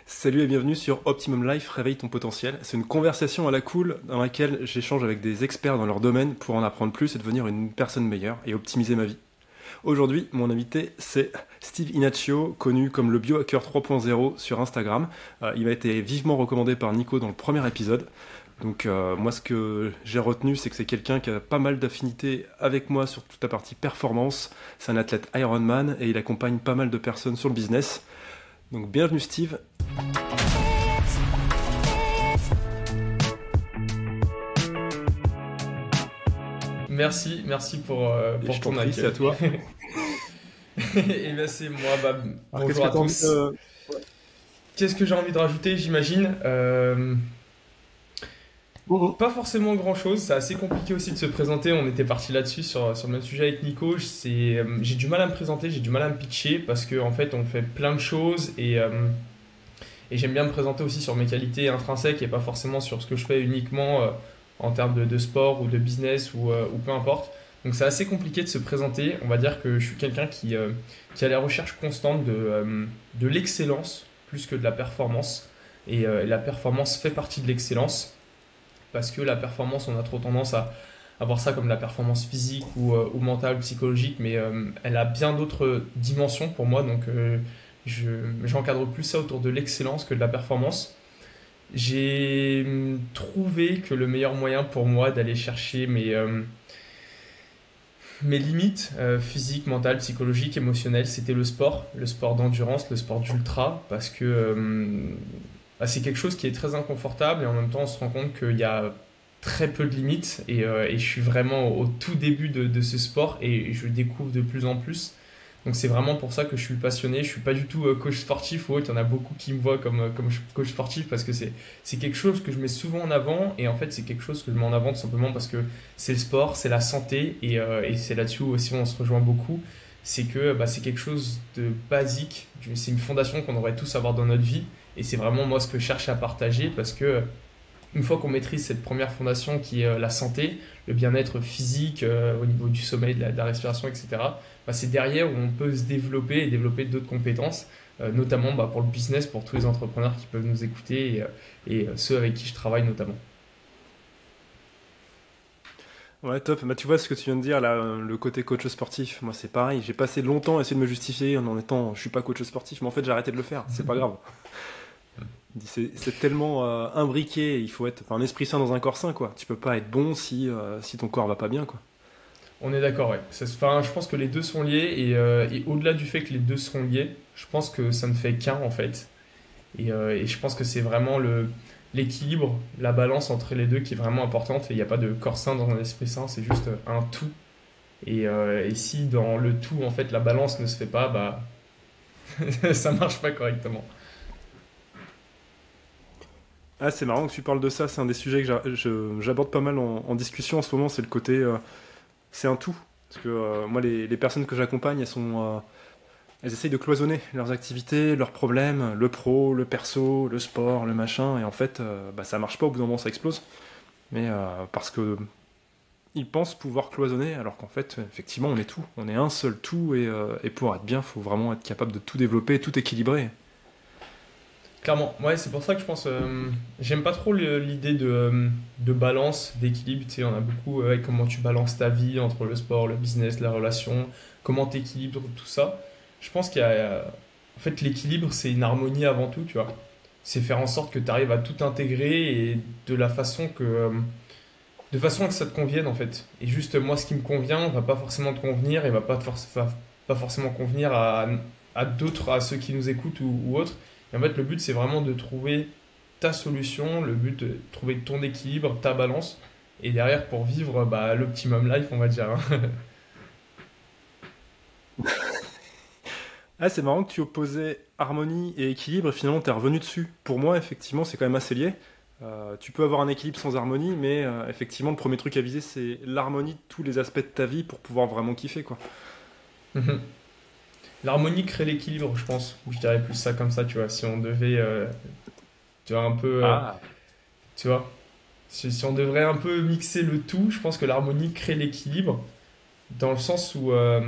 Salut et bienvenue sur Optimum Life, réveille ton potentiel. C'est une conversation à la cool dans laquelle j'échange avec des experts dans leur domaine pour en apprendre plus et devenir une personne meilleure et optimiser ma vie. Aujourd'hui, mon invité, c'est Steve Inaccio, connu comme le biohacker 3.0 sur Instagram. Il a été vivement recommandé par Nico dans le premier épisode. Donc moi, ce que j'ai retenu, c'est que c'est quelqu'un qui a pas mal d'affinités avec moi sur toute la partie performance. C'est un athlète Ironman et il accompagne pas mal de personnes sur le business. Donc bienvenue Steve. Merci pour ton accueil. C'est à toi. Et bien c'est moi, Alors, bonjour à tous. Qu'est-ce que j'ai envie de rajouter, j'imagine Pas forcément grand-chose, c'est assez compliqué aussi de se présenter, on était parti là-dessus sur le même sujet avec Nico. J'ai du mal à me présenter, j'ai du mal à me pitcher parce qu'en fait on fait plein de choses et j'aime bien me présenter aussi sur mes qualités intrinsèques et pas forcément sur ce que je fais uniquement en termes de sport ou de business ou peu importe. Donc c'est assez compliqué de se présenter. On va dire que je suis quelqu'un qui a la recherche constante de l'excellence plus que de la performance. Et la performance fait partie de l'excellence parce que la performance, on a trop tendance à voir ça comme la performance physique ou mentale, psychologique, mais elle a bien d'autres dimensions pour moi. Donc j'encadre plus ça autour de l'excellence que de la performance. J'ai trouvé que le meilleur moyen pour moi d'aller chercher mes limites physiques, mentales, psychologiques, émotionnelles, c'était le sport d'endurance, le sport d'ultra, parce que c'est quelque chose qui est très inconfortable et en même temps on se rend compte qu'il y a très peu de limites et je suis vraiment au tout début de ce sport et je découvre de plus en plus. Donc c'est vraiment pour ça que je suis passionné. Je suis pas du tout coach sportif ou autre. Il y en a beaucoup qui me voient comme coach sportif parce que c'est quelque chose que je mets souvent en avant. Et en fait, c'est quelque chose que je mets en avant tout simplement parce que c'est le sport, c'est la santé. Et c'est là-dessus aussi où on se rejoint beaucoup. C'est que c'est quelque chose de basique. C'est une fondation qu'on devrait tous avoir dans notre vie. Et c'est vraiment moi ce que je cherche à partager parce que une fois qu'on maîtrise cette première fondation qui est la santé, le bien-être physique au niveau du sommeil, de la respiration, etc., c'est derrière où on peut se développer et développer d'autres compétences, notamment pour le business, pour tous les entrepreneurs qui peuvent nous écouter et ceux avec qui je travaille notamment. Ouais, top. Bah, tu vois ce que tu viens de dire là, le côté coach sportif. Moi, c'est pareil. J'ai passé longtemps à essayer de me justifier en étant, je suis pas coach sportif, mais en fait, j'ai arrêté de le faire. C'est pas grave. C'est tellement imbriqué. Il faut être un esprit sain dans un corps sain, quoi. Tu peux pas être bon si ton corps va pas bien, quoi. On est d'accord, ouais. Je pense que les deux sont liés et au-delà du fait que les deux sont liés, je pense que ça ne fait qu'un en fait. Et je pense que c'est vraiment l'équilibre, la balance entre les deux qui est vraiment importante. Et il n'y a pas de corps sain dans un esprit sain, c'est juste un tout. Et si dans le tout, en fait, la balance ne se fait pas, ça marche pas correctement. Ah, c'est marrant que tu parles de ça. C'est un des sujets que j'aborde pas mal en discussion en ce moment. C'est le côté, c'est un tout. Parce que moi, les personnes que j'accompagne, elles essayent de cloisonner leurs activités, leurs problèmes, le pro, le perso, le sport, le machin. Et en fait, ça marche pas. Au bout d'un moment, ça explose. Mais parce que ils pensent pouvoir cloisonner, alors qu'en fait, effectivement, on est tout. On est un seul tout. Et pour être bien, il faut vraiment être capable de tout développer, tout équilibrer. Clairement, ouais, c'est pour ça que je pense, j'aime pas trop l'idée de balance, d'équilibre. Tu sais, on a beaucoup comment tu balances ta vie entre le sport, le business, la relation, comment tu équilibres tout ça. Je pense qu'il y a, en fait, l'équilibre, c'est une harmonie avant tout, tu vois. C'est faire en sorte que tu arrives à tout intégrer et de la façon de façon à que ça te convienne en fait. Et juste moi, ce qui me convient va pas forcément te convenir et va pas forcément convenir à d'autres, à ceux qui nous écoutent ou autres. Et en fait, le but, c'est vraiment de trouver ta solution, le but de trouver ton équilibre, ta balance, et derrière pour vivre l'optimum life, on va dire, hein. Ah, c'est marrant que tu opposais harmonie et équilibre et finalement t'es revenu dessus. Pour moi, effectivement, c'est quand même assez lié. Tu peux avoir un équilibre sans harmonie, mais effectivement, le premier truc à viser, c'est l'harmonie de tous les aspects de ta vie pour pouvoir vraiment kiffer, quoi. L'harmonie crée l'équilibre, je pense. Je dirais plus ça comme ça, tu vois. Si on devait, tu vois, un peu, Ah, tu vois, si on devrait un peu mixer le tout, je pense que l'harmonie crée l'équilibre, dans le sens où, ouais,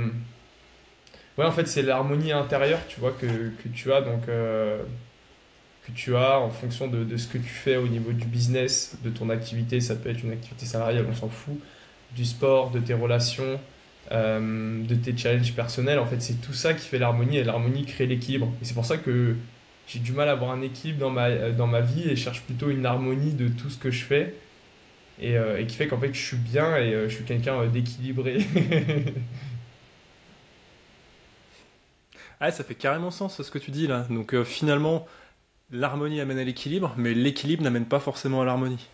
en fait, c'est l'harmonie intérieure, tu vois, que tu as, donc, que que tu as en fonction de ce que tu fais au niveau du business, de ton activité. Ça peut être une activité salariale, on s'en fout, du sport, de tes relations, de tes challenges personnels. En fait, c'est tout ça qui fait l'harmonie et l'harmonie crée l'équilibre. Et c'est pour ça que j'ai du mal à avoir un équilibre dans ma vie et je cherche plutôt une harmonie de tout ce que je fais et qui fait qu'en fait je suis bien et je suis quelqu'un d'équilibré. Ah, ça fait carrément sens ce que tu dis là. Donc finalement, l'harmonie amène à l'équilibre, mais l'équilibre n'amène pas forcément à l'harmonie.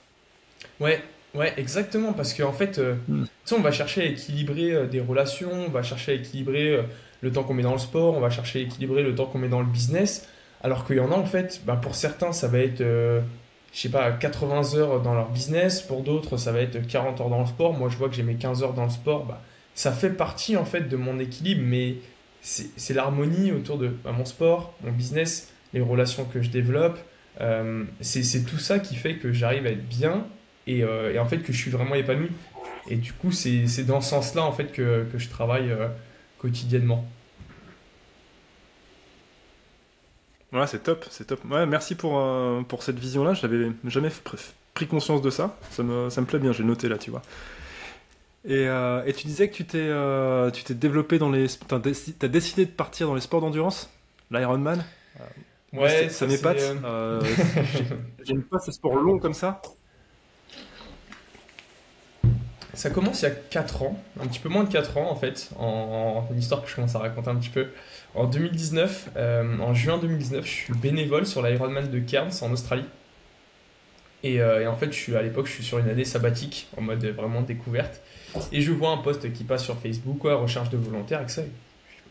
Ouais, ouais, exactement, parce qu'en fait, Hmm. tu sais, on va chercher à équilibrer des relations, on va chercher à équilibrer le temps qu'on met dans le sport, on va chercher à équilibrer le temps qu'on met dans le business, alors qu'il y en a en fait, bah, pour certains, ça va être, je sais pas, 80 heures dans leur business, pour d'autres, ça va être 40 heures dans le sport. Moi, je vois que j'ai mes 15 heures dans le sport, bah, ça fait partie en fait de mon équilibre, mais c'est l'harmonie autour de bah, mon sport, mon business, les relations que je développe. C'est tout ça qui fait que j'arrive à être bien et en fait que je suis vraiment épanoui. Et du coup, c'est dans ce sens-là en fait que je travaille quotidiennement. Ouais, c'est top, c'est top. Ouais, merci pour cette vision-là. J'avais jamais pris conscience de ça. Ça me plaît bien, j'ai noté là, tu vois. Et tu disais que tu t'es développé dans les. T'as décidé de partir dans les sports d'endurance? L'Ironman? Moi, Ouais, ça ça c'est. m'épate. J'aime pas ces sports longs comme ça. Ça commence il y a 4 ans, un petit peu moins de 4 ans en fait, une histoire que je commence à raconter un petit peu. En 2019, en juin 2019, je suis bénévole sur l'Ironman de Cairns en Australie. Et en fait, à l'époque, je suis sur une année sabbatique, en mode vraiment découverte. Et je vois un post qui passe sur Facebook, quoi, recherche de volontaires, et que ça,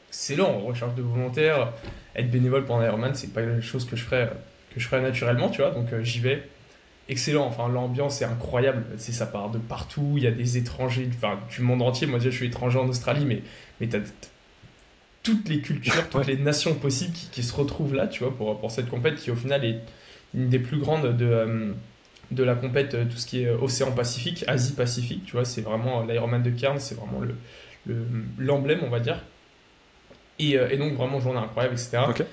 excellent, recherche de volontaires, être bénévole pour un Ironman, c'est pas une chose que je ferais naturellement, tu vois, donc j'y vais. Excellent, enfin l'ambiance est incroyable, c'est ça part de partout, il y a des étrangers, enfin du monde entier, moi déjà je suis étranger en Australie, mais t'as toutes les cultures, toutes Ouais. les nations possibles qui se retrouvent là, tu vois, pour cette compète qui au final est une des plus grandes de la compète, tout ce qui est Océan Pacifique, Asie Pacifique, tu vois, c'est vraiment l'Ironman de Cairns, c'est vraiment l'emblème, on va dire. Et donc vraiment journée incroyable, etc. Ok.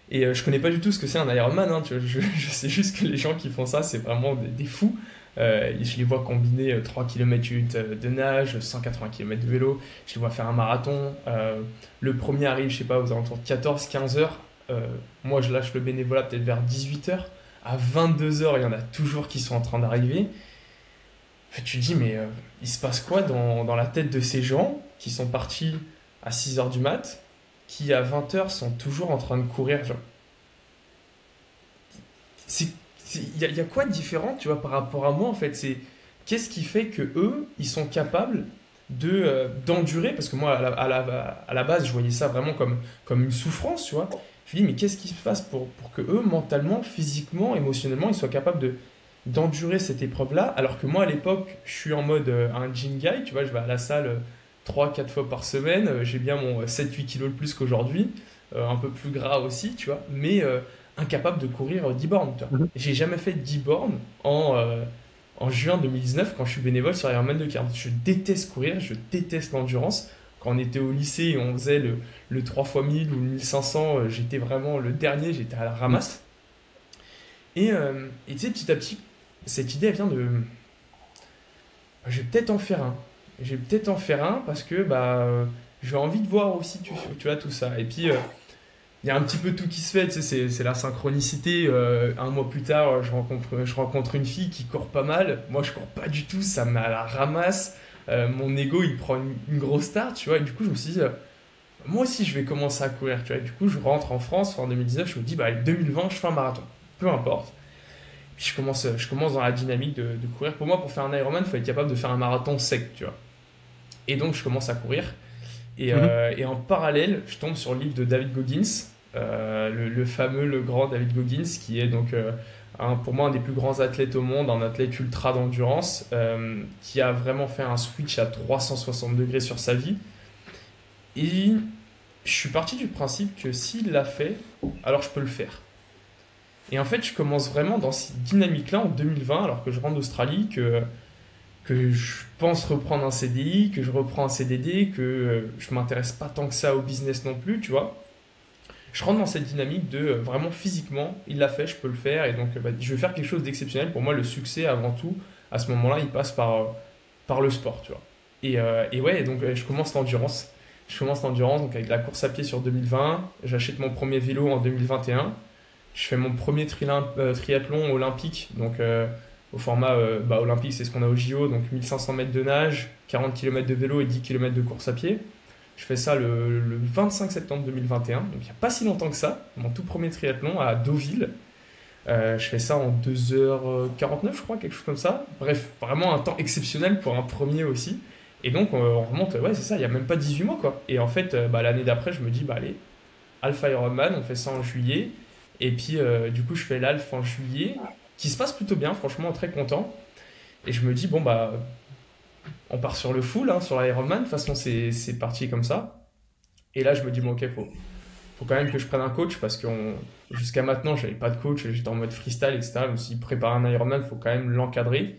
Et je connais pas du tout ce que c'est un Ironman, hein, tu vois, je sais juste que les gens qui font ça, c'est vraiment des fous. Je les vois combiner 3 km de nage, 180 km de vélo, je les vois faire un marathon. Le premier arrive, je sais pas, aux alentours de 14-15 heures. Moi, je lâche le bénévolat peut-être vers 18 heures. À 22 heures, il y en a toujours qui sont en train d'arriver. En fait, tu te dis, mais il se passe quoi dans la tête de ces gens qui sont partis à 6 heures du mat, qui à 20 heures sont toujours en train de courir genre, c'est y a quoi de différent, tu vois, par rapport à moi en fait. C'est qu'est-ce qui fait que eux, ils sont capables d'endurer, parce que moi à la base, je voyais ça vraiment comme une souffrance, tu vois. Je me dis, mais qu'est-ce qui se passe pour que eux, mentalement, physiquement, émotionnellement, ils soient capables d'endurer cette épreuve-là, alors que moi à l'époque, je suis en mode un gym guy, tu vois, je vais à la salle 3-4 fois par semaine, j'ai bien mon 7-8 kilos de plus qu'aujourd'hui, un peu plus gras aussi, tu vois, mais incapable de courir 10 bornes. Tu vois. Mhm. J'ai jamais fait 10 bornes en juin 2019 quand je suis bénévole sur Ironman de Cairns. Je déteste courir, je déteste l'endurance. Quand on était au lycée et on faisait le 3 x 1000 ou le 1500, j'étais vraiment le dernier, j'étais à la ramasse. Et tu sais, petit à petit, cette idée, elle vient de. Je vais peut-être en faire un. Je vais peut-être en faire un parce que j'ai envie de voir aussi, tu vois, tout ça. Et puis, il y a un petit peu tout qui se fait, tu sais, c'est la synchronicité. Un mois plus tard, je rencontre une fille qui court pas mal. Moi, je cours pas du tout, ça me met à la ramasse. Mon ego, il prend une grosse tarte, tu vois. Et du coup, je me suis dit, moi aussi, je vais commencer à courir, tu vois. Et du coup, je rentre en France en 2019, je me dis, 2020, je fais un marathon. Peu importe. Puis je commence dans la dynamique de courir. Pour moi, pour faire un Ironman, il faut être capable de faire un marathon sec, tu vois. Et donc, je commence à courir. Mhm. Et en parallèle, je tombe sur le livre de David Goggins, le fameux, le grand David Goggins, qui est donc pour moi un des plus grands athlètes au monde, un athlète ultra d'endurance, qui a vraiment fait un switch à 360 degrés sur sa vie. Et je suis parti du principe que s'il l'a fait, alors je peux le faire. Et en fait, je commence vraiment dans cette dynamique-là en 2020, alors que je rentre d'Australie, que je pense reprendre un CDI, que je reprends un CDD, que je m'intéresse pas tant que ça au business non plus, tu vois. je rentre dans cette dynamique de vraiment physiquement, il l'a fait, je peux le faire, et donc je vais faire quelque chose d'exceptionnel. Pour moi, le succès, avant tout, à ce moment-là, il passe par le sport, tu vois. Et ouais, donc je commence l'endurance. Je commence l'endurance donc avec la course à pied sur 2020. J'achète mon premier vélo en 2021. Je fais mon premier triathlon olympique, donc au format olympique, c'est ce qu'on a au JO, donc 1500 mètres de nage, 40 km de vélo et 10 km de course à pied. Je fais ça le 25 septembre 2021, donc il n'y a pas si longtemps que ça, mon tout premier triathlon à Deauville. Je fais ça en 2h49, je crois, quelque chose comme ça. Bref, vraiment un temps exceptionnel pour un premier aussi. Et donc, on remonte, ouais, c'est ça, il n'y a même pas 18 mois, quoi. Et en fait, l'année d'après, je me dis, allez, Alpha Ironman, on fait ça en juillet. Et puis, du coup, je fais l'Alpha en juillet, qui se passe plutôt bien, franchement, très content. Et je me dis, bon, on part sur le full, hein, sur l'Ironman. De toute façon, c'est parti comme ça. Et là, je me dis, bon, ok, faut quand même que je prenne un coach parce que jusqu'à maintenant, j'avais pas de coach, j'étais en mode freestyle, etc. Je me suis dit, préparer un Ironman, il faut quand même l'encadrer.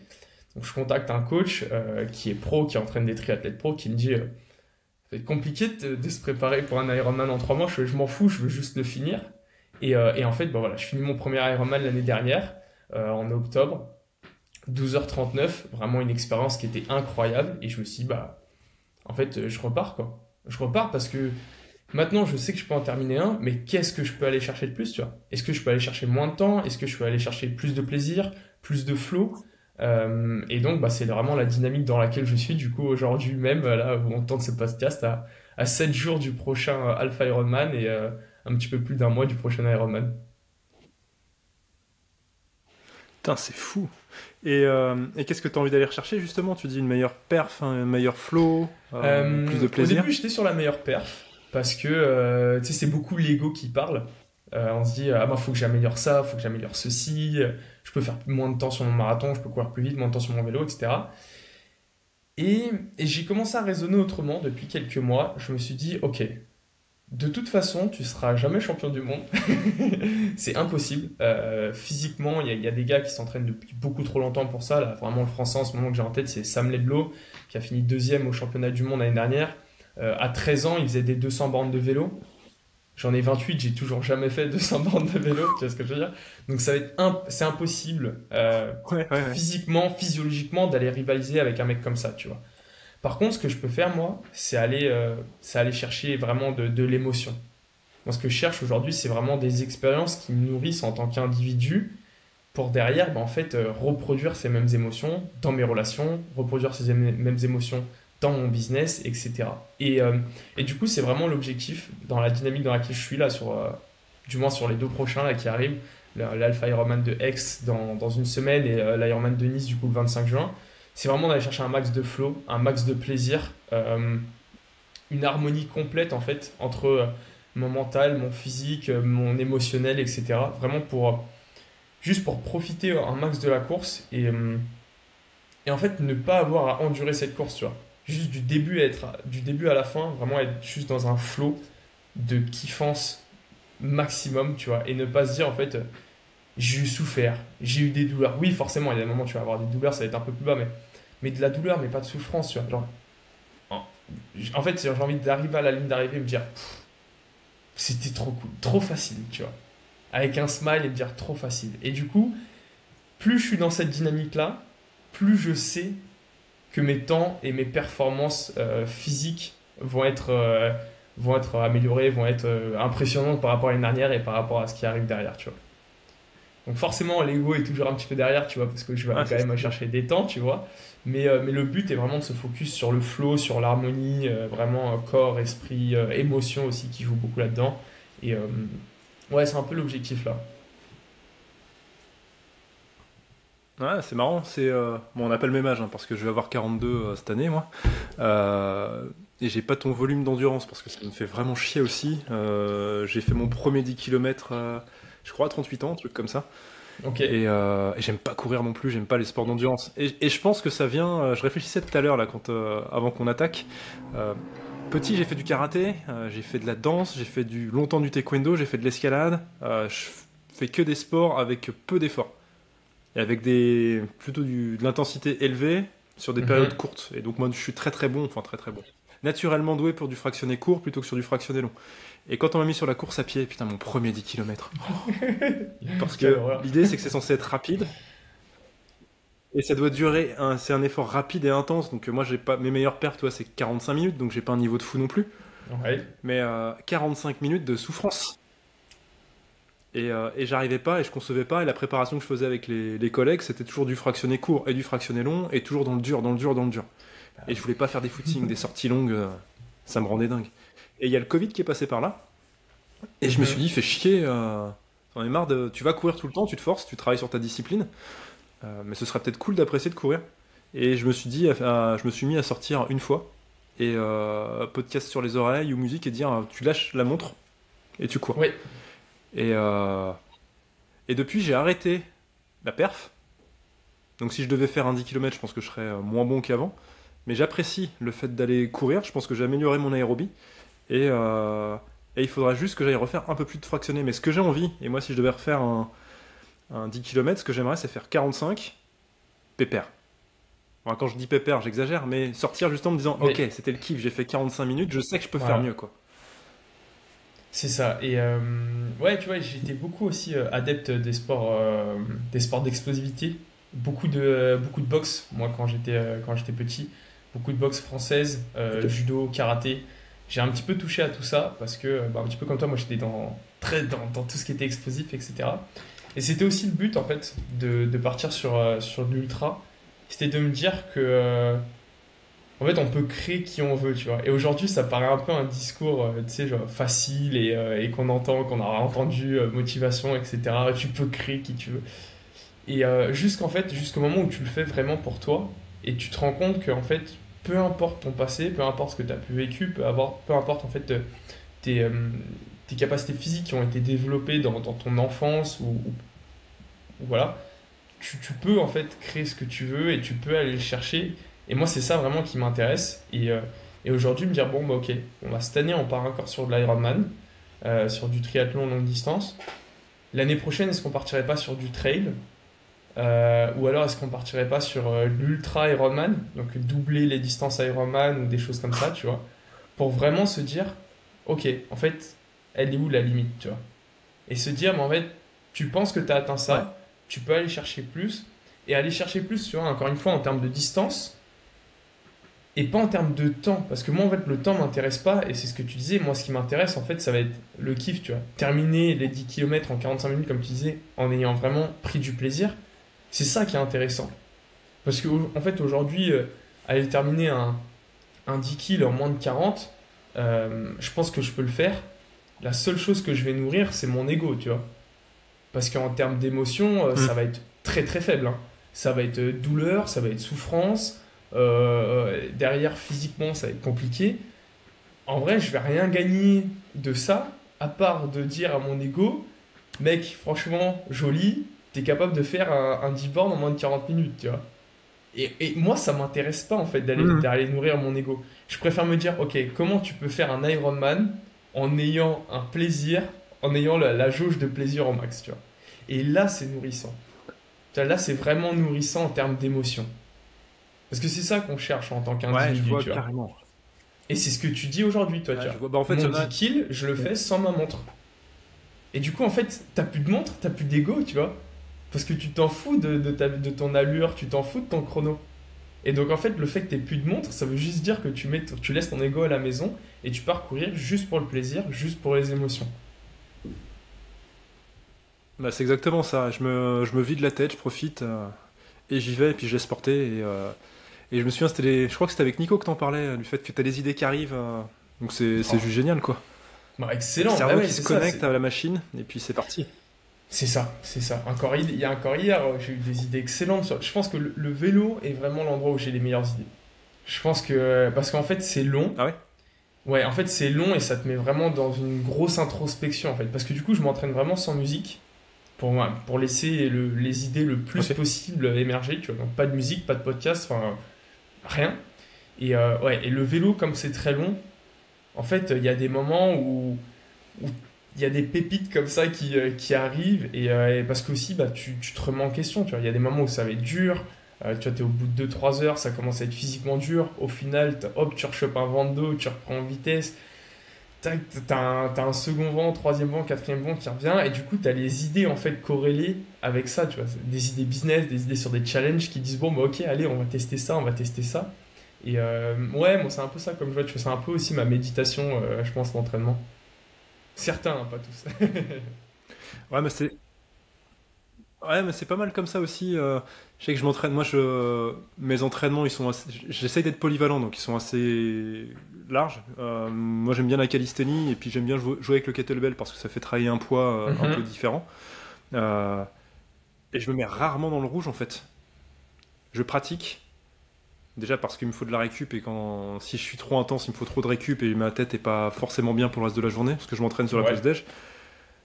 Donc, je contacte un coach qui est pro, qui entraîne des triathlètes pro, qui me dit, ça va être compliqué de se préparer pour un Ironman en 3 mois. Je m'en fous, je veux juste le finir. Et en fait, voilà, je finis mon premier Ironman l'année dernière, en octobre, 12h39, vraiment une expérience qui était incroyable. Et je me suis dit, en fait, je repars, quoi. Je repars parce que maintenant, je sais que je peux en terminer un, mais qu'est-ce que je peux aller chercher de plus, tu vois? Est-ce que je peux aller chercher moins de temps? Est-ce que je peux aller chercher plus de plaisir, plus de flow? Et donc, c'est vraiment la dynamique dans laquelle je suis, du coup, aujourd'hui même, là où on tente ce podcast, à 7 jours du prochain Alpha Ironman et un petit peu plus d'un mois du prochain Ironman. Putain, c'est fou. Et qu'est-ce que tu as envie d'aller rechercher justement? Tu dis une meilleure perf, un meilleur flow, plus de Au plaisir? début, j'étais sur la meilleure perf parce que tu sais, c'est beaucoup l'ego qui parle. On se dit, faut que j'améliore ça, faut que j'améliore ceci, je peux faire moins de temps sur mon marathon, je peux courir plus vite, moins de temps sur mon vélo, etc. Et j'ai commencé à raisonner autrement depuis quelques mois. Je me suis dit, ok, de toute façon, tu seras jamais champion du monde. C'est impossible. Physiquement, il y a des gars qui s'entraînent depuis beaucoup trop longtemps pour ça. Là, vraiment, le français en ce moment que j'ai en tête, c'est Sam Ledlow, qui a fini deuxième au championnat du monde l'année dernière. À 13 ans, il faisait des 200 bornes de vélo. J'en ai 28, j'ai toujours jamais fait 200 bornes de vélo, tu vois ce que je veux dire? Donc c'est impossible Ouais. physiquement, physiologiquement d'aller rivaliser avec un mec comme ça, tu vois. Par contre, ce que je peux faire, moi, c'est aller chercher vraiment de l'émotion. Moi, ce que je cherche aujourd'hui, c'est vraiment des expériences qui me nourrissent en tant qu'individu pour derrière, en fait, reproduire ces mêmes émotions dans mes relations, reproduire ces mêmes émotions dans mon business, etc. Et du coup, c'est vraiment l'objectif dans la dynamique dans laquelle je suis là, du moins sur les 2 prochains là, qui arrivent, l'Alpha Ironman de Aix dans une semaine et l'Ironman de Nice du coup le 25 juin. C'est vraiment d'aller chercher un max de flow, un max de plaisir, une harmonie complète en fait entre mon mental, mon physique, mon émotionnel, etc. Vraiment juste pour profiter un max de la course et en fait ne pas avoir à endurer cette course, tu vois. Juste du début à la fin, vraiment être juste dans un flow de kiffance maximum, tu vois, et ne pas se dire en fait j'ai eu souffert, j'ai eu des douleurs. Oui, forcément, il y a des moments où tu vas avoir des douleurs, ça va être un peu plus bas, mais de la douleur, mais pas de souffrance, tu vois. Genre, en fait, j'ai envie d'arriver à la ligne d'arrivée et me dire c'était trop cool, trop facile, tu vois. Avec un smile et me dire trop facile. Et du coup, plus je suis dans cette dynamique-là, plus je sais que mes temps et mes performances physiques vont être améliorées, vont être impressionnantes par rapport à l'année dernière et par rapport à ce qui arrive derrière, tu vois. Donc forcément, l'ego est toujours un petit peu derrière, tu vois, parce que je vais quand même chercher des temps, tu vois. Mais le but est vraiment de se focus sur le flow, sur l'harmonie, vraiment corps, esprit, émotion aussi qui joue beaucoup là-dedans. Et ouais, c'est un peu l'objectif là. Ouais, c'est marrant. Bon, on n'a pas le même âge, hein, parce que je vais avoir 42 cette année, moi. Et j'ai pas ton volume d'endurance, parce que ça me fait vraiment chier aussi. J'ai fait mon premier 10 km, je crois, à 38 ans, un truc comme ça. Ok. Et j'aime pas courir non plus, j'aime pas les sports d'endurance. Et je pense que ça vient. Je réfléchissais tout à l'heure, là, avant qu'on attaque. Petit, j'ai fait du karaté, j'ai fait de la danse, j'ai fait longtemps du taekwondo, j'ai fait de l'escalade. Je fais que des sports avec peu d'efforts. Et avec plutôt de l'intensité élevée sur des périodes courtes. Et donc, moi, je suis très très bon, enfin très très bon. naturellement doué pour du fractionné court plutôt que sur du fractionné long. Et quand on m'a mis sur la course à pied, putain, mon premier 10 km. Parce que l'idée, c'est que c'est censé être rapide. Et ça doit durer, c'est un effort rapide et intense. Donc moi, j'ai pas mes meilleures pertes, toi, c'est 45 minutes, donc j'ai pas un niveau de fou non plus. Ouais. Mais 45 minutes de souffrance. Et j'arrivais pas et je concevais pas. Et la préparation que je faisais avec les collègues, c'était toujours du fractionné court et du fractionné long, et toujours dans le dur, dans le dur, dans le dur. Et je voulais pas faire des footings, des sorties longues, ça me rendait dingue. Et il y a le Covid qui est passé par là. Et je me suis dit, fais chier, j'en ai marre de. Tu vas courir tout le temps, tu te forces, tu travailles sur ta discipline. Mais ce serait peut-être cool d'apprécier de courir. Et je me suis dit, je me suis mis à sortir une fois. Et podcast sur les oreilles ou musique et dire, tu lâches la montre et tu cours. Oui. Et depuis, j'ai arrêté la perf. Donc si je devais faire un 10 km, je pense que je serais moins bon qu'avant. Mais j'apprécie le fait d'aller courir. Je pense que j'ai amélioré mon aérobie. Et il faudra juste que j'aille refaire un peu plus de fractionné. Mais ce que j'ai envie, et moi si je devais refaire un 10 km, ce que j'aimerais c'est faire 45 pépère. Enfin, quand je dis pépère, j'exagère, mais sortir juste en me disant ok, c'était le kiff, j'ai fait 45 minutes, je sais que je peux faire mieux, quoi. C'est ça. Et ouais, tu vois, j'étais beaucoup aussi adepte des sports d'explosivité. Beaucoup de boxe, moi, quand j'étais petit. Beaucoup de boxe française, Ok. judo, karaté. J'ai un petit peu touché à tout ça parce que, un petit peu comme toi, moi, j'étais dans tout ce qui était explosif, etc. Et c'était aussi le but, en fait, de partir sur de l'ultra. C'était de me dire que, en fait, on peut créer qui on veut, tu vois. Et aujourd'hui, ça paraît un peu un discours, tu sais, genre facile et qu'on entend, qu'on aura entendu, motivation, etc. Tu peux créer qui tu veux. Et jusqu'au moment où tu le fais vraiment pour toi, et tu te rends compte que, en fait, peu importe ton passé, peu importe ce que tu as pu vécu, peu importe, en fait, tes, euh, tes capacités physiques qui ont été développées dans ton enfance, ou voilà, tu peux, en fait, créer ce que tu veux et tu peux aller le chercher. Et moi, c'est ça vraiment qui m'intéresse. Et aujourd'hui, me dire, bon, bah ok, cette année, on part encore sur de l'Ironman, sur du triathlon longue distance. L'année prochaine, est-ce qu'on partirait pas sur du trail? Ou alors, est-ce qu'on partirait pas sur l'ultra Ironman, donc doubler les distances Ironman ou des choses comme ça, tu vois, pour vraiment se dire, ok, en fait, elle est où la limite, tu vois? Et se dire, mais en fait, tu penses que tu as atteint Ouais. ça, tu peux aller chercher plus, et aller chercher plus, tu vois, encore une fois, en termes de distance, et pas en termes de temps, parce que moi, en fait, le temps m'intéresse pas, et c'est ce que tu disais, moi, ce qui m'intéresse, en fait, ça va être le kiff, tu vois. Terminer les 10 km en 45 minutes, comme tu disais, en ayant vraiment pris du plaisir, c'est ça qui est intéressant. Parce que, en fait, aujourd'hui, aller terminer un 10 km en moins de 40, je pense que je peux le faire. La seule chose que je vais nourrir, c'est mon ego, tu vois. Parce qu'en termes d'émotion, ça va être très très faible, hein. Ça va être douleur, ça va être souffrance. Derrière, physiquement, ça va être compliqué. En vrai, je vais rien gagner de ça, à part de dire à mon ego, mec, franchement, joli, t'es capable de faire un 10 bornes en moins de 40 minutes, tu vois. Et moi, ça m'intéresse pas, en fait, d'aller nourrir mon ego. Je préfère me dire, ok, comment tu peux faire un Ironman en ayant un plaisir, en ayant la jauge de plaisir au max, tu vois. Et là, c'est nourrissant. Tu vois, là, c'est vraiment nourrissant en termes d'émotion. Parce que c'est ça qu'on cherche en tant Ouais, je qu'individu, vois tu vois. carrément. Et c'est ce que tu dis aujourd'hui, toi, Ouais, tu je vois. vois. Bah, en fait, il y Mon en a. 10 kills, je le fais sans ma montre. Et du coup, en fait, t'as plus de montre, t'as plus d'ego, tu vois. Parce que tu t'en fous de ton allure, tu t'en fous de ton chrono. Et donc, en fait, le fait que t'aies plus de montre, ça veut juste dire que tu laisses ton ego à la maison et tu pars courir juste pour le plaisir, juste pour les émotions. Bah, c'est exactement ça. Je me vide la tête, je profite et j'y vais, et puis je laisse porter. Et je me souviens, je crois que c'était avec Nico que t'en parlais, du fait que t'as des idées qui arrivent. Donc c'est Oh. juste génial, quoi. Bah, T'as le excellent, bah cerveau ouais, qui se c'est ça. connecte à la machine, et puis c'est parti. C'est ça, c'est ça. Il y a encore hier, j'ai eu des idées excellentes. Je pense que le vélo est vraiment l'endroit où j'ai les meilleures idées. Je pense que, parce qu'en fait, c'est long. Ah ouais? Ouais, en fait, c'est long et ça te met vraiment dans une grosse introspection, en fait. Parce que du coup, je m'entraîne vraiment sans musique pour laisser les idées le plus Ok. possible émerger, tu vois. Donc, pas de musique, pas de podcast, enfin, rien. Ouais, et le vélo, comme c'est très long, en fait, il y a des moments où il y a des pépites comme ça qui arrivent et parce que aussi, bah, tu te remets en question, tu vois. Il y a des moments où ça va être dur, Tu vois, t'es au bout de 2-3 heures, ça commence à être physiquement dur. Au final, hop, tu rechopes un vent d'eau, tu reprends en vitesse. Tac, t'as un second vent, troisième vent, quatrième vent qui revient. Et du coup, t'as les idées en fait corrélées avec ça. Tu vois, des idées business, des idées sur des challenges qui disent bon, bah ok, allez, on va tester ça, on va tester ça. Et ouais, moi, c'est un peu ça comme je vois. Tu vois, c'est un peu aussi ma méditation, je pense, l'entraînement. Certains, hein, pas tous. Ouais, mais c'est pas mal comme ça aussi. Je sais que je m'entraîne. Mes entraînements, j'essaye d'être polyvalent, donc ils sont assez larges. Moi, j'aime bien la calisthénie et puis j'aime bien jouer avec le kettlebell parce que ça fait travailler un poids un peu Mhm. différent. Euh, et je me mets rarement dans le rouge en fait. Je pratique. Déjà parce qu'il me faut de la récup et si je suis trop intense, il me faut trop de récup et ma tête est pas forcément bien pour le reste de la journée parce que je m'entraîne sur la Ouais. pause déj.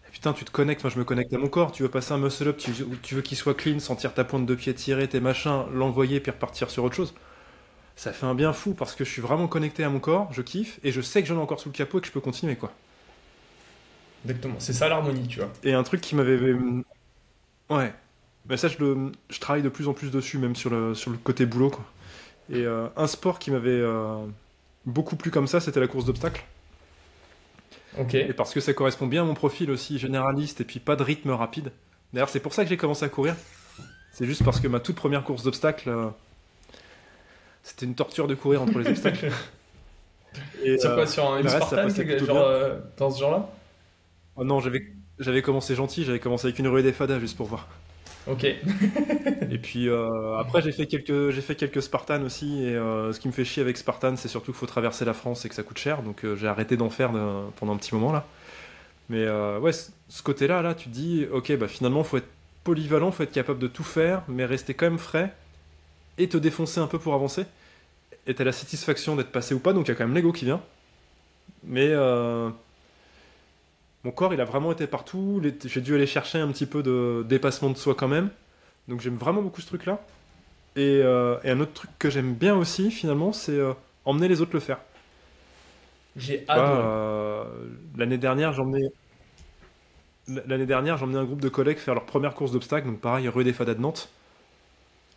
Et putain, tu te connectes, moi je me connecte à mon corps, tu veux passer un muscle up, tu veux qu'il soit clean, sentir ta pointe de pied tirée, tes machins, l'envoyer puis repartir sur autre chose. Ça fait un bien fou parce que je suis vraiment connecté à mon corps, je kiffe et je sais que j'en ai encore sous le capot et que je peux continuer quoi. Exactement. C'est ça l'harmonie, tu vois. Et un truc qui m'avait. Ouais. Mais ça, je travaille de plus en plus dessus, même sur le côté boulot quoi. Et un sport qui m'avait beaucoup plu comme ça, c'était la course d'obstacles. Ok. Et parce que ça correspond bien à mon profil aussi généraliste et puis pas de rythme rapide. D'ailleurs, c'est pour ça que j'ai commencé à courir. C'est juste parce que ma toute première course d'obstacles, c'était une torture de courir entre les obstacles. Et, Sur quoi? Sur et une le reste, ça Spartan, passait plutôt genre bien. dans ce genre-là? Oh non, j'avais commencé gentil, j'avais commencé avec une ruée des fadas juste pour voir. Ok. Et puis après, j'ai fait quelques Spartans aussi. Et ce qui me fait chier avec Spartan, c'est surtout qu'il faut traverser la France et que ça coûte cher. Donc j'ai arrêté d'en faire pendant un petit moment là. Mais ouais, ce côté-là, là, tu te dis, ok, bah finalement, faut être polyvalent, faut être capable de tout faire, mais rester quand même frais et te défoncer un peu pour avancer. Et t'as la satisfaction d'être passé ou pas, donc il y a quand même l'ego qui vient. Mais mon corps, il a vraiment été partout. J'ai dû aller chercher un petit peu de dépassement de soi quand même. Donc j'aime vraiment beaucoup ce truc-là. Et un autre truc que j'aime bien aussi, finalement, c'est emmener les autres le faire. J'ai Tu vois, adoré. l'année dernière, j'emmenais un groupe de collègues faire leur première course d'obstacles, donc pareil, rue des Fadas de Nantes.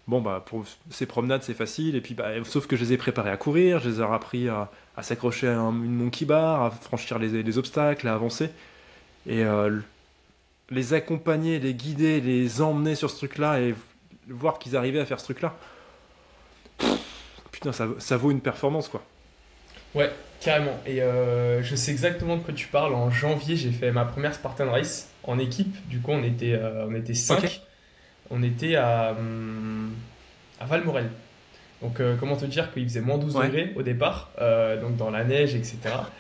Bon, bah, pour ces promenades, c'est facile, et puis, bah, sauf que je les ai préparés à courir, je les ai appris à s'accrocher à une monkey bar, à franchir les obstacles, à avancer, et les accompagner, les guider, les emmener sur ce truc-là, et voir qu'ils arrivaient à faire ce truc-là. Putain, ça vaut une performance, quoi. Ouais, carrément. Et je sais exactement de quoi tu parles. En janvier, j'ai fait ma première Spartan Race en équipe. Du coup, on était Ok. 5. On était à Valmorel. Donc, comment te dire qu'il faisait moins 12 Ouais. degrés au départ, donc dans la neige, etc.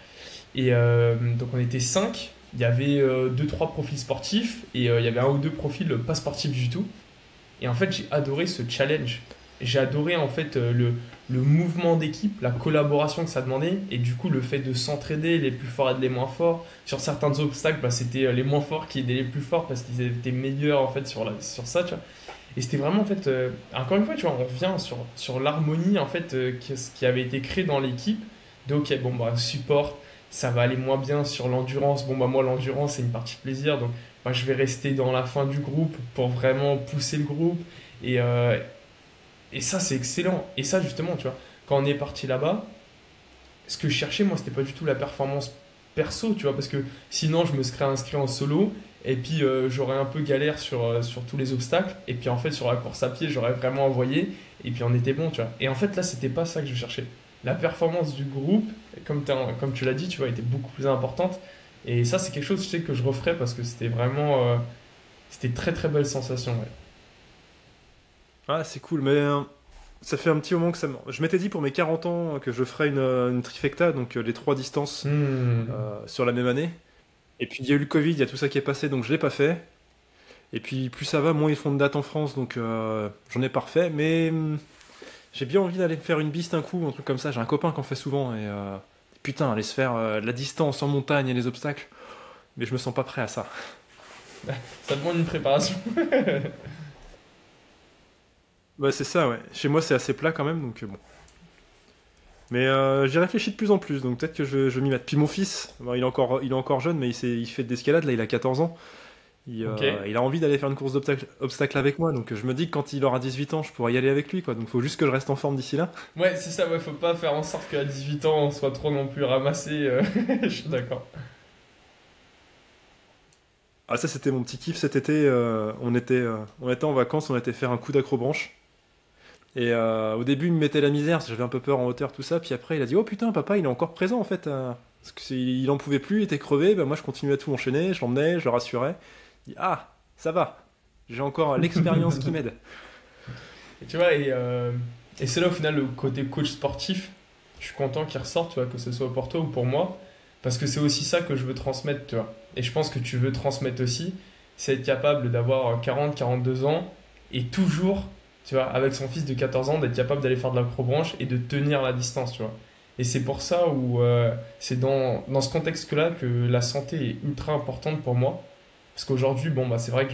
Et donc, on était 5. Il y avait 2-3 profils sportifs et il y avait un ou deux profils pas sportifs du tout. Et en fait, j'ai adoré ce challenge. J'ai adoré en fait le mouvement d'équipe, la collaboration que ça demandait, et du coup le fait de s'entraider, les plus forts aider les moins forts. Sur certains obstacles, bah, c'était les moins forts qui aidaient les plus forts parce qu'ils étaient meilleurs en fait sur ça, tu vois. Et c'était vraiment en fait, encore une fois, tu vois, on revient sur l'harmonie en fait qui avait été créée dans l'équipe. De ok, bon bah support, ça va aller moins bien sur l'endurance. Bon bah moi l'endurance c'est une partie de plaisir, donc bah, je vais rester dans la fin du groupe pour vraiment pousser le groupe. Et, euh, et ça, c'est excellent. Et ça, justement, tu vois, quand on est parti là-bas, ce que je cherchais, moi, c'était pas du tout la performance perso, tu vois, parce que sinon, je me serais inscrit en solo, et puis j'aurais un peu galère sur tous les obstacles, et puis en fait, sur la course à pied, j'aurais vraiment envoyé, et puis on était bon, tu vois. Et en fait, là, c'était pas ça que je cherchais. La performance du groupe, comme tu l'as dit, tu vois, était beaucoup plus importante. Et ça, c'est quelque chose, je sais, que je referais parce que c'était vraiment. C'était très très belle sensation, ouais. Ah, c'est cool, mais ça fait un petit moment que ça me. Je m'étais dit pour mes 40 ans que je ferais une trifecta, donc les trois distances Hmm. sur la même année. Et puis il y a eu le Covid, il y a tout ça qui est passé, donc je l'ai pas fait. Et puis plus ça va, moins ils font de dates en France, donc j'en ai pas refait. Mais j'ai bien envie d'aller me faire une biste un coup, un truc comme ça. J'ai un copain qui en fait souvent. Et putain, aller se faire la distance en montagne et les obstacles. Mais je me sens pas prêt à ça. Ça demande une préparation. Bah c'est ça, ouais. Chez moi c'est assez plat quand même, donc bon. Mais j'y réfléchis de plus en plus, donc peut-être que je vais m'y mettre. Puis mon fils, bon, il est encore jeune, mais il fait de l'escalade, là il a 14 ans. Ok. Il a envie d'aller faire une course d'obstacles avec moi, donc je me dis que quand il aura 18 ans, je pourrai y aller avec lui, quoi. Donc faut juste que je reste en forme d'ici là. Ouais, c'est ça, ouais, faut pas faire en sorte qu'à 18 ans on soit trop non plus ramassé. Je suis d'accord. Ah ça c'était mon petit kiff cet été, on était en vacances, on était faire un coup d'accrobranche. Et au début il me mettait la misère, parce que j'avais un peu peur en hauteur, tout ça, puis après il a dit oh putain papa il est encore présent en fait. Parce que il en pouvait plus, il était crevé, bah, moi je continuais à tout enchaîner, je l'emmenais, je le rassurais. Il dit ah ça va, j'ai encore l'expérience qui m'aide. Et tu vois, et c'est là au final le côté coach sportif. Je suis content qu'il ressorte, tu vois, que ce soit pour toi ou pour moi, parce que c'est aussi ça que je veux transmettre, tu vois. Et je pense que tu veux transmettre aussi, c'est être capable d'avoir 40, 42 ans et toujours, tu vois, avec son fils de 14 ans, d'être capable d'aller faire de l'acrobranche et de tenir la distance, tu vois. Et c'est pour ça où c'est dans ce contexte-là que la santé est ultra importante pour moi. Parce qu'aujourd'hui, bon, bah, c'est vrai que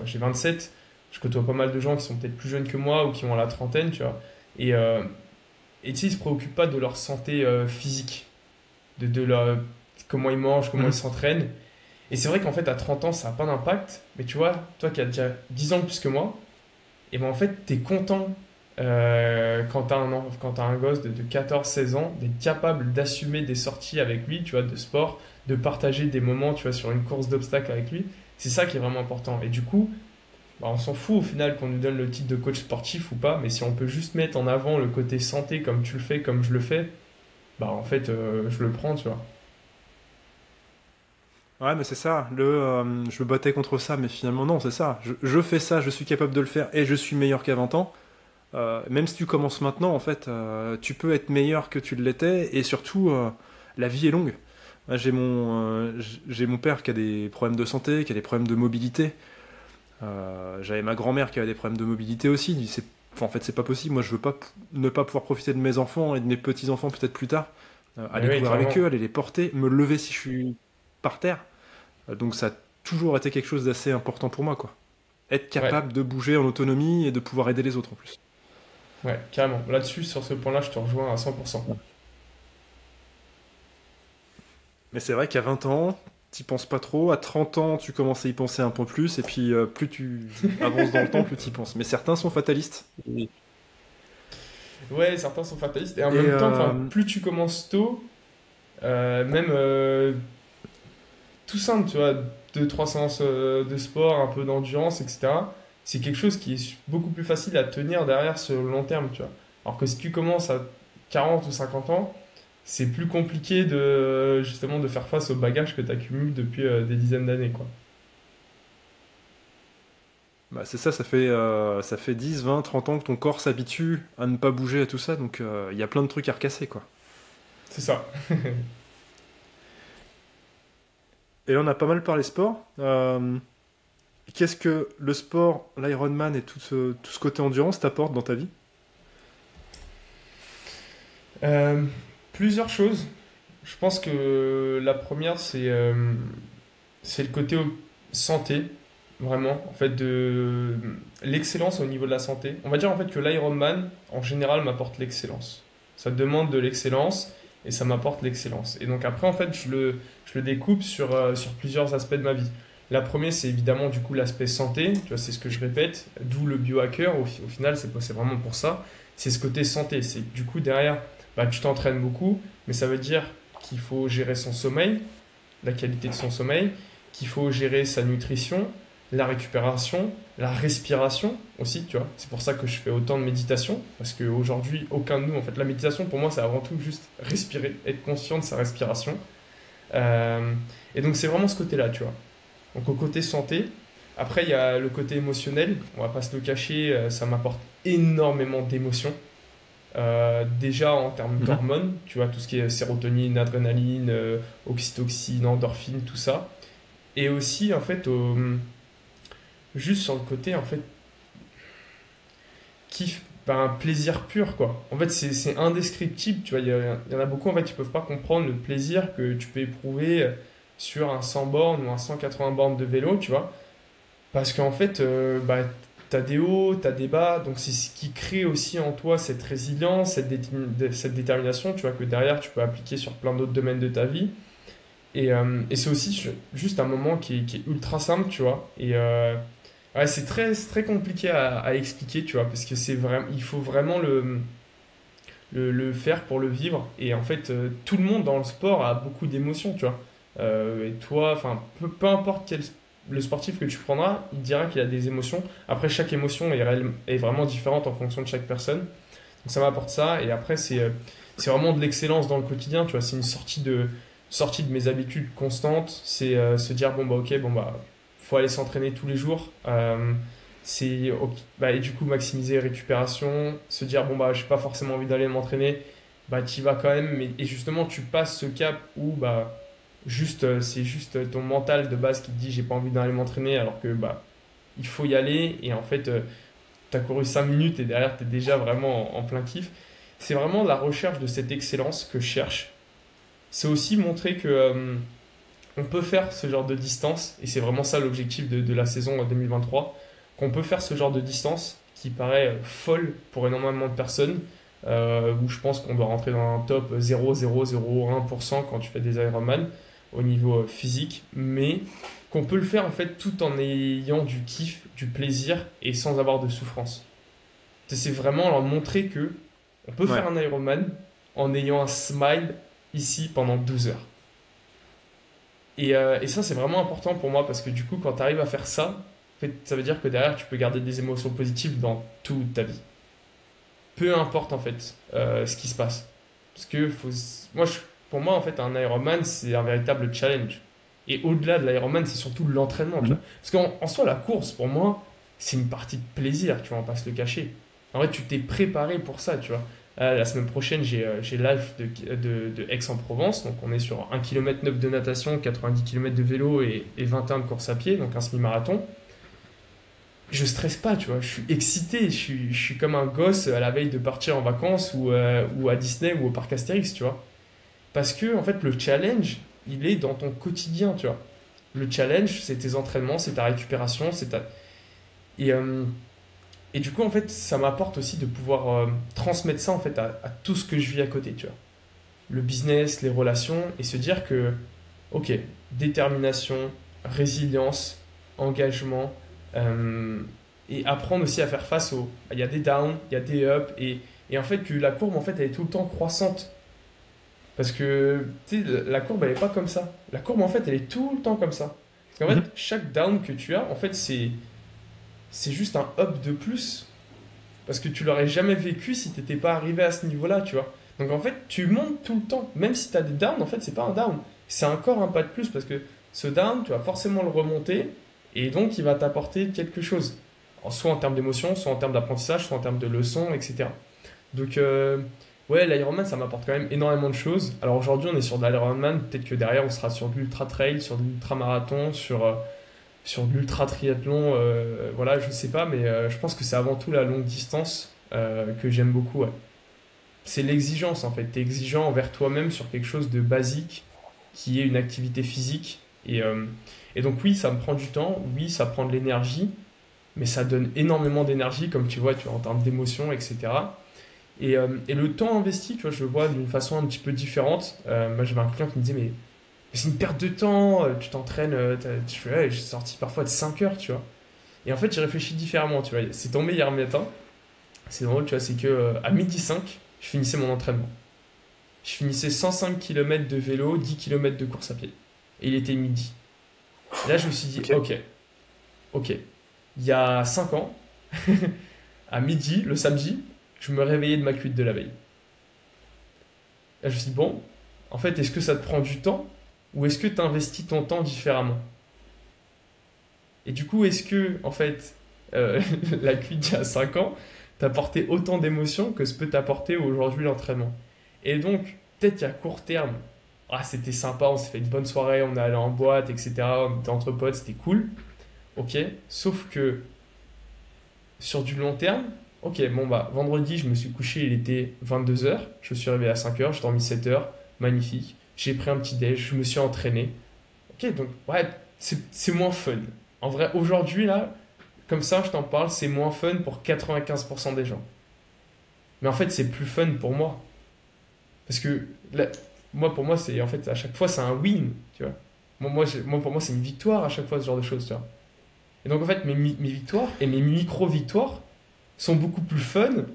j'ai 27, je côtoie pas mal de gens qui sont peut-être plus jeunes que moi ou qui ont la trentaine, tu vois. Et, euh, et tu sais, ils se préoccupent pas de leur santé physique, comment ils mangent, comment ils Mhm. s'entraînent. Et c'est vrai qu'en fait, à 30 ans, ça n'a pas d'impact. Mais tu vois, toi qui as déjà 10 ans de plus que moi, et ben en fait, tu es content quand tu as un gosse de 14, 16 ans, d'être capable d'assumer des sorties avec lui, tu vois, de sport, de partager des moments, tu vois, sur une course d'obstacles avec lui. C'est ça qui est vraiment important. Et du coup, bah, on s'en fout au final qu'on nous donne le titre de coach sportif ou pas, mais si on peut juste mettre en avant le côté santé comme tu le fais, comme je le fais, bah en fait, je le prends, tu vois. Ouais mais c'est ça, je me battais contre ça, mais finalement non c'est ça. Je fais ça, je suis capable de le faire et je suis meilleur qu'à 20 ans. Même si tu commences maintenant, en fait, tu peux être meilleur que tu l'étais, et surtout, la vie est longue. Moi, j'ai mon père qui a des problèmes de santé, qui a des problèmes de mobilité. J'avais ma grand-mère qui avait des problèmes de mobilité aussi. Il dit, enfin, en fait, c'est pas possible. Moi, je veux pas ne pas pouvoir profiter de mes enfants et de mes petits-enfants peut-être plus tard. Mais Aller oui, courir avec clairement. eux, aller les porter, me lever si je suis par terre. Donc ça a toujours été quelque chose d'assez important pour moi, quoi. Être Ouais, capable de bouger en autonomie et de pouvoir aider les autres en plus. ouais, carrément. Là-dessus, sur ce point-là, je te rejoins à 100%. Mais c'est vrai qu'à 20 ans, t'y penses pas trop. À 30 ans, tu commences à y penser un peu plus. Et puis, plus tu avances dans le temps, plus tu y penses. Mais certains sont fatalistes. Ouais, certains sont fatalistes. Et en Et même temps, enfin, plus tu commences tôt, même tout simple, tu vois, 2, 3 séances de sport, un peu d'endurance, etc. C'est quelque chose qui est beaucoup plus facile à tenir derrière sur le long terme, tu vois. Alors que si tu commences à 40 ou 50 ans, c'est plus compliqué de justement de faire face aux bagages que tu accumules depuis des dizaines d'années, quoi. bah, c'est ça, ça fait 10, 20, 30 ans que ton corps s'habitue à ne pas bouger à tout ça. Donc, il y a plein de trucs à recasser, quoi. C'est ça. Et là, on a pas mal parlé sport. Qu'est-ce que le sport, l'Ironman et tout ce côté endurance t'apporte dans ta vie? Euh, Plusieurs choses. Je pense que la première, c'est le côté santé, vraiment, en fait, de l'excellence au niveau de la santé. On va dire en fait que l'Ironman, en général, m'apporte l'excellence. Ça demande de l'excellence et ça m'apporte l'excellence. Et donc après, en fait, je le découpe sur plusieurs aspects de ma vie. La première, c'est évidemment du coup l'aspect santé, tu vois, c'est ce que je répète, d'où le biohacker, au final, c'est vraiment pour ça. C'est ce côté santé, c'est que du coup derrière, bah, tu t'entraînes beaucoup, mais ça veut dire qu'il faut gérer son sommeil, la qualité de son sommeil, qu'il faut gérer sa nutrition, la récupération, la respiration aussi, tu vois. C'est pour ça que je fais autant de méditation, parce qu'aujourd'hui, aucun de nous, en fait, la méditation pour moi, c'est avant tout juste respirer, être conscient de sa respiration. Euh, et donc, c'est vraiment ce côté-là, tu vois. Donc, au côté santé, après, il y a le côté émotionnel, on va pas se le cacher, ça m'apporte énormément d'émotions. Déjà en termes Mhm. d'hormones, tu vois, tout ce qui est sérotonine, adrénaline, oxytocine, endorphine, tout ça. Et aussi, en fait, juste sur le côté, en fait, kiff, ben, un plaisir pur, quoi. En fait, c'est indescriptible, tu vois. Il y en a beaucoup, en fait, qui peuvent pas comprendre le plaisir que tu peux éprouver sur un 100 bornes ou un 180 bornes de vélo, tu vois. Parce qu'en fait, bah, t'as des hauts, t'as des bas, donc c'est ce qui crée aussi en toi cette résilience, cette détermination, tu vois, que derrière tu peux appliquer sur plein d'autres domaines de ta vie. Et c'est aussi juste un moment qui est ultra simple, tu vois. Ouais, c'est très compliqué à expliquer, tu vois, parce que il faut vraiment le faire pour le vivre. Et en fait, tout le monde dans le sport a beaucoup d'émotions, tu vois. Et toi, enfin, peu importe le sportif que tu prendras, il dira qu'il a des émotions. Après, chaque émotion est vraiment différente en fonction de chaque personne. Donc ça m'apporte ça. Et après, c'est vraiment de l'excellence dans le quotidien, tu vois. C'est une sortie de mes habitudes constantes. C'est se dire, bon, bah, ok, bon, bah, faut aller s'entraîner tous les jours. Et du coup, maximiser récupération. Se dire, bon, bah, j'ai pas forcément envie d'aller m'entraîner. Bah, tu y vas quand même. Et justement, tu passes ce cap où, bah, c'est juste ton mental de base qui te dit, j'ai pas envie d'aller m'entraîner, alors que, bah, il faut y aller. Et en fait, tu as couru 5 minutes et derrière, tu es déjà vraiment en plein kiff. C'est vraiment la recherche de cette excellence que je cherche. C'est aussi montrer que on peut faire ce genre de distance, et c'est vraiment ça l'objectif de la saison 2023, qu'on peut faire ce genre de distance qui paraît folle pour énormément de personnes, où je pense qu'on doit rentrer dans un top 0,001% quand tu fais des Ironman au niveau physique, mais qu'on peut le faire en fait tout en ayant du kiff, du plaisir et sans avoir de souffrance. C'est vraiment leur montrer que on peut Ouais. faire un Ironman en ayant un smile ici pendant 12 heures. Et ça, c'est vraiment important pour moi parce que du coup, quand tu arrives à faire ça, en fait, ça veut dire que derrière, tu peux garder des émotions positives dans toute ta vie. Peu importe en fait ce qui se passe. Parce que pour moi, en fait, un Ironman, c'est un véritable challenge. Et au-delà de l'Ironman, c'est surtout l'entraînement, tu Mhm. vois. Parce qu'en soi, la course, pour moi, c'est une partie de plaisir, tu vois, on va pas se le cacher. En fait, tu t'es préparé pour ça, tu vois. La semaine prochaine, j'ai l'Alf de Aix-en-Provence. Donc, on est sur 1,9 km de natation, 90 km de vélo et 21 de course à pied, donc un semi-marathon. Je stresse pas, tu vois. Je suis excité. Je suis comme un gosse à la veille de partir en vacances ou à Disney ou au parc Astérix, tu vois. Parce que, en fait, le challenge, il est dans ton quotidien, tu vois. Le challenge, c'est tes entraînements, c'est ta récupération, c'est ta... Et, euh, et du coup, en fait, ça m'apporte aussi de pouvoir transmettre ça, en fait, à tout ce que je vis à côté, tu vois. Le business, les relations, et se dire que, ok, détermination, résilience, engagement, euh, et apprendre aussi à faire face au... Il y a des downs, il y a des ups, et en fait, que la courbe, en fait, elle est tout le temps croissante. Parce que, tu sais, la courbe, elle est pas comme ça. La courbe, en fait, elle est tout le temps comme ça. Parce qu'en fait, Mhm. chaque down que tu as, en fait, c'est juste un up de plus. Parce que tu l'aurais jamais vécu si tu n'étais pas arrivé à ce niveau-là, tu vois. Donc, en fait, tu montes tout le temps. Même si tu as des downs, en fait, c'est pas un down. C'est encore un pas de plus. Parce que ce down, tu vas forcément le remonter. Et donc, il va t'apporter quelque chose. Alors, soit en termes d'émotion, soit en termes d'apprentissage, soit en termes de leçons, etc. Donc, ouais, l'Ironman, ça m'apporte quand même énormément de choses. Alors aujourd'hui, on est sur de l'Ironman, peut-être que derrière, on sera sur de l'ultra trail, sur de l'ultra marathon, sur de l'ultra triathlon. Voilà, je sais pas, mais je pense que c'est avant tout la longue distance que j'aime beaucoup. Ouais. C'est l'exigence en fait. T'es exigeant envers toi-même sur quelque chose de basique qui est une activité physique. Et donc, oui, ça me prend du temps, oui, ça prend de l'énergie, mais ça donne énormément d'énergie, comme tu vois, en termes d'émotion, etc. Et le temps investi, tu vois, je le vois d'une façon un petit peu différente. Moi, j'avais un client qui me disait, mais c'est une perte de temps, tu t'entraînes, tu fais, ouais, j'ai sorti parfois de 5 heures, tu vois. Et en fait, j'ai réfléchi différemment, tu vois. C'est tombé hier matin, c'est drôle, tu vois, c'est que à midi 5 je finissais mon entraînement. Je finissais 105 km de vélo, 10 km de course à pied. Et il était midi. Et là, je me suis dit, Ok. ok. Il y a 5 ans, à midi, le samedi, je me réveillais de ma cuite de la veille. Là, je me suis dit, bon, en fait, est-ce que ça te prend du temps ou est-ce que tu investis ton temps différemment? Et du coup, est-ce que, en fait, la cuite il y a 5 ans t'a apporté autant d'émotions que ce peut t'apporter aujourd'hui l'entraînement? Et donc, peut-être qu'à court terme, ah, c'était sympa, on s'est fait une bonne soirée, on est allé en boîte, etc. On était entre potes, c'était cool. Ok, sauf que sur du long terme, ok, bon bah, vendredi, je me suis couché, il était 22 heures, je me suis réveillé à 5 heures, j'ai dormi 7 heures, magnifique. J'ai pris un petit déj, je me suis entraîné. Ok, donc, ouais, c'est moins fun. En vrai, aujourd'hui, là, comme ça, je t'en parle, c'est moins fun pour 95% des gens. Mais en fait, c'est plus fun pour moi. Parce que moi, pour moi, c'est en fait, à chaque fois, c'est un win, tu vois. Pour moi, c'est une victoire à chaque fois, ce genre de choses, tu vois. Et donc, en fait, mes victoires et mes micro-victoires sont beaucoup plus fun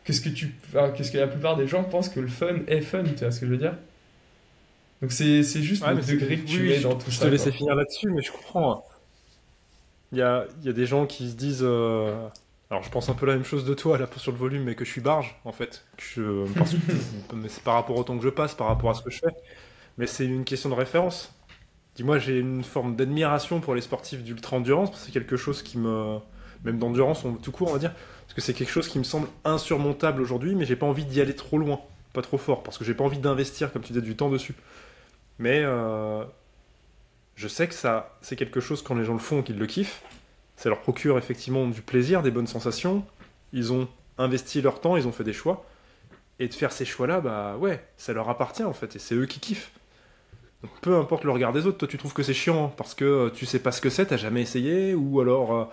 que ce que la plupart des gens pensent que le fun est fun, tu vois ce que je veux dire? Donc, c'est juste Ouais, le mais degré que oui, tu oui, mets dans tout je te ça, laissais quoi. finir là-dessus, mais je comprends. Il y a des gens qui se disent. Alors, je pense un peu la même chose de toi, là, sur le volume, mais que je suis barge, en fait. Mais c'est par rapport au temps que je passe, par rapport à ce que je fais. Mais c'est une question de référence. Dis-moi, j'ai une forme d'admiration pour les sportifs d'ultra-endurance, parce que c'est quelque chose qui me. Même d'endurance, tout court, on va dire. Parce que c'est quelque chose qui me semble insurmontable aujourd'hui, mais j'ai pas envie d'y aller trop loin, pas trop fort, parce que j'ai pas envie d'investir, comme tu disais, du temps dessus. Mais je sais que ça, c'est quelque chose quand les gens le font, qu'ils le kiffent. Ça leur procure effectivement du plaisir, des bonnes sensations. Ils ont investi leur temps, ils ont fait des choix. Et de faire ces choix-là, bah ouais, ça leur appartient en fait, et c'est eux qui kiffent. Donc, peu importe le regard des autres, toi tu trouves que c'est chiant parce que tu sais pas ce que c'est, t'as jamais essayé, ou alors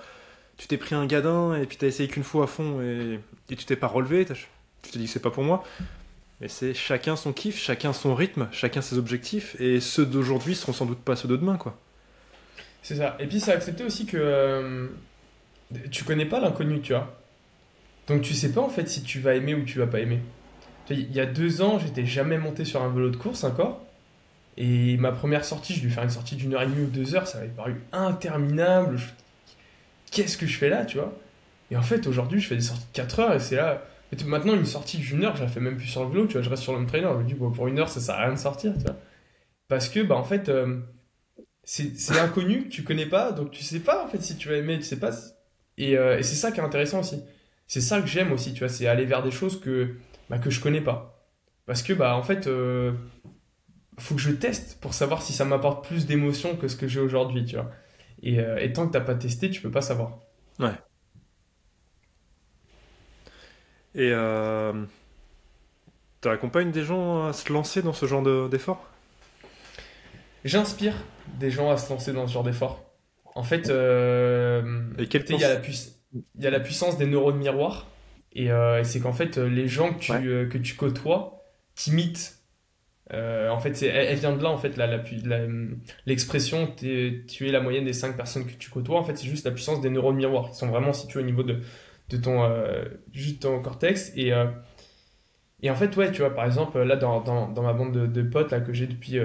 tu t'es pris un gadin et puis t'as essayé qu'une fois à fond et tu t'es pas relevé, tu t'es dit que c'est pas pour moi. Mais c'est chacun son kiff, chacun son rythme, chacun ses objectifs, et ceux d'aujourd'hui seront sans doute pas ceux de demain, quoi. C'est ça. Et puis, c'est accepter aussi que tu connais pas l'inconnu, tu vois. Donc, tu sais pas, en fait, si tu vas aimer ou tu vas pas aimer. Tu vois, il y a 2 ans, j'étais jamais monté sur un vélo de course encore. Et ma première sortie, je dû faire une sortie d'1 heure et demie ou 2 heures, ça m'avait paru interminable. Qu'est-ce que je fais là, tu vois? Et en fait, aujourd'hui, je fais des sorties de 4 heures et c'est là. Et maintenant, une sortie d'1 heure, je la fais même plus sur le vélo, tu vois. Je reste sur le home trainer. Je me dis, bon, pour 1 heure, ça sert à rien de sortir, tu vois. Parce que, bah, en fait, c'est inconnu, tu connais pas, donc tu sais pas, en fait, si tu vas aimer, tu sais pas. Et c'est ça qui est intéressant aussi. C'est ça que j'aime aussi, tu vois. C'est aller vers des choses que je connais pas. Parce que, bah, en fait, faut que je teste pour savoir si ça m'apporte plus d'émotions que ce que j'ai aujourd'hui, tu vois. Et tant que t'as pas testé, tu peux pas savoir. Ouais. Et t'accompagnes des gens à se lancer dans ce genre d'effort? J'inspire des gens à se lancer dans ce genre d'effort. En fait, Et quel tu sais, pense... il y a la puissance des neurones miroirs. Et c'est qu'en fait, les gens Ouais. que tu côtoies t'imitent. En fait, elle vient de là, en fait, l'expression tu es la moyenne des 5 personnes que tu côtoies. En fait, c'est juste la puissance des neurones miroirs qui sont vraiment situés au niveau de juste ton cortex. Et en fait, ouais, tu vois, par exemple, là, dans ma bande de potes là, que j'ai depuis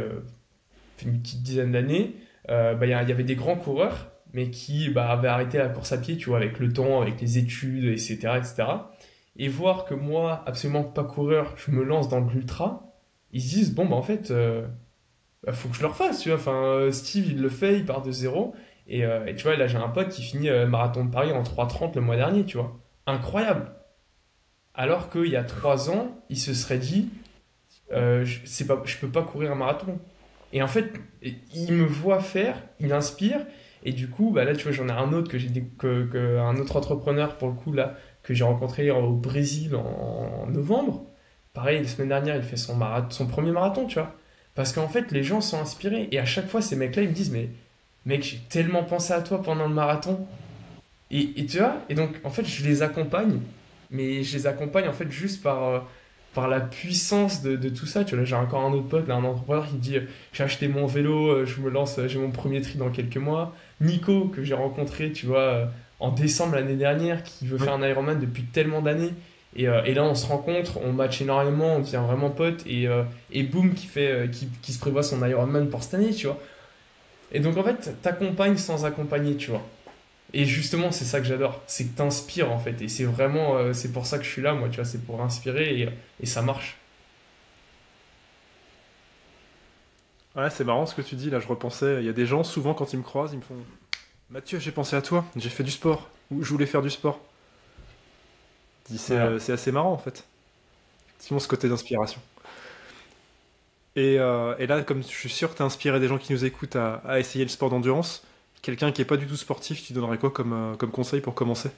une petite dizaine d'années, bah, il y avait des grands coureurs, mais qui bah, avaient arrêté la course à pied, tu vois, avec le temps, avec les études, etc., etc. Et cetera. Et voir que moi, absolument pas coureur, je me lance dans de l'ultra, ils se disent, bon, bah en fait, bah, faut que je le refasse, tu vois. Enfin, Steve, il le fait, il part de zéro. Et tu vois, là, j'ai un pote qui finit marathon de Paris en 3:30 le mois dernier, tu vois. Incroyable. Alors qu'il y a 3 ans, il se serait dit, je peux pas courir un marathon. Et en fait, il me voit faire, il inspire, et du coup, bah là, tu vois, j'en ai un autre un autre entrepreneur pour le coup là que j'ai rencontré au Brésil en novembre. Pareil, la semaine dernière, il fait son premier marathon, tu vois. Parce qu'en fait, les gens sont inspirés, et à chaque fois, ces mecs-là, ils me disent, mais mec, j'ai tellement pensé à toi pendant le marathon. Et tu vois, et donc en fait, je les accompagne, mais je les accompagne en fait juste par la puissance de tout ça. Tu vois, là, j'ai encore un autre pote, là, un entrepreneur qui dit j'ai acheté mon vélo, je me lance, j'ai mon premier tri dans quelques mois. Nico, que j'ai rencontré, tu vois, en décembre l'année dernière, qui veut Oui. faire un Ironman depuis tellement d'années. Et là, on se rencontre, on match énormément, on devient vraiment potes, et boum, qui se prévoit son Ironman pour cette année, tu vois. Et donc, en fait, t'accompagnes sans accompagner, tu vois. Et justement, c'est ça que j'adore, c'est que t'inspires en fait. Et c'est vraiment, c'est pour ça que je suis là, moi, tu vois, c'est pour inspirer et ça marche. Ouais, c'est marrant ce que tu dis, là, je repensais, il y a des gens, souvent, quand ils me croisent, ils me font Mathieu, j'ai pensé à toi, j'ai fait du sport, ou je voulais faire du sport. Je dis, Voilà. c'est assez marrant, en fait. Effectivement, ce côté d'inspiration. Et là, comme je suis sûr que tu as inspiré des gens qui nous écoutent à essayer le sport d'endurance, quelqu'un qui est pas du tout sportif, tu donnerais quoi comme conseil pour commencer?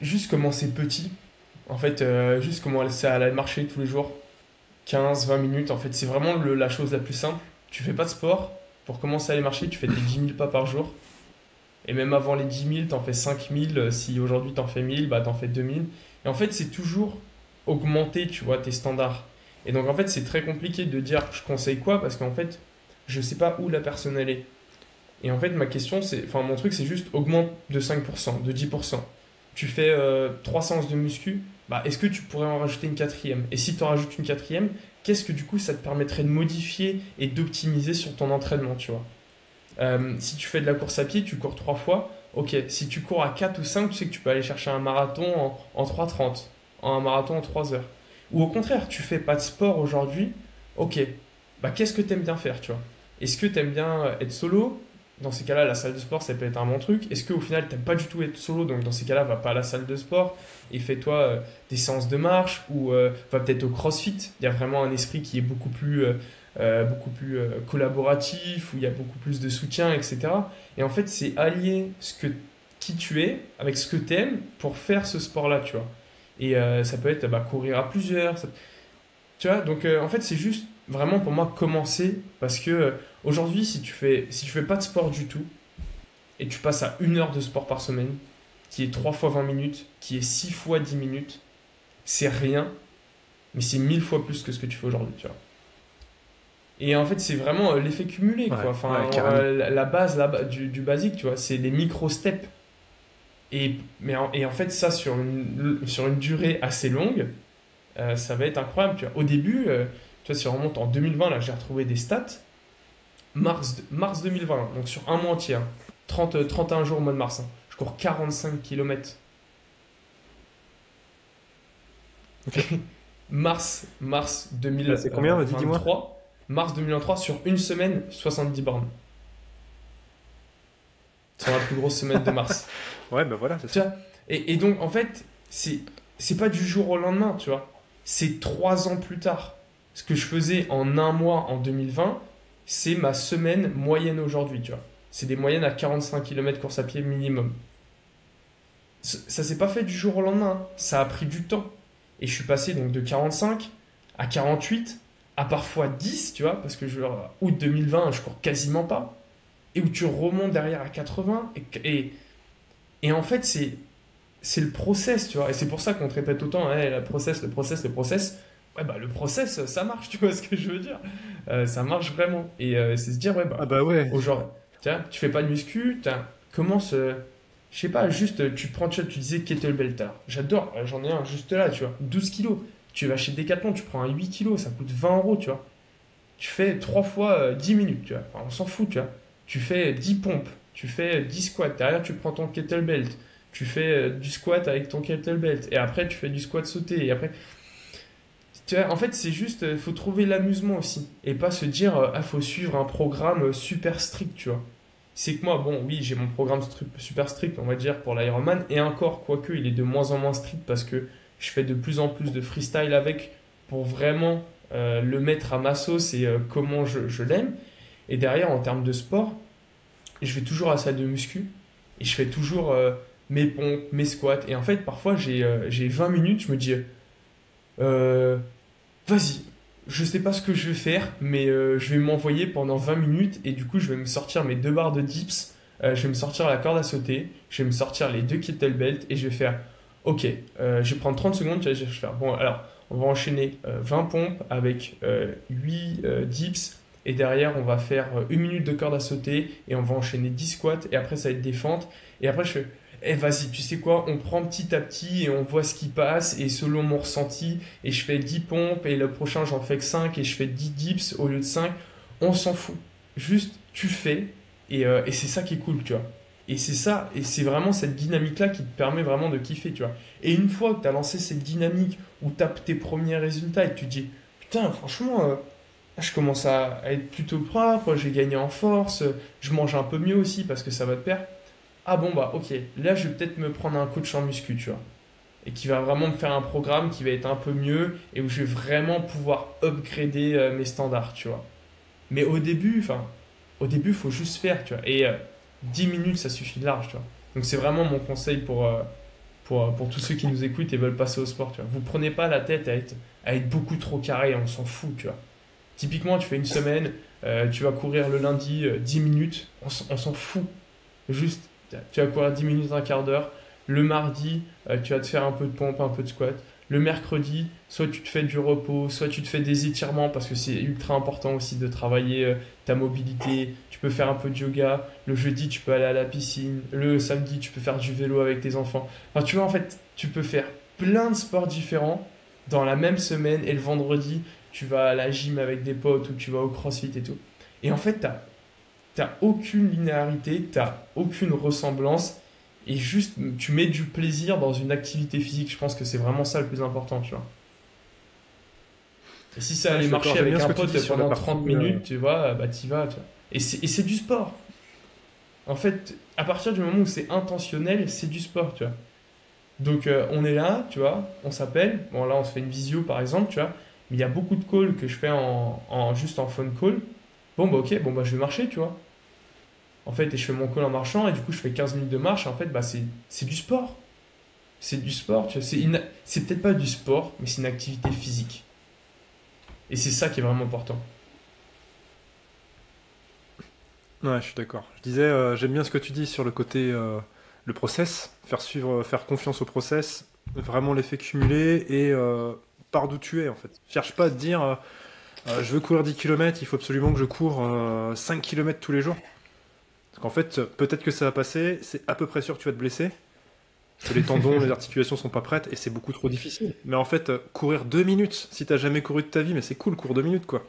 Juste commencer petit, en fait, juste commencer à aller marcher tous les jours, 15-20 minutes, en fait, c'est vraiment la chose la plus simple. Tu fais pas de sport, pour commencer à aller marcher, tu fais tes 10 000 pas par jour. Et même avant les 10 000, t'en fais 5 000. Si aujourd'hui t'en fais 1 000, bah t'en fais 2 000. Et en fait, c'est toujours augmenter, tu vois, tes standards. Et donc, en fait, c'est très compliqué de dire je conseille quoi parce qu'en fait, je sais pas où la personne elle est. Et en fait, mon truc, c'est juste augmente de 5%, de 10%. Tu fais 3 séances de muscu, bah, est-ce que tu pourrais en rajouter une quatrième? Et si tu en rajoutes une quatrième, qu'est-ce que du coup ça te permettrait de modifier et d'optimiser sur ton entraînement, tu vois? Si tu fais de la course à pied, tu cours 3 fois, ok. Si tu cours à 4 ou 5, tu sais que tu peux aller chercher un marathon en 3h30, un marathon en 3 heures. Ou au contraire, tu fais pas de sport aujourd'hui, ok. Bah, qu'est-ce que tu aimes bien faire, tu vois? Est-ce que tu aimes bien être solo? Dans ces cas-là, la salle de sport, ça peut être un bon truc. Est-ce qu'au final, t'aimes pas du tout être solo? Donc, dans ces cas-là, va pas à la salle de sport et fais-toi des séances de marche ou va peut-être au CrossFit. Il y a vraiment un esprit qui est beaucoup plus collaboratif, où il y a beaucoup plus de soutien, etc. Et en fait, c'est allier qui tu es avec ce que tu aimes pour faire ce sport-là, tu vois. Et ça peut être bah, courir à plusieurs. Tu vois, donc en fait, c'est juste vraiment pour moi commencer parce que aujourd'hui, si tu fais pas de sport du tout et tu passes à 1 heure de sport par semaine, qui est 3 fois 20 minutes, qui est 6 fois 10 minutes, c'est rien, mais c'est 1000 fois plus que ce que tu fais aujourd'hui, tu vois. Et en fait, c'est vraiment l'effet cumulé, Ouais, quoi. Enfin, ouais, carrément. la base du basique, tu vois, c'est les micro-steps. Et en fait, ça, sur une durée assez longue, ça va être incroyable, tu vois. Au début, tu vois, si on remonte en 2020, là, j'ai retrouvé des stats. Mars 2020, donc sur un mois entier, hein, 31 jours au mois de mars, hein, je cours 45 km. Ok. Mars Là, c'est combien? Vas-y, dis-moi. 2023, mars 2023, sur une semaine, 70 bornes. Sur la plus grosse semaine de mars. Ouais, bah voilà, c'est Tu ça. vois, et donc, en fait, c'est pas du jour au lendemain, tu vois. C'est 3 ans plus tard. Ce que je faisais en un mois en 2020, c'est ma semaine moyenne aujourd'hui, tu vois. C'est des moyennes à 45 km course à pied minimum. Ça s'est pas fait du jour au lendemain, hein. Ça a pris du temps. Et je suis passé donc de 45 à 48, à parfois 10, tu vois, parce que août 2020, je cours quasiment pas. Et où tu remontes derrière à 80. Et en fait, c'est le process, tu vois. Et c'est pour ça qu'on te répète autant, hey, le process, le process, le process. Ouais, bah le process, ça marche, tu vois ce que je veux dire. Ça marche vraiment. Et c'est se dire, ouais, Ah bah, bah ouais. aujourd'hui, tiens, tu fais pas de muscu, commence, je sais pas, juste, tu disais kettlebell tout à l'heure. J'adore, j'en ai un juste là, tu vois, 12 kilos. Tu vas chez Decathlon, tu prends un 8 kilos, ça coûte 20 euros, tu vois. Tu fais 3 fois 10 minutes, tu vois. Enfin, on s'en fout, tu vois. Tu fais 10 pompes, tu fais 10 squats. Derrière, tu prends ton kettlebell. Tu fais du squat avec ton kettlebell. Et après, tu fais du squat sauté. Et après, tu vois, en fait, c'est juste, il faut trouver l'amusement aussi. Et pas se dire, ah, faut suivre un programme super strict, tu vois. C'est que moi, bon, oui, j'ai mon programme super strict, on va dire, pour l'Ironman. Et encore, quoique, il est de moins en moins strict parce que je fais de plus en plus de freestyle avec pour vraiment le mettre à ma sauce et comment je l'aime. Et derrière, en termes de sport, je vais toujours à la salle de muscu et je fais toujours mes pompes, mes squats. Et en fait, parfois, j'ai 20 minutes, je me dis, euh, vas-y, je sais pas ce que je vais faire, mais je vais m'envoyer pendant 20 minutes et du coup, je vais me sortir mes 2 barres de dips, je vais me sortir la corde à sauter, je vais me sortir les 2 kettlebells et je vais faire, ok, je vais prendre 30 secondes, tu vois, je vais faire, bon, alors, on va enchaîner 20 pompes avec 8 dips. Et derrière, on va faire 1 minute de corde à sauter et on va enchaîner 10 squats et après ça va être des fentes. Et après, je fais, eh vas-y, tu sais quoi, on prend petit à petit et on voit ce qui passe. Et selon mon ressenti, et je fais 10 pompes et le prochain, j'en fais que 5 et je fais 10 dips au lieu de 5. On s'en fout. Juste, tu fais et c'est ça qui est cool, tu vois. Et c'est ça, et c'est vraiment cette dynamique-là qui te permet vraiment de kiffer, tu vois. Et une fois que tu as lancé cette dynamique où tu as tes premiers résultats et que tu te dis, putain, franchement, je commence à être plutôt propre, j'ai gagné en force, je mange un peu mieux aussi parce que ça va de pair. Ah bon, bah ok, là je vais peut-être me prendre un coach en muscu, tu vois. Et qui va vraiment me faire un programme qui va être un peu mieux et où je vais vraiment pouvoir upgrader mes standards, tu vois. Mais au début, il faut juste faire, tu vois. Et 10 minutes, ça suffit de large, tu vois. Donc c'est vraiment mon conseil pour tous ceux qui nous écoutent et veulent passer au sport, tu vois. Vous prenez pas la tête à être beaucoup trop carré, on s'en fout, tu vois. Typiquement, tu fais une semaine, tu vas courir le lundi 10 minutes, on s'en fout. Juste, tu vas courir 10 minutes, un quart d'heure. Le mardi, tu vas te faire un peu de pompe, un peu de squat. Le mercredi, soit tu te fais du repos, soit tu te fais des étirements parce que c'est ultra important aussi de travailler ta mobilité. Tu peux faire un peu de yoga. Le jeudi, tu peux aller à la piscine. Le samedi, tu peux faire du vélo avec tes enfants. Enfin, tu vois, en fait, tu peux faire plein de sports différents dans la même semaine. Et le vendredi, tu vas à la gym avec des potes ou tu vas au CrossFit et tout. Et en fait, t'as aucune linéarité, t'as aucune ressemblance. Et juste, tu mets du plaisir dans une activité physique. Je pense que c'est vraiment ça le plus important, tu vois. Et si ça Ouais, je allait suis d'accord, marcher j'aime avec bien ce un que tu pote dis sur la pendant partie. 30 minutes, tu vois, bah t'y vas, tu vois. Et c'est du sport. En fait, à partir du moment où c'est intentionnel, c'est du sport, tu vois. Donc on est là, tu vois, on s'appelle. Bon, là, on se fait une visio, par exemple, tu vois. Mais il y a beaucoup de calls que je fais juste en phone call. Bon, bah ok, bon, bah je vais marcher, tu vois. En fait, et je fais mon call en marchant, et du coup, je fais 15 minutes de marche, et en fait, bah c'est du sport. C'est du sport, tu vois. C'est peut-être pas du sport, mais c'est une activité physique. Et c'est ça qui est vraiment important. Ouais, je suis d'accord. Je disais, j'aime bien ce que tu dis sur le côté, le process, faire suivre, faire confiance au process, vraiment l'effet cumulé et par d'où tu es en fait. Cherche pas à te dire, je veux courir 10 km, il faut absolument que je cours 5 km tous les jours. Parce qu'en fait, peut-être que ça va passer, c'est à peu près sûr que tu vas te blesser, que les tendons, les articulations sont pas prêtes et c'est beaucoup trop difficile. Mais en fait, courir 2 minutes, si t'as jamais couru de ta vie, mais c'est cool, cours 2 minutes quoi.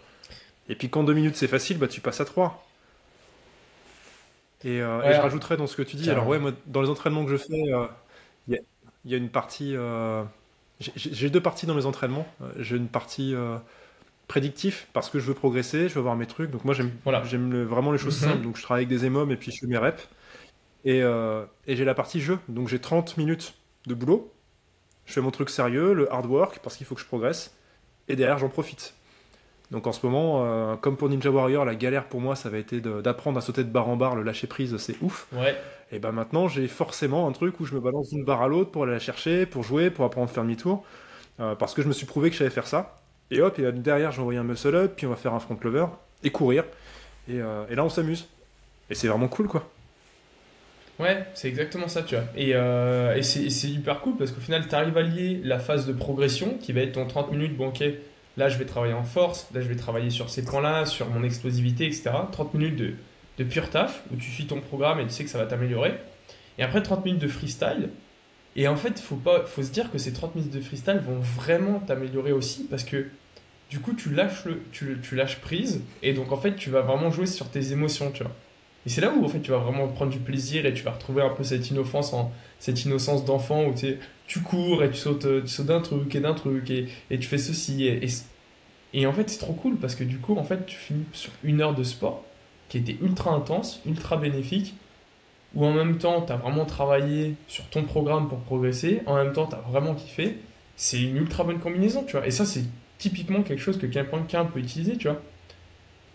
Et puis quand 2 minutes c'est facile, bah tu passes à 3. Et Ouais, je rajouterais dans ce que tu dis, alors ouais, carrément. moi, dans les entraînements que je fais, il y, a, il y a une partie. J'ai deux parties dans mes entraînements. J'ai une partie prédictif parce que je veux progresser, je veux voir mes trucs. Donc moi, Voilà. j'aime vraiment les choses simples. Mhm. Donc je travaille avec des EMOM et puis je fais mes reps. Et j'ai la partie jeu. Donc j'ai 30 minutes de boulot. Je fais mon truc sérieux, le hard work, parce qu'il faut que je progresse. Et derrière, j'en profite. Donc en ce moment, comme pour Ninja Warrior, la galère pour moi, ça va été d'apprendre à sauter de barre en barre, le lâcher prise, c'est ouf. Ouais. Et ben maintenant, j'ai forcément un truc où je me balance d'une barre à l'autre pour aller la chercher, pour jouer, pour apprendre à faire demi-tour, parce que je me suis prouvé que je savais faire ça. Et hop, et derrière, j'ai envoyé un muscle up, puis on va faire un front lever et courir. Et là, on s'amuse. Et c'est vraiment cool, quoi. Ouais, c'est exactement ça, tu vois. Et c'est hyper cool parce qu'au final, tu arrives à lier la phase de progression qui va être ton 30 minutes. Bon, ok, là, je vais travailler en force, là, je vais travailler sur ces points-là, sur mon explosivité, etc. 30 minutes de pur taf où tu suis ton programme et tu sais que ça va t'améliorer. Et après, 30 minutes de freestyle. Et en fait, faut se dire que ces 30 minutes de freestyle vont vraiment t'améliorer aussi parce que du coup, tu lâches prise et donc en fait, tu vas vraiment jouer sur tes émotions, tu vois. Et c'est là où en fait tu vas vraiment prendre du plaisir et tu vas retrouver un peu cette innocence d'enfant où tu cours et tu sautes d'un truc et tu fais ceci et en fait c'est trop cool parce que du coup en fait tu finis sur 1 heure de sport qui était ultra intense, ultra bénéfique où en même temps tu as vraiment travaillé sur ton programme pour progresser, en même temps tu as vraiment kiffé. C'est une ultra bonne combinaison, tu vois. Et ça c'est typiquement quelque chose que quelqu'un peut utiliser, tu vois.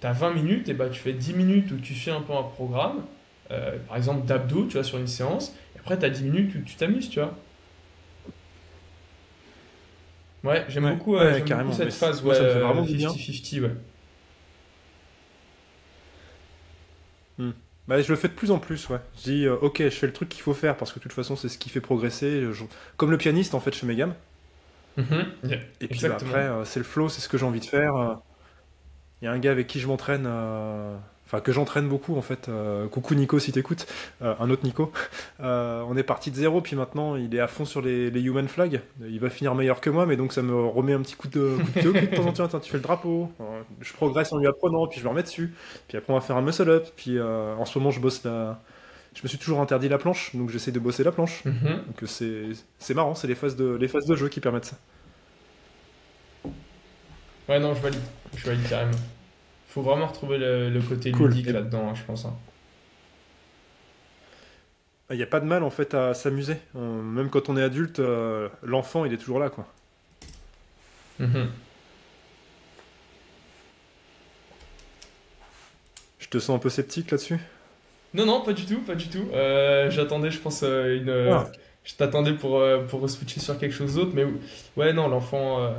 T'as 20 minutes, et bah tu fais 10 minutes où tu fais un peu un programme, par exemple d'abdos, tu vois, sur une séance, et après t'as 10 minutes où tu t'amuses, tu vois. Ouais, Ouais, ouais, j'aime beaucoup carrément. cette phase, Moi, ouais, ça me fait vraiment du bien. 50-50, ouais. Hmm. Bah, je le fais de plus en plus, ouais. Je dis, ok, je fais le truc qu'il faut faire parce que de toute façon, c'est ce qui fait progresser. Comme le pianiste, en fait, je fais mes gammes. Mhm, yeah, Et puis bah, après, exactement. c'est le flow, c'est ce que j'ai envie de faire. Il y a un gars avec qui je m'entraîne, enfin que j'entraîne beaucoup en fait. Coucou Nico si t'écoutes, un autre Nico. On est parti de zéro, puis maintenant il est à fond sur les human flag. Il va finir meilleur que moi, mais donc ça me remet un petit coup de pied au cul de temps en temps. Attends, tu fais le drapeau. Je progresse en lui apprenant, puis je le remets dessus. Puis après on va faire un muscle up. Puis en ce moment je bosse la. Je me suis toujours interdit la planche, donc j'essaie de bosser la planche. Mhm. Donc c'est marrant, c'est les phases de jeu qui permettent ça. Ouais, non, je valide carrément. Faut vraiment retrouver le côté Cool. ludique Et là-dedans, hein, je pense, hein. il n'y a pas de mal en fait à s'amuser. Même quand on est adulte, l'enfant il est toujours là quoi. Mhm. Je te sens un peu sceptique là-dessus. Non, non, pas du tout, pas du tout. J'attendais, je pense, Ah, je t'attendais pour switcher sur quelque chose d'autre, mais ouais, non, l'enfant.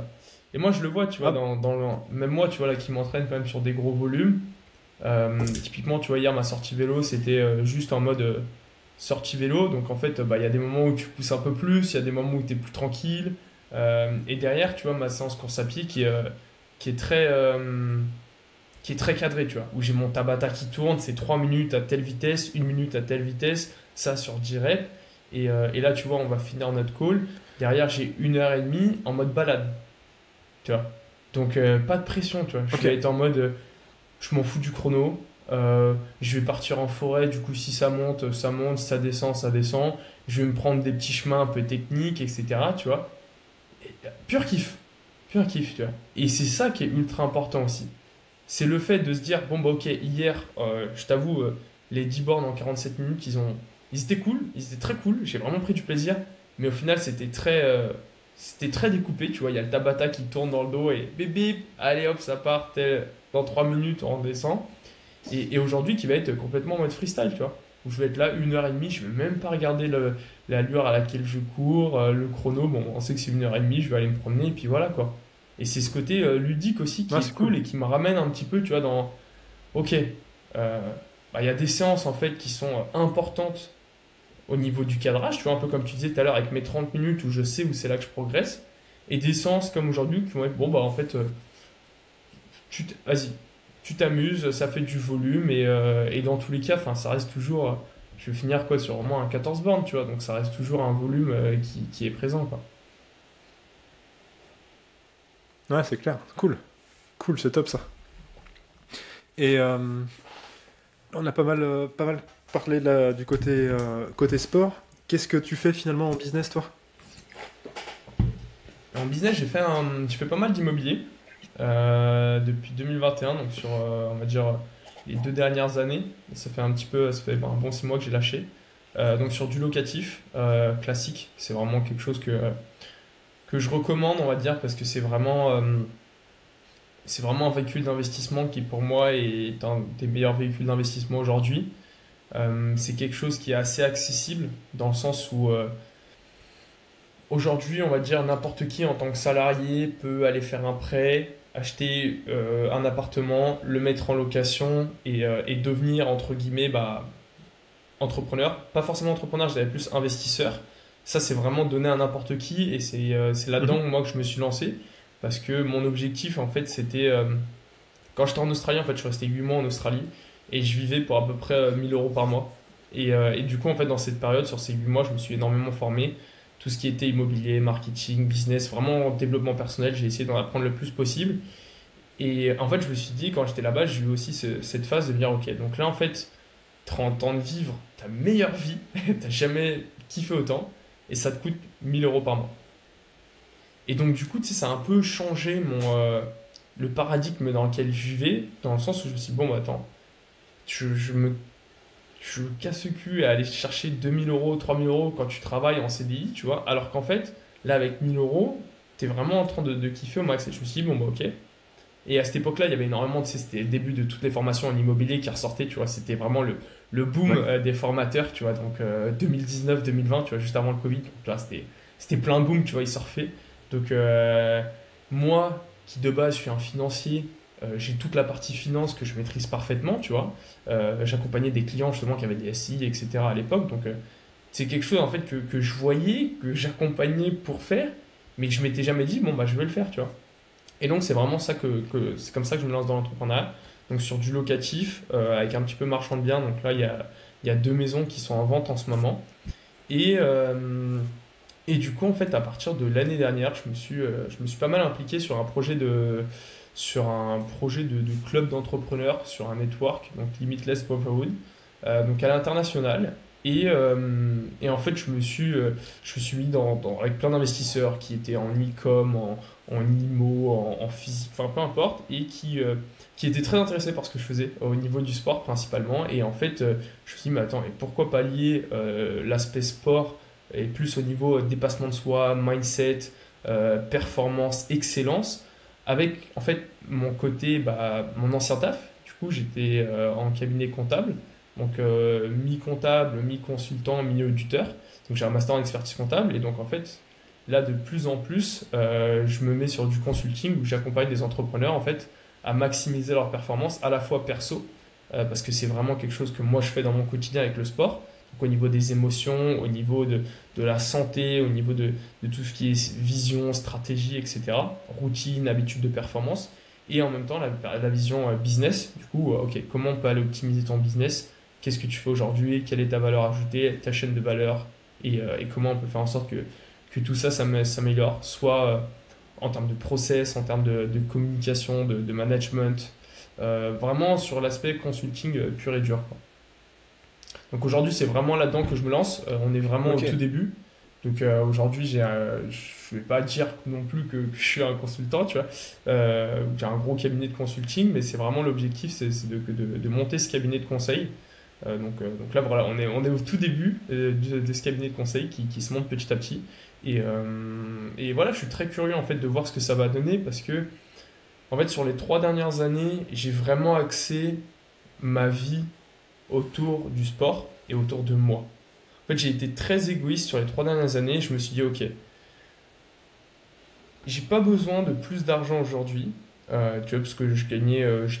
Et moi, je le vois, tu vois, ah, même moi, tu vois, là, qui m'entraîne quand même sur des gros volumes. Typiquement, tu vois, hier, ma sortie vélo, c'était juste en mode sortie vélo. Donc, en fait, bah, il y a des moments où tu pousses un peu plus, il y a des moments où tu es plus tranquille. Et derrière, tu vois, ma séance course à pied qui est qui est très cadrée, tu vois, où j'ai mon Tabata qui tourne, c'est 3 minutes à telle vitesse, 1 minute à telle vitesse, ça sur 10 reps. Et là, tu vois, on va finir notre call. Derrière, j'ai 1 heure et demie en mode balade, tu vois. Donc, pas de pression, tu vois. Je Ok. vais être en mode, je m'en fous du chrono. Je vais partir en forêt, du coup, si ça monte, si ça descend, ça descend. Je vais me prendre des petits chemins un peu techniques, etc., tu vois. Et, pur kiff, tu vois. Et c'est ça qui est ultra important aussi. C'est le fait de se dire, bon, bah, ok, hier, je t'avoue, les 10 bornes en 47 minutes, ils étaient cool, ils étaient très cool, j'ai vraiment pris du plaisir, mais au final, c'était très découpé, tu vois. Il y a le Tabata qui tourne dans le dos et bip bip, allez hop, ça part, dans 3 minutes, on descend. Et aujourd'hui, qui va être complètement en mode freestyle, tu vois. Où je vais être là 1 heure et demie, je vais même pas regarder la lueur à laquelle je cours, le chrono. Bon, on sait que c'est 1 heure et demie, je vais aller me promener, et puis voilà quoi. Et c'est ce côté ludique aussi qui Ouais, est c'est cool cool. et qui me ramène un petit peu, tu vois, dans. Ok, bah, il y a des séances en fait qui sont importantes au niveau du cadrage, tu vois, un peu comme tu disais tout à l'heure avec mes 30 minutes où je sais où c'est là que je progresse. Et des séances comme aujourd'hui qui vont être, bon, bah en fait, vas-y, tu t'amuses, ça fait du volume et dans tous les cas, enfin, ça reste toujours. Je vais finir quoi sur au moins un 14 bornes, tu vois, donc ça reste toujours un volume qui est présent, quoi. Ouais, c'est clair. Cool. Cool, c'est top ça. Et on a pas mal parlé du côté sport. Qu'est-ce que tu fais finalement en business, toi? En business, j'ai fait pas mal d'immobilier depuis 2021, donc sur, on va dire, les 2 dernières années. Ça fait un bon 6 mois que j'ai lâché. Donc sur du locatif classique, c'est vraiment quelque chose que je recommande, on va dire, parce que c'est vraiment un véhicule d'investissement qui, pour moi, est un des meilleurs véhicules d'investissement aujourd'hui. C'est quelque chose qui est assez accessible dans le sens où aujourd'hui, on va dire n'importe qui en tant que salarié peut aller faire un prêt, acheter un appartement, le mettre en location et devenir entre guillemets bah, entrepreneur. Pas forcément entrepreneur, je dirais plus investisseur. Ça, c'est vraiment donné à n'importe qui et c'est là-dedans Mhm. moi que je me suis lancé parce que mon objectif en fait c'était quand j'étais en Australie, en fait, je suis resté 8 mois en Australie et je vivais pour à peu près 1000 euros par mois. Et du coup, en fait, dans cette période, sur ces 8 mois, je me suis énormément formé. Tout ce qui était immobilier, marketing, business, vraiment développement personnel, j'ai essayé d'en apprendre le plus possible. Et en fait, je me suis dit, quand j'étais là-bas, j'ai eu aussi cette phase de me dire, ok, donc là, en fait, 30 ans de vivre ta meilleure vie, t'as jamais kiffé autant, et ça te coûte 1000 euros par mois. Et donc, du coup, tu sais, ça a un peu changé le paradigme dans lequel je vivais, dans le sens où je me suis dit, bon, bah attends, je me casse le cul à aller chercher 2000 euros, 3000 euros quand tu travailles en CDI, tu vois, alors qu'en fait, là, avec 1000 euros, t'es vraiment en train de kiffer au max. Et je me suis dit, bon, bah ok. Et à cette époque-là, il y avait énormément, tu sais, c'était le début de toutes les formations en immobilier qui ressortaient, tu vois, c'était vraiment le boom Ouais. des formateurs, tu vois, donc 2019-2020, tu vois, juste avant le Covid, donc là, c'était plein boom, tu vois, ils surfaient. Donc, moi, qui de base suis un financier, j'ai toute la partie finance que je maîtrise parfaitement, tu vois. J'accompagnais des clients justement qui avaient des SI, etc. à l'époque, donc c'est quelque chose en fait que je voyais, que j'accompagnais pour faire, mais que je m'étais jamais dit, bon, bah, je vais le faire, tu vois. Et donc, c'est vraiment ça c'est comme ça que je me lance dans l'entrepreneuriat. Donc, sur du locatif, avec un petit peu marchand de biens. Donc là, il y a 2 maisons qui sont en vente en ce moment. Et, et du coup, en fait, à partir de l'année dernière, je me suis pas mal impliqué sur un projet de club d'entrepreneurs, sur un network, donc Limitless Brotherhood, donc à l'international. Et en fait, je me suis mis avec plein d'investisseurs qui étaient en e-com, en IMO, en physique, enfin peu importe, et qui étaient très intéressés par ce que je faisais au niveau du sport principalement. Et en fait, je me suis dit, mais attends, et pourquoi pas lier l'aspect sport et plus au niveau dépassement de soi, mindset, performance, excellence, avec en fait mon côté, bah, mon ancien taf. Du coup, j'étais en cabinet comptable, donc mi-comptable, mi-consultant, mi-auditeur. Donc j'ai un master en expertise comptable et donc en fait là de plus en plus je me mets sur du consulting où j'accompagne des entrepreneurs en fait à maximiser leur performance à la fois perso parce que c'est vraiment quelque chose que moi je fais dans mon quotidien avec le sport. Donc, au niveau des émotions, au niveau de la santé, au niveau de tout ce qui est vision, stratégie, etc. Routine, habitude de performance. Et en même temps, la vision business. Du coup, ok, comment on peut aller optimiser ton business? Qu'est-ce que tu fais aujourd'hui? Quelle est ta valeur ajoutée, ta chaîne de valeur? Et comment on peut faire en sorte que tout ça s'améliore, soit en termes de process, en termes de communication, de management, vraiment sur l'aspect consulting pur et dur, quoi. Donc aujourd'hui, c'est vraiment là-dedans que je me lance. On est vraiment au Ok. tout début. Donc aujourd'hui, je vais pas dire non plus que je suis un consultant, tu vois. J'ai un gros cabinet de consulting, mais c'est vraiment l'objectif, c'est de monter ce cabinet de conseil. Donc là, voilà, on est au tout début de ce cabinet de conseil qui se monte petit à petit. Et voilà, je suis très curieux en fait de voir ce que ça va donner parce que en fait sur les 3 dernières années, j'ai vraiment axé ma vie autour du sport et autour de moi. En fait, j'ai été très égoïste sur les 3 dernières années. Je me suis dit, ok, j'ai pas besoin de plus d'argent aujourd'hui. Tu vois, parce que j'étais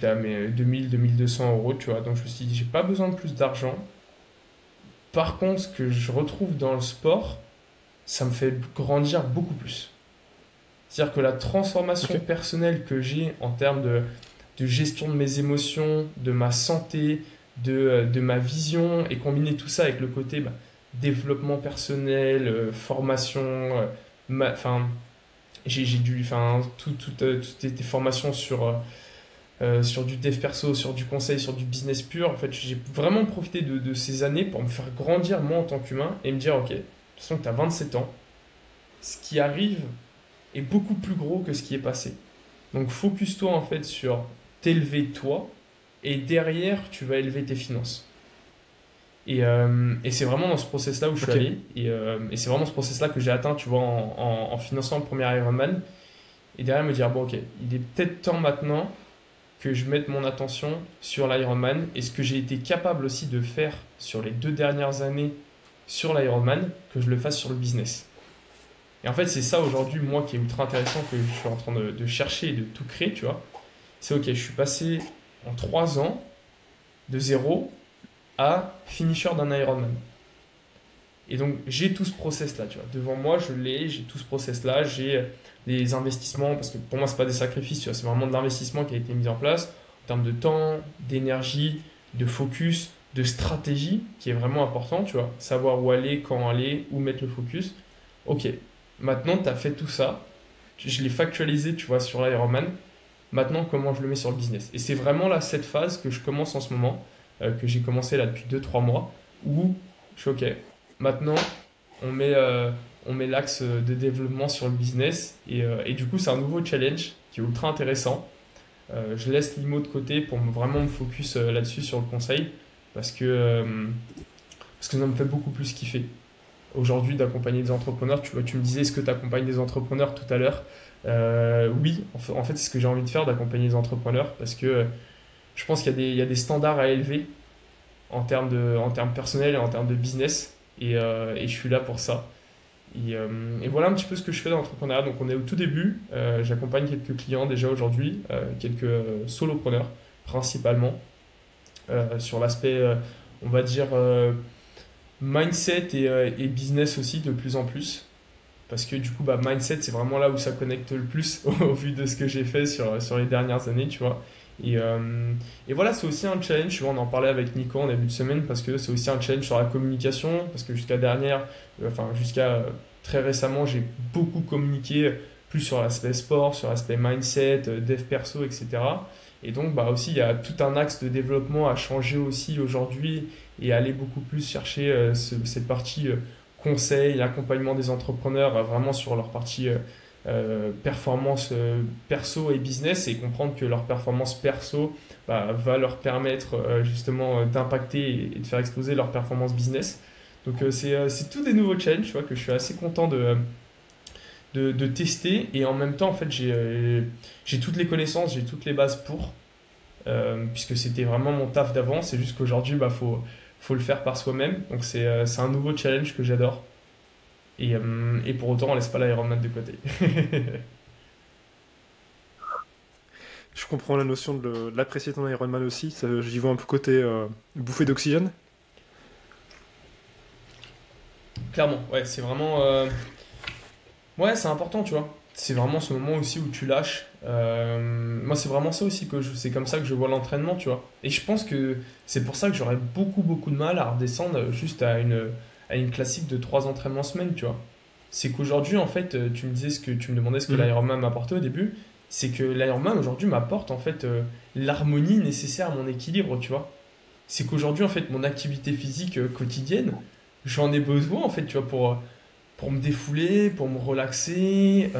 à mes 2000-2200 euros, tu vois. Donc je me suis dit, j'ai pas besoin de plus d'argent. Par contre, ce que je retrouve dans le sport, ça me fait grandir beaucoup plus. C'est-à-dire que la transformation Ok. personnelle que j'ai en termes de gestion de mes émotions, de ma santé, de ma vision, et combiner tout ça avec le côté développement personnel, formation, enfin, j'ai dû, enfin, toutes les formations sur du dev perso, sur du conseil, sur du business pur. En fait, j'ai vraiment profité de ces années pour me faire grandir moi en tant qu'humain et me dire, ok, de toute façon, tu as 27 ans, ce qui arrive est beaucoup plus gros que ce qui est passé. Donc focus-toi en fait sur t'élever toi et derrière tu vas élever tes finances. Et c'est vraiment dans ce process-là où je suis Ok. allé et c'est vraiment ce process-là que j'ai atteint, tu vois, en finançant le premier Ironman. Et derrière me dire, bon ok, il est peut-être temps maintenant que je mette mon attention sur l'Ironman et ce que j'ai été capable aussi de faire sur les 2 dernières années sur l'Ironman, que je le fasse sur le business. Et en fait, c'est ça aujourd'hui, moi, qui est ultra intéressant, que je suis en train de chercher et de tout créer, tu vois. C'est ok, je suis passé en 3 ans de zéro à finisher d'un Ironman. Et donc, j'ai tout ce process-là, tu vois. Devant moi, je l'ai, j'ai tout ce process-là, j'ai des investissements, parce que pour moi, c'est pas des sacrifices, tu vois, c'est vraiment de l'investissement qui a été mis en place en termes de temps, d'énergie, de focus, de stratégie, qui est vraiment important, tu vois. Savoir où aller, quand aller, où mettre le focus. Ok, maintenant, tu as fait tout ça, je l'ai factualisé, tu vois, sur l'Ironman. Maintenant, comment je le mets sur le business? Et c'est vraiment là, cette phase que je commence en ce moment, que j'ai commencé là depuis 2 3 mois, où je suis OK. Maintenant, on met, euh, on met l'axe de développement sur le business. Et du coup, c'est un nouveau challenge qui est ultra intéressant. Je laisse l'IMO de côté pour vraiment me focus là-dessus sur le conseil, parce que, euh, parce que ça me fait beaucoup plus kiffer aujourd'hui d'accompagner des entrepreneurs. Tu vois, tu me disais, est-ce que tu accompagnes des entrepreneurs tout à l'heure? Oui, en fait, c'est ce que j'ai envie de faire, d'accompagner les entrepreneurs, parce que je pense qu'il y a des standards à élever en termes personnels et en termes de business, et je suis là pour ça. Et voilà un petit peu ce que je fais dans l'entrepreneuriat. Donc on est au tout début, j'accompagne quelques clients déjà aujourd'hui, quelques solopreneurs principalement, sur l'aspect, on va dire, mindset et business aussi de plus en plus. Parce que du coup, mindset, c'est vraiment là où ça connecte le plus au vu de ce que j'ai fait sur les dernières années, tu vois. Et voilà, c'est aussi un challenge, tu vois, on en parlait avec Nico en début de semaine, parce que c'est aussi un challenge sur la communication, parce que jusqu'à très récemment, j'ai beaucoup communiqué plus sur l'aspect sport, sur l'aspect mindset, dev perso, etc. Et donc, aussi, il y a tout un axe de développement à changer aussi aujourd'hui et aller beaucoup plus chercher cette partie conseil, accompagnement des entrepreneurs vraiment sur leur partie performance perso et business et comprendre que leur performance perso va leur permettre justement d'impacter et de faire exploser leur performance business. Donc c'est tout des nouveaux challenges, tu vois, que je suis assez content de tester et en même temps en fait j'ai toutes les connaissances, j'ai toutes les bases pour puisque c'était vraiment mon taf d'avant, c'est juste qu'aujourd'hui faut le faire par soi-même. Donc c'est un nouveau challenge que j'adore. Et pour autant, on laisse pas l'Ironman de côté. Je comprends la notion de l'apprécier ton Ironman aussi. J'y vois un peu côté bouffée d'oxygène. Clairement, ouais, c'est vraiment. Ouais, c'est important, tu vois. C'est vraiment ce moment aussi où tu lâches. Moi, c'est vraiment ça aussi c'est comme ça que je vois l'entraînement, tu vois. Et je pense que c'est pour ça que j'aurais beaucoup, beaucoup de mal à redescendre juste à une classique de 3 entraînements semaine, tu vois. C'est qu'aujourd'hui, en fait, tu me demandais ce que Mhm. l'Ironman m'apportait au début. C'est que l'Ironman aujourd'hui m'apporte en fait l'harmonie nécessaire à mon équilibre, tu vois. C'est qu'aujourd'hui, en fait, mon activité physique quotidienne, j'en ai besoin, en fait, tu vois, pour me défouler, pour me relaxer,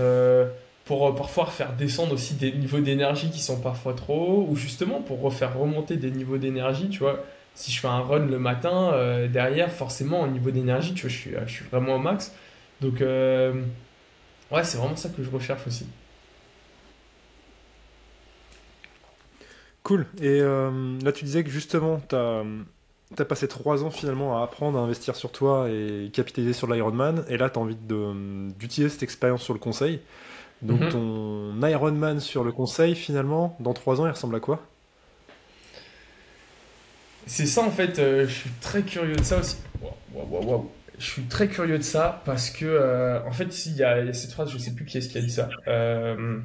pour parfois faire descendre aussi des niveaux d'énergie qui sont parfois trop hauts, ou justement pour refaire remonter des niveaux d'énergie, tu vois. Si je fais un run le matin, derrière, forcément, au niveau d'énergie, tu vois, je suis vraiment au max. Donc, ouais, c'est vraiment ça que je recherche aussi. Cool. Et là, tu disais que justement, t'as passé 3 ans finalement à apprendre à investir sur toi et capitaliser sur l'Ironman. Et là, t'as envie d'utiliser cette expérience sur le conseil. Donc Mhm. ton Ironman sur le conseil, finalement, dans 3 ans, il ressemble à quoi? C'est ça, en fait, je suis très curieux de ça aussi. Waouh, waouh, waouh, waouh. Je suis très curieux de ça parce que, en fait, il y a cette phrase, je sais plus qui est-ce qui a dit ça. On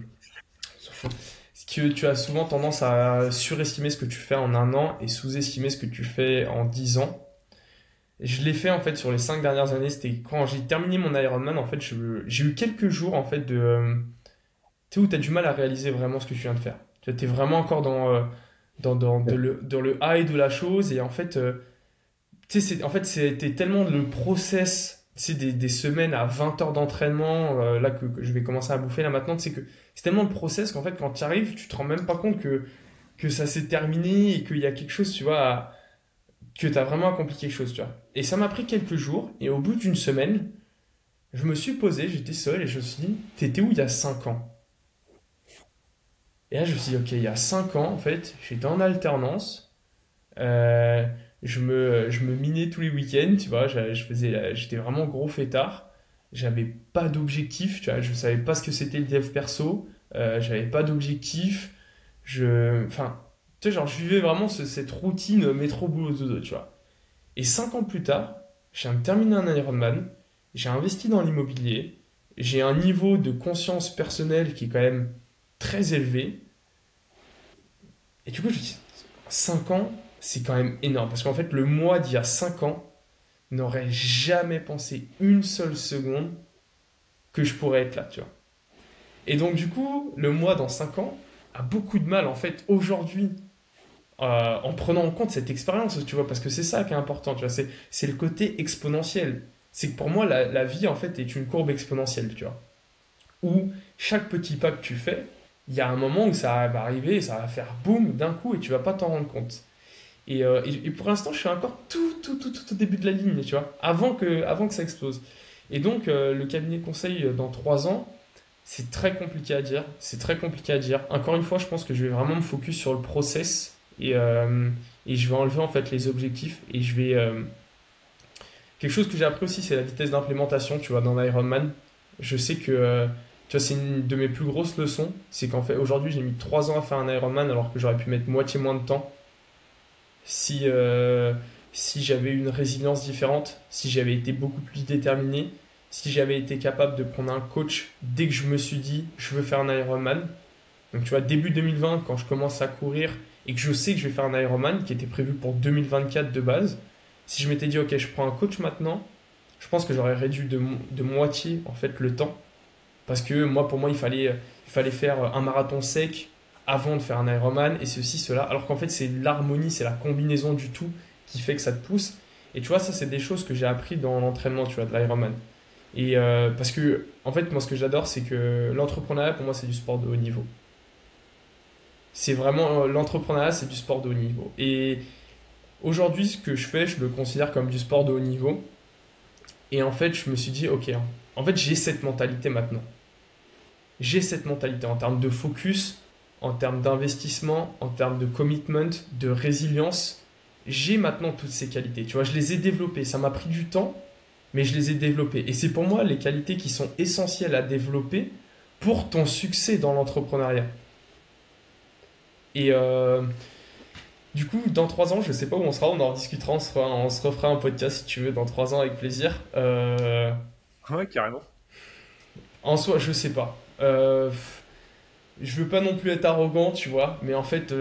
s'en fout. C'est que tu as souvent tendance à surestimer ce que tu fais en un an et sous-estimer ce que tu fais en 10 ans. Et je l'ai fait en fait sur les 5 dernières années. C'était quand j'ai terminé mon Ironman. En fait, j'ai eu quelques jours en fait de, tu sais, où tu as du mal à réaliser vraiment ce que tu viens de faire. Tu es vraiment encore dans le high de la chose et en fait, tu sais, en fait, c'était tellement le process, tu sais, des semaines à 20 heures d'entraînement, là que je vais commencer à bouffer là maintenant, c'est que c'est tellement le process qu'en fait, quand tu arrives, tu te rends même pas compte que ça s'est terminé et qu'il y a quelque chose, tu vois, que tu as vraiment accompli quelque chose, tu vois. Et ça m'a pris quelques jours, et au bout d'une semaine, je me suis posé, j'étais seul, et je me suis dit, t'étais où il y a 5 ans? Et là, je me suis dit, ok, il y a 5 ans, en fait, j'étais en alternance, euh, je me minais tous les week-ends, tu vois, j'étais vraiment gros fêtard. J'avais pas d'objectif, tu vois, je savais pas ce que c'était le dev perso, j'avais pas d'objectif, enfin, tu sais, genre, je vivais vraiment cette routine métro boulot dodo, tu vois. Et 5 ans plus tard, j'ai terminé un Ironman, j'ai investi dans l'immobilier, j'ai un niveau de conscience personnelle qui est quand même très élevé, et du coup, je me dis, 5 ans, c'est quand même énorme. Parce qu'en fait, le moi d'il y a 5 ans n'aurait jamais pensé une seule seconde que je pourrais être là, tu vois. Et donc, du coup, le moi dans 5 ans a beaucoup de mal, en fait, aujourd'hui, en prenant en compte cette expérience, tu vois, parce que c'est ça qui est important, tu vois, c'est le côté exponentiel. C'est que pour moi, la vie, en fait, est une courbe exponentielle, tu vois, où chaque petit pas que tu fais, il y a un moment où ça va arriver, ça va faire boum d'un coup et tu vas pas t'en rendre compte. Et pour l'instant, je suis encore tout au début de la ligne, tu vois, avant que ça explose. Et donc, le cabinet de conseil dans 3 ans, c'est très compliqué à dire. C'est très compliqué à dire. Encore une fois, je pense que je vais vraiment me focus sur le process et je vais enlever en fait les objectifs et je vais. Quelque chose que j'ai appris aussi, c'est la vitesse d'implémentation, tu vois, dans l'Ironman. Je sais que, tu vois, c'est une de mes plus grosses leçons. C'est qu'en fait, aujourd'hui, j'ai mis 3 ans à faire un Ironman alors que j'aurais pu mettre moitié moins de temps si, si j'avais une résilience différente, si j'avais été beaucoup plus déterminé, si j'avais été capable de prendre un coach dès que je me suis dit je veux faire un Ironman. Donc tu vois, début 2020, quand je commence à courir et que je sais que je vais faire un Ironman qui était prévu pour 2024 de base, si je m'étais dit ok, je prends un coach maintenant, je pense que j'aurais réduit de moitié en fait le temps. Parce que moi, pour moi, il fallait faire un marathon sec avant de faire un Ironman et ceci, cela. Alors qu'en fait, c'est l'harmonie, c'est la combinaison du tout qui fait que ça te pousse. Et tu vois, ça, c'est des choses que j'ai appris dans l'entraînement, tu vois, de l'Ironman. Et parce que, en fait, moi, ce que j'adore, c'est que l'entrepreneuriat, pour moi, c'est du sport de haut niveau. C'est vraiment, l'entrepreneuriat, c'est du sport de haut niveau. Et aujourd'hui, ce que je fais, je le considère comme du sport de haut niveau. Et en fait, je me suis dit, ok, en fait, j'ai cette mentalité maintenant. J'ai cette mentalité en termes de focus, en termes d'investissement, en termes de commitment, de résilience. J'ai maintenant toutes ces qualités. Tu vois, je les ai développées. Ça m'a pris du temps, mais je les ai développées. Et c'est pour moi les qualités qui sont essentielles à développer pour ton succès dans l'entrepreneuriat. Et Du coup, dans 3 ans, je sais pas où on sera, on en rediscutera, on se refera un podcast si tu veux dans 3 ans avec plaisir. Ouais, carrément. En soi, je sais pas. Je veux pas non plus être arrogant, tu vois, mais en fait,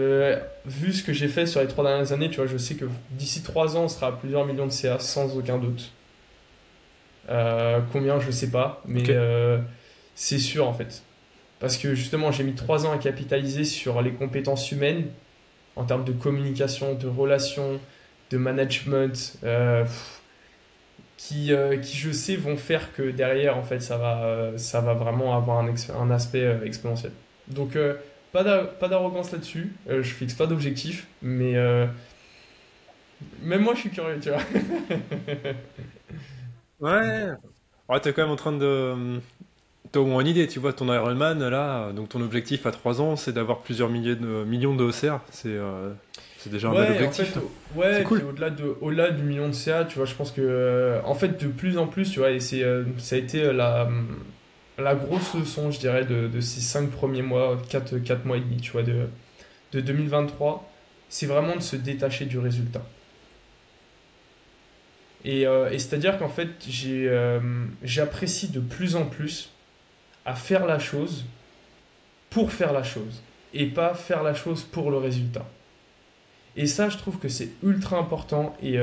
vu ce que j'ai fait sur les 3 dernières années, tu vois, je sais que d'ici 3 ans, on sera à plusieurs millions de CA sans aucun doute. Combien, je sais pas, mais Ok. c'est sûr en fait. Parce que justement, j'ai mis 3 ans à capitaliser sur les compétences humaines en termes de communication, de relations, de management, qui je sais vont faire que derrière, en fait, ça va vraiment avoir un aspect exponentiel. Donc, pas d'arrogance là-dessus, je fixe pas d'objectif, mais même moi je suis curieux, tu vois. Ouais. Ouais, t'es quand même en train de. T'as au moins une idée, tu vois, ton Ironman, là, donc ton objectif à 3 ans, c'est d'avoir plusieurs millions de OCR. C'est déjà un bel Ouais, en objectif. fait, C'est ouais, et puis cool. au-delà du million de CA, tu vois, je pense que, en fait, de plus en plus, tu vois, et ça a été la grosse leçon, je dirais, de ces 5 premiers mois, quatre mois et demi, tu vois, de 2023, c'est vraiment de se détacher du résultat. Et c'est-à-dire qu'en fait, j'apprécie de plus en plus à faire la chose pour faire la chose, et pas faire la chose pour le résultat. Et ça, je trouve que c'est ultra important. Et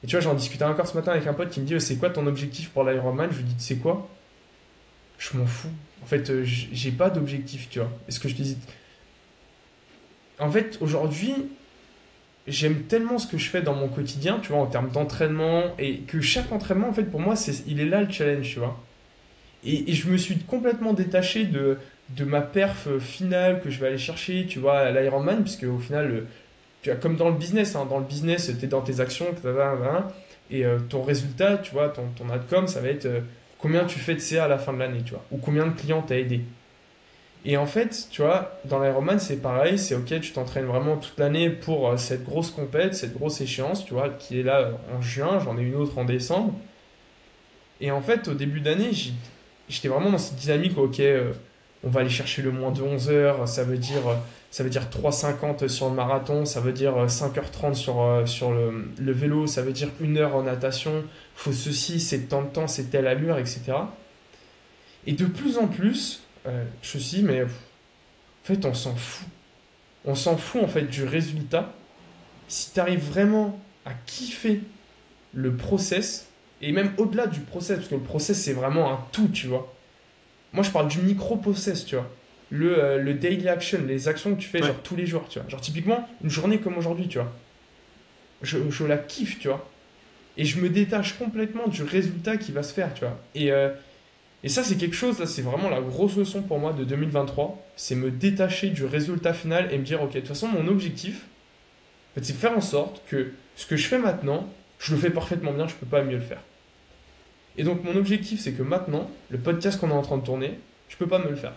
tu vois, j'en discutais encore ce matin avec un pote qui me dit c'est quoi ton objectif pour l'Ironman. Je lui dis, tu sais quoi? Je m'en fous. En fait, j'ai pas d'objectif, tu vois. Est-ce que je te dis. En fait, aujourd'hui, j'aime tellement ce que je fais dans mon quotidien, tu vois, en termes d'entraînement, et que chaque entraînement, en fait, pour moi, il est là le challenge, tu vois. Et je me suis complètement détaché de ma perf finale que je vais aller chercher, tu vois, à l'Ironman, puisque au final, tu vois, comme dans le business, hein, dans le business, tu es dans tes actions, et ton résultat, tu vois, ton outcome, ça va être combien tu fais de CA à la fin de l'année, tu vois, ou combien de clients tu as aidé. Et en fait, tu vois, dans l'Ironman, c'est pareil, c'est ok, tu t'entraînes vraiment toute l'année pour cette grosse compète, cette grosse échéance, tu vois, qui est là en juin, j'en ai une autre en décembre. Et en fait, au début d'année, j'étais vraiment dans cette dynamique, ok, on va aller chercher le moins de 11 heures, ça veut dire 3,50 sur le marathon, ça veut dire 5h30 sur le vélo, ça veut dire 1 heure en natation, faut ceci, c'est tant de temps, c'est telle allure, etc. Et de plus en plus, je me suis dit, mais en fait, on s'en fout. On s'en fout en fait du résultat. Si tu arrives vraiment à kiffer le process, et même au-delà du process, parce que le process c'est vraiment un tout, tu vois. Moi je parle du micro-process, tu vois. Le daily action, les actions que tu fais Ouais. genre tous les jours, tu vois. Genre typiquement, une journée comme aujourd'hui, tu vois. Je la kiffe, tu vois. Et je me détache complètement du résultat qui va se faire, tu vois. Et ça c'est quelque chose, là c'est vraiment la grosse leçon pour moi de 2023, c'est me détacher du résultat final et me dire, ok, de toute façon mon objectif, en fait, c'est faire en sorte que ce que je fais maintenant, je le fais parfaitement bien, je peux pas mieux le faire. Et donc mon objectif, c'est que maintenant, le podcast qu'on est en train de tourner, je peux pas me le faire.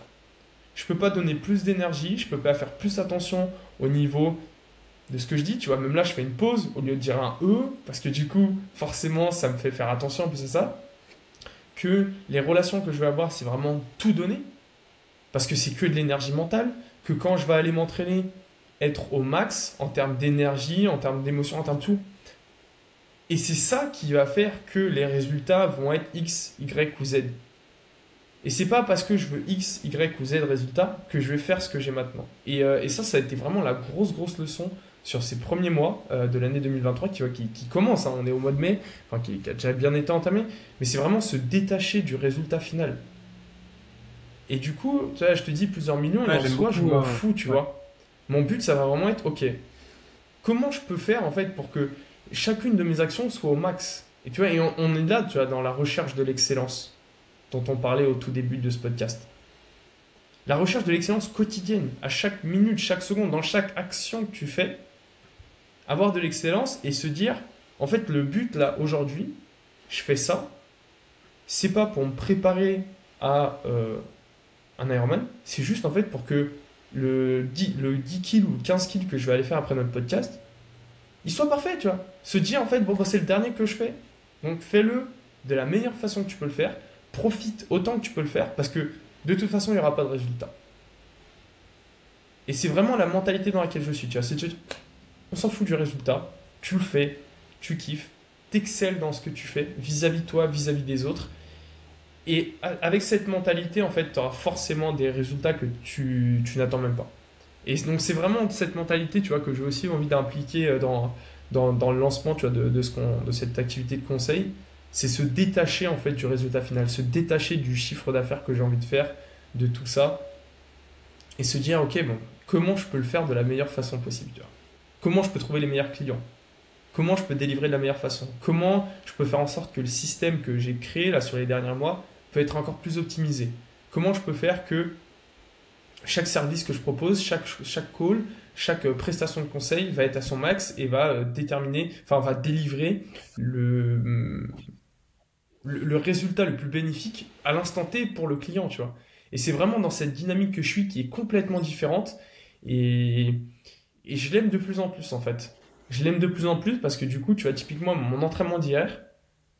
Je peux pas donner plus d'énergie, je peux pas faire plus attention au niveau de ce que je dis. Tu vois, même là, je fais une pause au lieu de dire un E, parce que du coup, forcément, ça me fait faire attention, en plus c'est ça. Que les relations que je vais avoir, c'est vraiment tout donner, parce que c'est que de l'énergie mentale. Que quand je vais aller m'entraîner, être au max en termes d'énergie, en termes d'émotion, en termes de tout. Et c'est ça qui va faire que les résultats vont être X, Y ou Z. Et c'est pas parce que je veux X, Y ou Z résultats que je vais faire ce que j'ai maintenant. Et ça a été vraiment la grosse leçon sur ces premiers mois de l'année 2023 qui commence. Hein, on est au mois de mai, enfin qui a déjà bien été entamé, mais c'est vraiment se détacher du résultat final. Et du coup, tu vois, je te dis plusieurs millions, et Ouais, en j'aime soi, je beaucoup. m'en fous, tu Ouais. vois. Mon but, ça va vraiment être, ok, comment je peux faire en fait pour que chacune de mes actions soit au max. Et tu vois, on est là, tu vois, dans la recherche de l'excellence dont on parlait au tout début de ce podcast. La recherche de l'excellence quotidienne, à chaque minute, chaque seconde, dans chaque action que tu fais, avoir de l'excellence et se dire, en fait, le but là, aujourd'hui, je fais ça, c'est pas pour me préparer à un Ironman, c'est juste en fait pour que le 10 kills ou le 15 kills que je vais aller faire après notre podcast, il soit parfait, tu vois. Se dire en fait, bon, bah, c'est le dernier que je fais, donc fais-le de la meilleure façon que tu peux le faire, profite autant que tu peux le faire, parce que de toute façon, il n'y aura pas de résultat. Et c'est vraiment la mentalité dans laquelle je suis, tu vois. on s'en fout du résultat, tu le fais, tu kiffes, t'excelles dans ce que tu fais, vis-à-vis de toi, vis-à-vis des autres. Et avec cette mentalité, en fait, tu auras forcément des résultats que tu n'attends même pas. Et donc, c'est vraiment cette mentalité, tu vois, que j'ai aussi envie d'impliquer dans le lancement, tu vois, de cette activité de conseil. C'est se détacher, en fait, du résultat final, se détacher du chiffre d'affaires que j'ai envie de faire, de tout ça, et se dire, ok, bon, comment je peux le faire de la meilleure façon possible, tu vois. Comment je peux trouver les meilleurs clients? Comment je peux délivrer de la meilleure façon? Comment je peux faire en sorte que le système que j'ai créé là sur les derniers mois peut être encore plus optimisé? Comment je peux faire que chaque service que je propose, chaque call, chaque prestation de conseil va être à son max et va déterminer, enfin va délivrer le résultat le plus bénéfique à l'instant T pour le client, tu vois. Et c'est vraiment dans cette dynamique que je suis qui est complètement différente et, et je l'aime de plus en plus en fait. Je l'aime de plus en plus parce que du coup, tu vois, typiquement mon entraînement d'hier,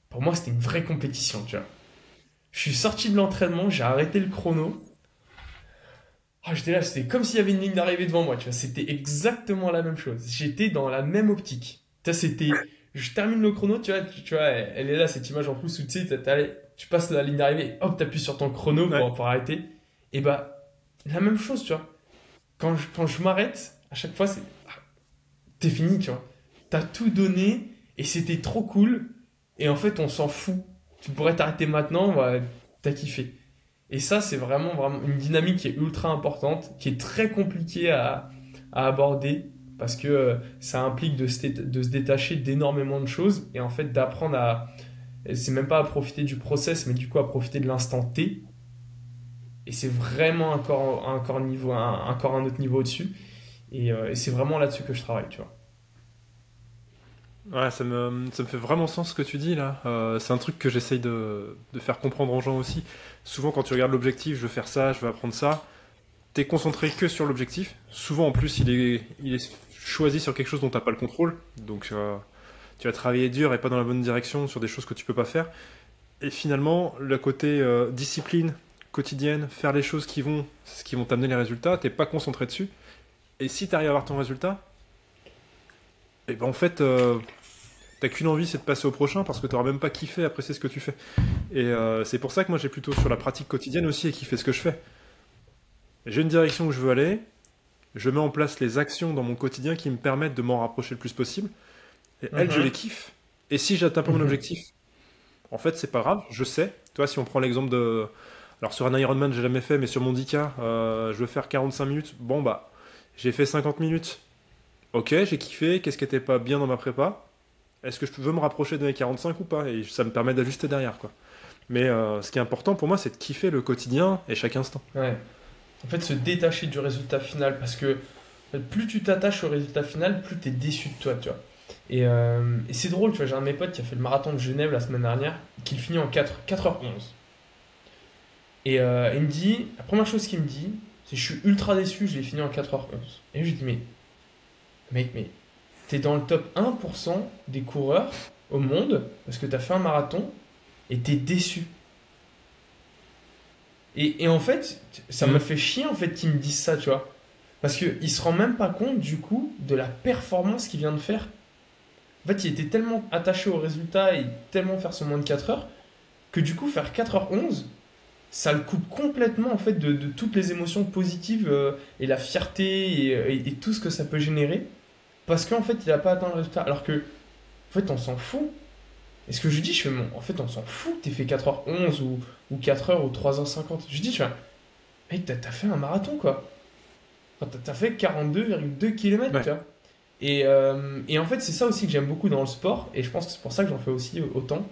pour moi c'était une vraie compétition, tu vois. Je suis sorti de l'entraînement, j'ai arrêté le chrono. Ah, j'étais là, c'était comme s'il y avait une ligne d'arrivée devant moi, tu vois. C'était exactement la même chose. J'étais dans la même optique. Tu vois, je termine le chrono, tu vois, elle est là, cette image en plus où tu sais, tu passes la ligne d'arrivée, hop, t'appuies sur ton chrono pour arrêter. Et bah, la même chose, tu vois. Quand je m'arrête, à chaque fois, t'es fini, tu vois. T'as tout donné et c'était trop cool. Et en fait, on s'en fout. Tu pourrais t'arrêter maintenant, bah, t'as kiffé. Et ça, c'est vraiment une dynamique qui est ultra importante, qui est très compliquée à aborder, parce que ça implique de se détacher d'énormément de choses, et en fait d'apprendre c'est même pas à profiter du process, mais du coup à profiter de l'instant T. Et c'est vraiment encore un autre niveau au-dessus. Et c'est vraiment là-dessus que je travaille, tu vois. Ouais, ça me fait vraiment sens ce que tu dis là. C'est un truc que j'essaye de faire comprendre aux gens aussi. Souvent, quand tu regardes l'objectif, je veux faire ça, je veux apprendre ça, t'es concentré que sur l'objectif. Souvent, en plus, il est choisi sur quelque chose dont t'as pas le contrôle. Donc, tu vas travailler dur et pas dans la bonne direction sur des choses que tu peux pas faire. Et finalement, le côté discipline quotidienne, faire les choses qui vont t'amener les résultats, t'es pas concentré dessus. Et si t'arrives à avoir ton résultat, et ben en fait, t'as qu'une envie, c'est de passer au prochain parce que t'auras même pas kiffé, apprécié ce que tu fais. Et c'est pour ça que moi j'ai plutôt sur la pratique quotidienne aussi et kiffer ce que je fais. J'ai une direction où je veux aller, je mets en place les actions dans mon quotidien qui me permettent de m'en rapprocher le plus possible. Et elles, je les Mhm, kiffe. Et si j'atteins pas mon mhm, objectif, en fait, c'est pas grave, je sais. Tu vois, si on prend l'exemple de. Alors sur un Ironman, j'ai jamais fait, mais sur mon 10K, je veux faire 45 minutes. Bon, bah, j'ai fait 50 minutes. Ok, j'ai kiffé. Qu'est-ce qui était pas bien dans ma prépa? Est-ce que je veux me rapprocher de mes 45 ou pas? Et ça me permet d'ajuster derrière, quoi. Mais ce qui est important pour moi, c'est de kiffer le quotidien et chaque instant. ouais. En fait, se détacher du résultat final, parce que plus tu t'attaches au résultat final, plus tu es déçu de toi, tu vois. Et c'est drôle, tu vois, j'ai un de mes potes qui a fait le marathon de Genève la semaine dernière, qui le finit en 4h11. Et il me dit, la première chose qu'il me dit, c'est je suis ultra déçu, je l'ai fini en 4h11. Et je lui dis, mais mec, mais t'es dans le top 1% des coureurs au monde, parce que t'as fait un marathon, et t'es déçu. Et en fait, ça me Mm. fait chier en fait qu'ils me disent ça, tu vois. Parce qu'il se rend même pas compte du coup de la performance qu'il vient de faire. En fait, il était tellement attaché au résultat et tellement faire ce moins de 4 heures que du coup, faire 4h11, ça le coupe complètement en fait de toutes les émotions positives et la fierté et tout ce que ça peut générer. Parce qu'en fait, il a pas atteint le résultat. Alors que, en fait, on s'en fout. Et ce que je lui dis, je fais, bon, en fait, on s'en fout. T'es fait 4h11 ou 4h ou 3h50. Je lui dis, je fais, mec, t'as fait un marathon quoi. Enfin, t'as fait 42,2 km, tu Ouais. vois. Et en fait, c'est ça aussi que j'aime beaucoup dans le sport, et je pense que c'est pour ça que j'en fais aussi autant,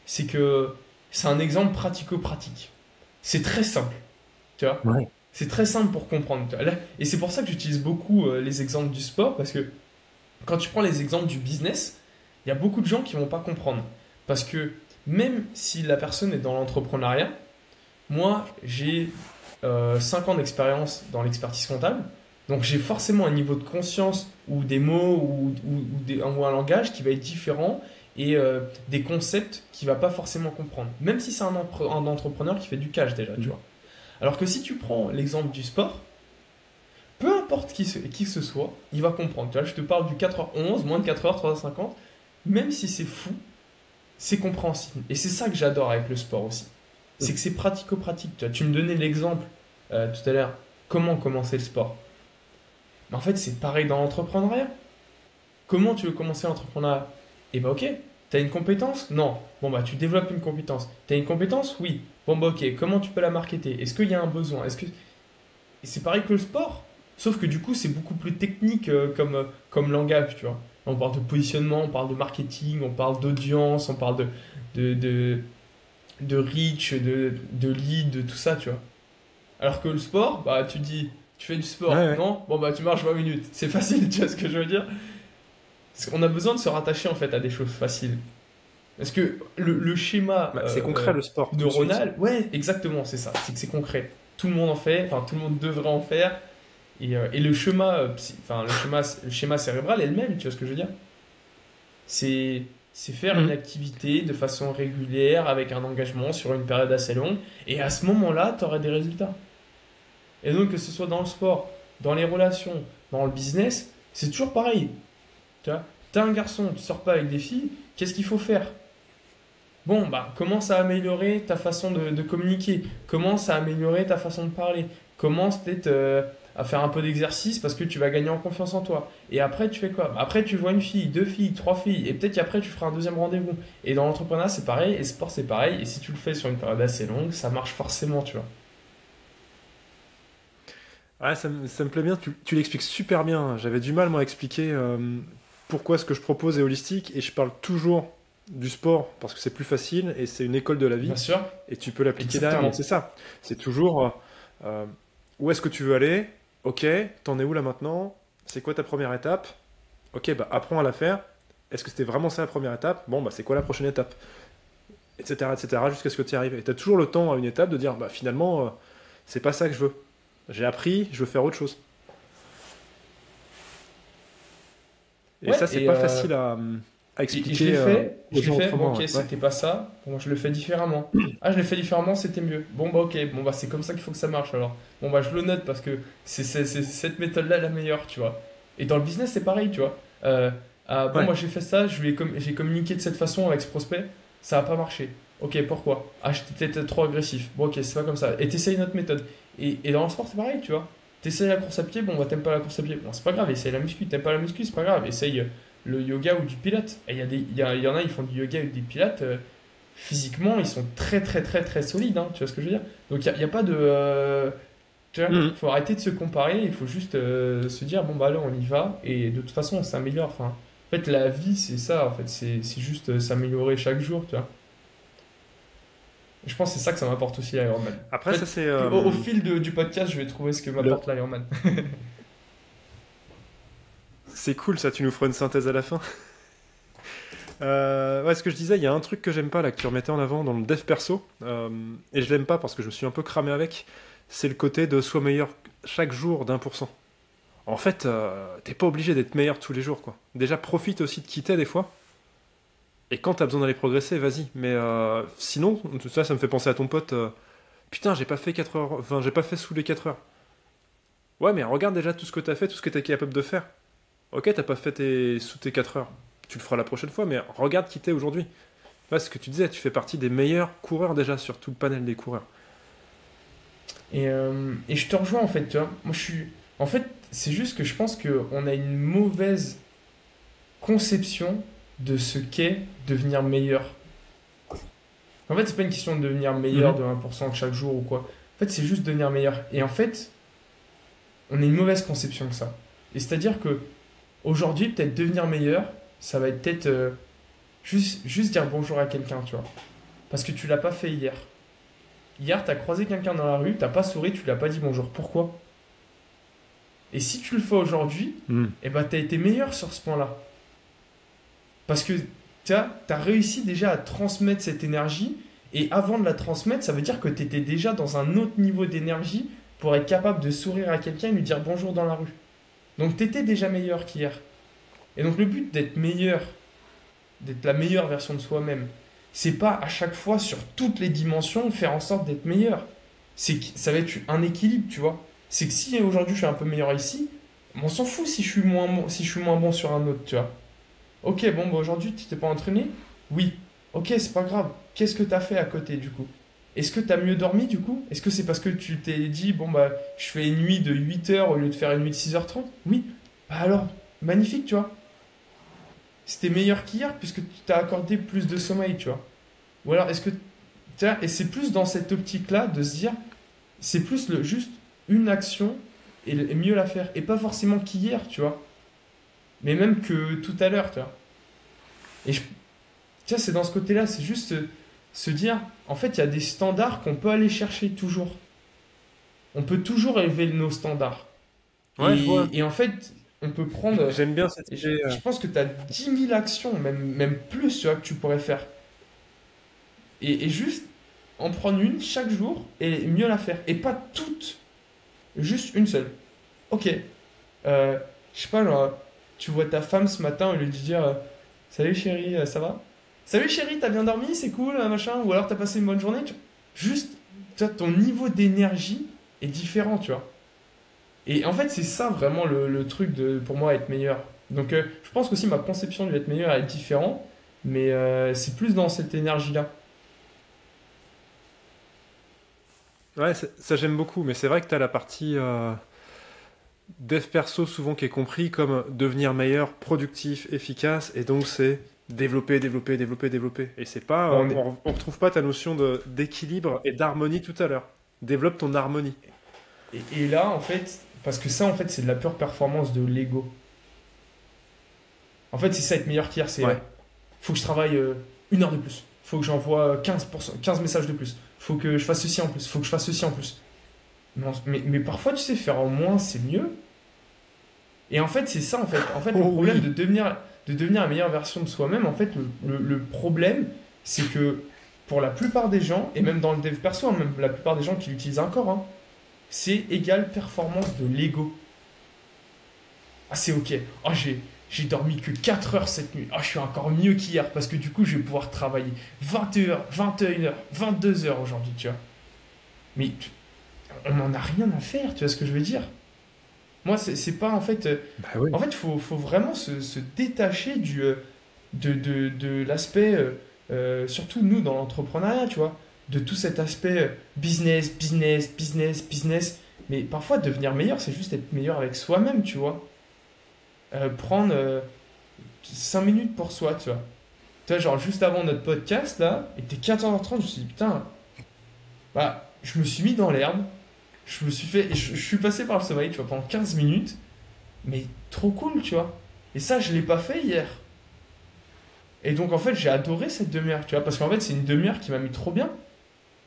c'est que c'est un exemple pratico-pratique. C'est très simple, tu vois. Ouais. C'est très simple pour comprendre. Tu vois. Et c'est pour ça que j'utilise beaucoup les exemples du sport, parce que quand tu prends les exemples du business, il y a beaucoup de gens qui vont pas comprendre. Parce que même si la personne est dans l'entrepreneuriat, moi, j'ai 5 ans d'expérience dans l'expertise comptable. Donc j'ai forcément un niveau de conscience ou des mots ou un langage qui va être différent et des concepts qu'il va pas forcément comprendre. Même si c'est un entrepreneur qui fait du cash déjà, tu Mm. vois. Alors que si tu prends l'exemple du sport, peu n'importe qui que ce soit, il va comprendre. Tu vois, je te parle du 4h11, moins de 4h, 3h50. Même si c'est fou, c'est compréhensible. Et c'est ça que j'adore avec le sport aussi. C'est que c'est pratico-pratique. Tu me donnais l'exemple tout à l'heure. Comment commencer le sport? Mais en fait, c'est pareil dans l'entrepreneuriat. Comment tu veux commencer l'entrepreneuriat? Eh ben ok, tu as une compétence? Non. Bon bah tu développes une compétence. Tu as une compétence? Oui. Bon bah ok, comment tu peux la marketer? Est-ce qu'il y a un besoin? Et c'est pareil que le sport. Sauf que du coup, c'est beaucoup plus technique comme langage, tu vois. On parle de positionnement, on parle de marketing, on parle d'audience, on parle de, de, de reach, de lead, de tout ça, tu vois. Alors que le sport, bah tu dis, tu fais du sport, Ouais, ouais. non? Bon bah tu marches 20 minutes. C'est facile, tu vois ce que je veux dire? Parce qu'on a besoin de se rattacher en fait à des choses faciles. Parce que le schéma Bah, c'est concret le sport, tout de suite. neuronal, ouais, exactement, c'est ça. C'est que c'est concret. Tout le monde en fait, enfin tout le monde devrait en faire. Et le schéma, enfin le schéma cérébral est le même, tu vois ce que je veux dire? C'est c'est faire une Mhm. activité de façon régulière avec un engagement sur une période assez longue. Et à ce moment-là, tu auras des résultats. Et donc que ce soit dans le sport, dans les relations, dans le business, c'est toujours pareil. Tu vois, t'es un garçon, tu sors pas avec des filles, qu'est-ce qu'il faut faire? Bon, bah, commence à améliorer ta façon de communiquer, commence à améliorer ta façon de parler, commence peut-être à faire un peu d'exercice parce que tu vas gagner en confiance en toi. Et après, tu fais quoi? Après, tu vois une fille, deux filles, trois filles, et peut-être qu'après, tu feras un deuxième rendez-vous. Et dans l'entrepreneuriat, c'est pareil, et le sport, c'est pareil, et si tu le fais sur une période assez longue, ça marche forcément, tu vois. Ouais, ça me plaît bien, tu l'expliques super bien. J'avais du mal, moi, à expliquer pourquoi ce que je propose est holistique, et je parle toujours du sport parce que c'est plus facile et c'est une école de la Bien vie, sûr, et tu peux l'appliquer derrière. Donc exactement. c'est ça. C'est toujours euh, où est-ce que tu veux aller? Ok, t'en es où là maintenant? C'est quoi ta première étape? Ok, bah apprends à la faire. Est-ce que c'était vraiment ça la première étape? Bon, bah c'est quoi la prochaine étape? Etc. etc. jusqu'à ce que tu y arrives. Et tu as toujours le temps à une étape de dire, bah finalement, c'est pas ça que je veux. J'ai appris, je veux faire autre chose. Et Ouais, ça, c'est pas facile à et je expliquer l'ai fait, aux je l'ai gens fait, bon autrement. ok, Ouais. Ouais. c'était pas ça, bon je le fais différemment. Ah, je l'ai fait différemment, c'était mieux. Bon bah ok, bon bah c'est comme ça qu'il faut que ça marche alors. Bon bah je le note parce que c'est cette méthode-là la meilleure, tu vois. Et dans le business, c'est pareil, tu vois. Bon, Ouais. moi j'ai fait ça, j'ai communiqué de cette façon avec ce prospect, ça a pas marché. Ok, pourquoi? Ah, j'étais peut-être trop agressif. Bon ok, c'est pas comme ça. Et t'essayes une autre méthode. Et dans le sport, c'est pareil, tu vois. T'essayes la course à pied, bon bah t'aimes pas la course à pied. Bon, c'est pas grave, essaye la muscu. T'aimes pas la muscu, c'est pas grave, essaye le yoga ou du pilates. Et il y en a, ils font du yoga ou du pilates. Physiquement, ils sont très très très très solides, hein, tu vois ce que je veux dire? Donc il y a pas de. Tu vois, Mhm. faut arrêter de se comparer, il faut juste se dire, bon bah là on y va, et de toute façon on s'améliore. Enfin, en fait, la vie c'est ça, en fait, c'est juste s'améliorer chaque jour, tu vois. Et je pense que c'est ça que ça m'apporte aussi l'Ironman. En Après, ça, fait, c'est au fil du podcast, je vais trouver ce que le... m'apporte l'Ironman. c'est cool, ça, tu nous feras une synthèse à la fin. Ouais, ce que je disais, il y a un truc que j'aime pas là, que tu remettais en avant dans le dev perso, et je l'aime pas parce que je me suis un peu cramé avec, c'est le côté de sois meilleur chaque jour d'1%. En fait, t'es pas obligé d'être meilleur tous les jours, quoi. Déjà, profite aussi de quitter des fois. Et quand t'as besoin d'aller progresser, vas-y. Mais sinon, ça me fait penser à ton pote. Putain, j'ai pas fait 4 heures. Enfin, j'ai pas fait sous les 4 heures. Ouais, mais regarde déjà tout ce que t'as fait, tout ce que t'es capable de faire. Ok, t'as pas fait sous tes 4 heures. Tu le feras la prochaine fois, mais regarde qui t'es aujourd'hui. Ouais, ce que tu disais, tu fais partie des meilleurs coureurs déjà sur tout le panel des coureurs. Et je te rejoins en fait, tu vois. Moi je suis. En fait, c'est juste que je pense qu'on a une mauvaise conception de ce qu'est devenir meilleur. En fait, c'est pas une question de devenir meilleur Mhm. de 1% chaque jour ou quoi. En fait, c'est juste devenir meilleur. Et en fait, on a une mauvaise conception de ça. Et c'est-à-dire que aujourd'hui, peut-être devenir meilleur, ça va être peut-être juste dire bonjour à quelqu'un, tu vois. Parce que tu l'as pas fait hier. Hier, t'as croisé quelqu'un dans la rue, t'as pas souri, tu lui as pas dit bonjour. Pourquoi? Et si tu le fais aujourd'hui, Mhm. eh ben, t'as été meilleur sur ce point-là. Parce que tu as réussi déjà à transmettre cette énergie. Et avant de la transmettre, ça veut dire que tu étais déjà dans un autre niveau d'énergie pour être capable de sourire à quelqu'un et lui dire bonjour dans la rue. Donc tu étais déjà meilleur qu'hier. Et donc le but d'être meilleur, d'être la meilleure version de soi-même, c'est pas à chaque fois sur toutes les dimensions faire en sorte d'être meilleur. Ça va être un équilibre, tu vois. C'est que si aujourd'hui je suis un peu meilleur ici, on s'en fout si si je suis moins bon sur un autre, tu vois. Ok, bon, bah aujourd'hui, tu t'es pas entraîné? Oui. Ok, c'est pas grave. Qu'est-ce que t'as fait à côté, du coup? Est-ce que t'as mieux dormi, du coup? Est-ce que c'est parce que tu t'es dit, bon, bah, je fais une nuit de 8 heures au lieu de faire une nuit de 6h30? Oui. Bah alors, magnifique, tu vois. C'était meilleur qu'hier puisque tu t'as accordé plus de sommeil, tu vois. Ou alors, est-ce que. Tu vois, et c'est plus dans cette optique-là de se dire, c'est plus juste une action et mieux la faire. Et pas forcément qu'hier, tu vois. Mais même que tout à l'heure, tu vois. Et tu vois, c'est dans ce côté-là, c'est juste se dire, en fait, il y a des standards qu'on peut aller chercher toujours. On peut toujours élever nos standards. Ouais, je vois. Et en fait, on peut prendre. J'aime bien cette Je, idée. je pense que tu as 10 000 actions, même plus, tu vois, que tu pourrais faire. Et juste en prendre une chaque jour et mieux la faire. Et pas toutes, juste une seule. Ok. Je sais pas, genre, tu vois ta femme ce matin au lieu de lui dire Salut chérie, ça va? Salut chérie, t'as bien dormi, c'est cool, machin. Ou alors t'as passé une bonne journée. Juste, tu vois, ton niveau d'énergie est différent, tu vois. Et en fait, c'est ça vraiment le truc pour moi être meilleur. Donc, je pense qu'aussi ma conception de être meilleur est différente, mais c'est plus dans cette énergie-là. Ouais, ça j'aime beaucoup, mais c'est vrai que tu as la partie dev perso souvent qui est compris comme devenir meilleur, productif, efficace, et donc c'est développer, développer, développer, développer. Et c'est pas, On est- on retrouve pas ta notion d'équilibre et d'harmonie tout à l'heure. Développe ton harmonie. et là, en fait, parce que ça, en fait, c'est de la pure performance de l'ego. En fait, c'est ça être meilleur qu'hier, c'est Ouais. faut que je travaille 1 heure de plus. Faut que j'envoie 15 messages de plus. Faut que je fasse ceci en plus. Faut que je fasse ceci en plus. Mais parfois, tu sais, faire en moins, c'est mieux. Et en fait, c'est ça, en fait. En fait, le Oh problème oui. de devenir la meilleure version de soi-même, en fait, le problème, c'est que pour la plupart des gens, et même dans le dev perso, hein, même la plupart des gens qui l'utilisent encore, hein, c'est égal performance de l'ego. Ah, c'est ok. Oh, j'ai dormi que 4 heures cette nuit. Ah, je suis encore mieux qu'hier parce que du coup, je vais pouvoir travailler 20 heures, 21 heures, 22 heures aujourd'hui, tu vois. Mais on n'en a rien à faire, tu vois ce que je veux dire? Moi, c'est pas en fait. Bah oui. En fait, faut vraiment se détacher de l'aspect, surtout nous dans l'entrepreneuriat, tu vois, de tout cet aspect business, business, business, business. Mais parfois, devenir meilleur, c'est juste être meilleur avec soi-même, tu vois. Prendre 5 minutes pour soi, tu vois. Tu vois, genre juste avant notre podcast, là, il était 14h30, je me suis dit, putain, bah, je me suis mis dans l'herbe, je me suis fait, je suis passé par le sommeil, tu vois, pendant 15 minutes, mais trop cool, tu vois. Et ça, je l'ai pas fait hier. Et donc, en fait, j'ai adoré cette demi-heure, tu vois, parce qu'en fait, c'est une demi-heure qui m'a mis trop bien.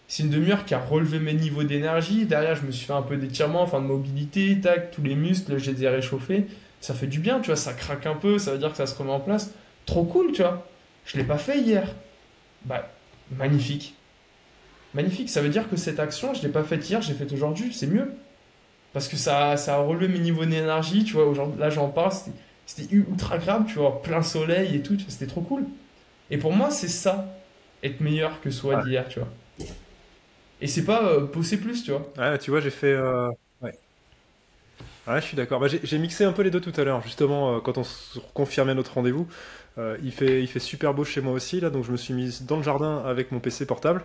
C'est une demi-heure qui a relevé mes niveaux d'énergie. Derrière, je me suis fait un peu d'étirement, enfin de mobilité, tac, tous les muscles, je les ai réchauffés. Ça fait du bien, tu vois, ça craque un peu, ça veut dire que ça se remet en place. Trop cool, tu vois. Je l'ai pas fait hier. Bah, magnifique. Magnifique, ça veut dire que cette action, je l'ai pas faite hier, je l'ai faite aujourd'hui, c'est mieux. Parce que ça a relevé mes niveaux d'énergie, tu vois. Aujourd'hui, là, j'en parle, c'était ultra grave, tu vois, plein soleil et tout, tu vois, c'était trop cool. Et pour moi, c'est ça, être meilleur que soi Ouais. d'hier, tu vois. Et c'est pas bosser plus, tu vois. Ouais, tu vois, j'ai fait. Ouais. Ouais, je suis d'accord. Bah, j'ai mixé un peu les deux tout à l'heure. Justement, quand on se confirmait notre rendez-vous, il fait super beau chez moi aussi, là, donc je me suis mis dans le jardin avec mon PC portable.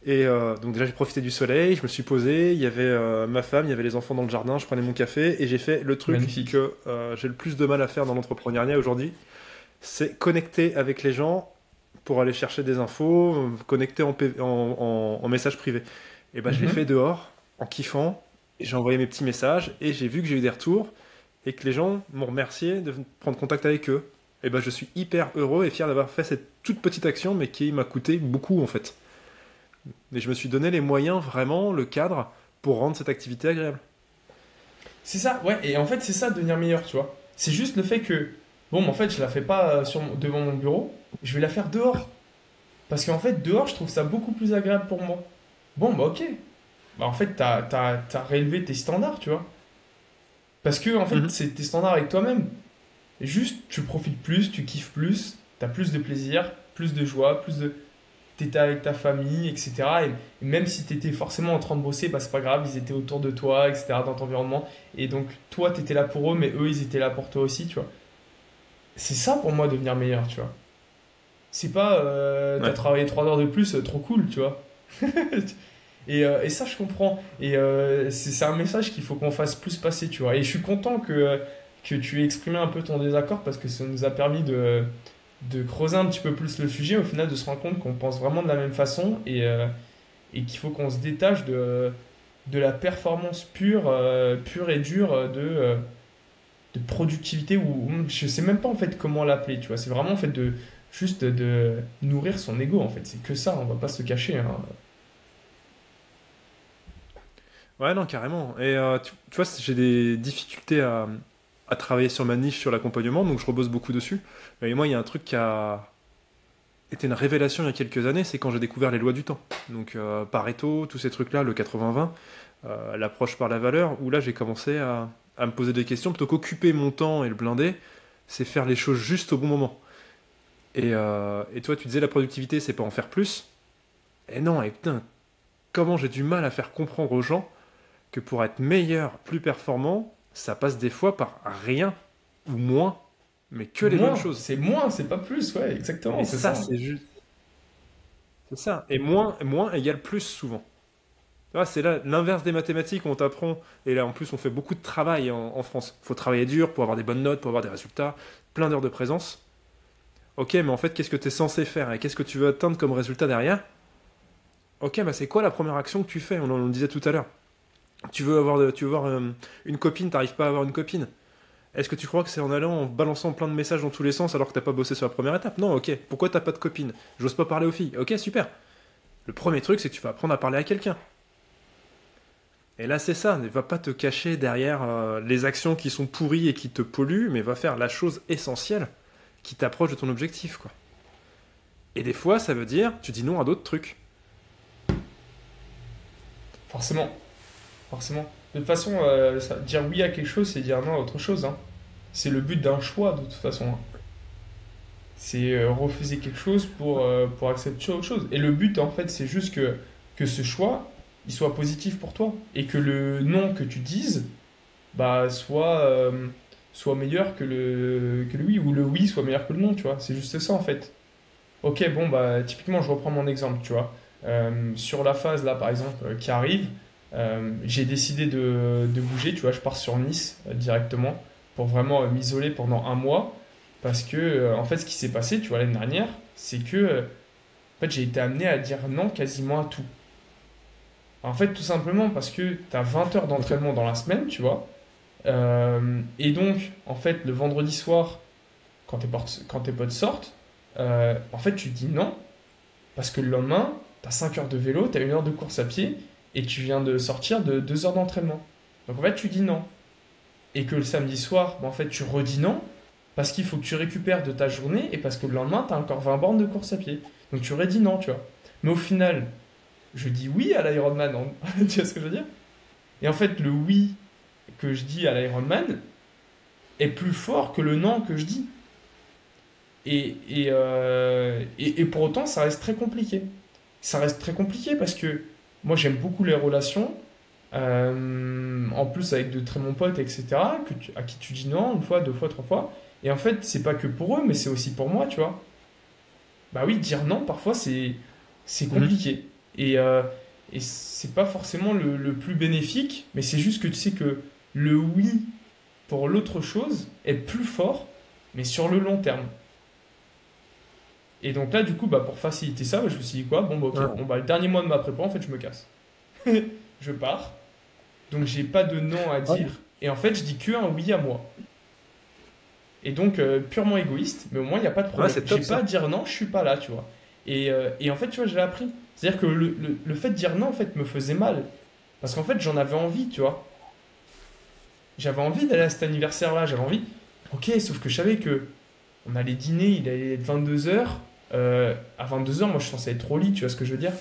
Et donc déjà j'ai profité du soleil, je me suis posé, il y avait ma femme, il y avait les enfants dans le jardin, je prenais mon café et j'ai fait le truc Magnifique. que j'ai le plus de mal à faire dans l'entrepreneuriat aujourd'hui, c'est connecter avec les gens pour aller chercher des infos, connecter en message privé. Et ben je l'ai fait Mhm. dehors, en kiffant, et j'ai envoyé mes petits messages et j'ai vu que j'ai eu des retours et que les gens m'ont remercié de prendre contact avec eux. Et ben je suis hyper heureux et fier d'avoir fait cette toute petite action mais qui m'a coûté beaucoup en fait. Mais je me suis donné les moyens, vraiment, le cadre, pour rendre cette activité agréable. C'est ça, ouais, et en fait, c'est ça, devenir meilleur, tu vois. C'est juste le fait que, bon, en fait, je la fais pas devant mon bureau, je vais la faire dehors. Parce qu'en fait, dehors, je trouve ça beaucoup plus agréable pour moi. Bon, bah ok. Bah en fait, t'as réélevé tes standards, tu vois. Parce que, en fait, Mhm. c'est tes standards avec toi-même. Juste, tu profites plus, tu kiffes plus, t'as plus de plaisir, plus de joie, plus de. t'étais avec ta famille, etc. Et même si t'étais forcément en train de bosser, bah c'est pas grave, ils étaient autour de toi, etc., dans ton environnement. Et donc, toi, t'étais là pour eux, mais eux, ils étaient là pour toi aussi, tu vois. C'est ça pour moi, devenir meilleur, tu vois. C'est pas, t'as Ouais. travaillé 3 heures de plus, trop cool, tu vois. Et ça, je comprends. Et c'est un message qu'il faut qu'on fasse plus passer, tu vois. Et je suis content que tu aies exprimé un peu ton désaccord parce que ça nous a permis de creuser un petit peu plus le sujet, au final de se rendre compte qu'on pense vraiment de la même façon et qu'il faut qu'on se détache de la performance pure et dure de productivité ou je sais même pas en fait comment l'appeler, tu vois. C'est vraiment en fait de juste de nourrir son ego en fait. C'est que ça, on va pas se le cacher, hein. Ouais, non, carrément. Et tu vois, j'ai des difficultés à travailler sur ma niche, sur l'accompagnement, donc je repose beaucoup dessus. Et moi, il y a un truc qui a été une révélation il y a quelques années, c'est quand j'ai découvert les lois du temps. Donc Pareto, tous ces trucs-là, le 80-20, l'approche par la valeur, où là j'ai commencé à me poser des questions, plutôt qu'occuper mon temps et le blinder, c'est faire les choses juste au bon moment. Et toi, tu disais la productivité, c'est pas en faire plus. Et non, et putain, comment j'ai du mal à faire comprendre aux gens que pour être meilleur, plus performant, ça passe des fois par rien ou moins, mais que les bonnes choses. Moins, c'est pas plus, ouais, exactement, Et c'est ça, ça. c'est juste. C'est ça. Et moins égale plus souvent. Tu vois, c'est là l'inverse des mathématiques où on t'apprend, et là en plus on fait beaucoup de travail en France. Il faut travailler dur pour avoir des bonnes notes, pour avoir des résultats, plein d'heures de présence. Ok, mais en fait, qu'est-ce que tu es censé faire et qu'est-ce que tu veux atteindre comme résultat derrière? Ok, bah c'est quoi la première action que tu fais? On le disait tout à l'heure. Tu veux avoir une copine, t'arrives pas à avoir une copine. Est-ce que tu crois que c'est en allant, en balançant plein de messages dans tous les sens alors que t'as pas bossé sur la première étape? Non, ok. Pourquoi t'as pas de copine? J'ose pas parler aux filles. Ok, super. Le premier truc, c'est que tu vas apprendre à parler à quelqu'un. Et là, c'est ça. Ne va pas te cacher derrière les actions qui sont pourries et qui te polluent, mais va faire la chose essentielle qui t'approche de ton objectif, quoi. Et des fois, ça veut dire, tu dis non à d'autres trucs. Forcément, forcément. De toute façon, dire oui à quelque chose, c'est dire non à autre chose, hein. C'est le but d'un choix, de toute façon, hein. C'est refuser quelque chose pour accepter autre chose. Et le but, en fait, c'est juste que ce choix, il soit positif pour toi. Et que le non que tu dises, bah, soit meilleur que le oui, ou le oui soit meilleur que le non, tu vois. C'est juste ça, en fait. Ok, bon, bah, typiquement, je reprends mon exemple, tu vois. Sur la phase, là, par exemple, qui arrive, j'ai décidé de bouger, tu vois. Je pars sur Nice directement pour vraiment m'isoler pendant un mois. Parce que, en fait, ce qui s'est passé, tu vois, l'année dernière, c'est que, en fait, j'ai été amené à dire non quasiment à tout. En fait, tout simplement parce que tu as 20 heures Ok. d'entraînement dans la semaine, tu vois. Et donc, en fait, le vendredi soir, quand tes potes sortent, en fait, tu dis non, parce que le lendemain, tu as 5 heures de vélo, tu as 1 heure de course à pied, et tu viens de sortir de 2 heures d'entraînement. Donc, en fait, tu dis non. Et que le samedi soir, bah, en fait, tu redis non, parce qu'il faut que tu récupères de ta journée, et parce que le lendemain, tu as encore 20 bornes de course à pied. Donc, tu redis non, tu vois. Mais au final, je dis oui à l'Ironman, hein. Tu vois ce que je veux dire? Et en fait, le oui que je dis à l'Ironman est plus fort que le non que je dis. Et pour autant, ça reste très compliqué. Ça reste très compliqué parce que moi, j'aime beaucoup les relations. En plus, avec de très bons potes, etc., à qui tu dis non une fois, deux fois, trois fois. Et en fait, c'est pas que pour eux, mais c'est aussi pour moi, tu vois. Bah oui, dire non, parfois, c'est Mhm. compliqué. Et c'est pas forcément le plus bénéfique, mais c'est juste que tu sais que le oui pour l'autre chose est plus fort, mais sur le long terme. Et donc là, du coup, bah, pour faciliter ça, bah, je me suis dit quoi? Bon, bah, ok, Ouais. bon, bah, le dernier mois de ma prépa, en fait, je me casse. Je pars. Donc, j'ai pas de non à Ouais. dire. Et en fait, je dis que un oui à moi. Et donc, purement égoïste, mais au moins, il n'y a pas de Ouais, problème. c'est J'ai top pas à ça. dire non, je suis pas là, tu vois. Et en fait, tu vois, j'ai appris. C'est-à-dire que le fait de dire non, en fait, me faisait mal. Parce qu'en fait, j'en avais envie, tu vois. J'avais envie d'aller à cet anniversaire-là, j'avais envie. Ok, sauf que je savais que on allait dîner, il allait être 22 heures. À 22 heures, moi, je suis censé être au lit, tu vois ce que je veux dire?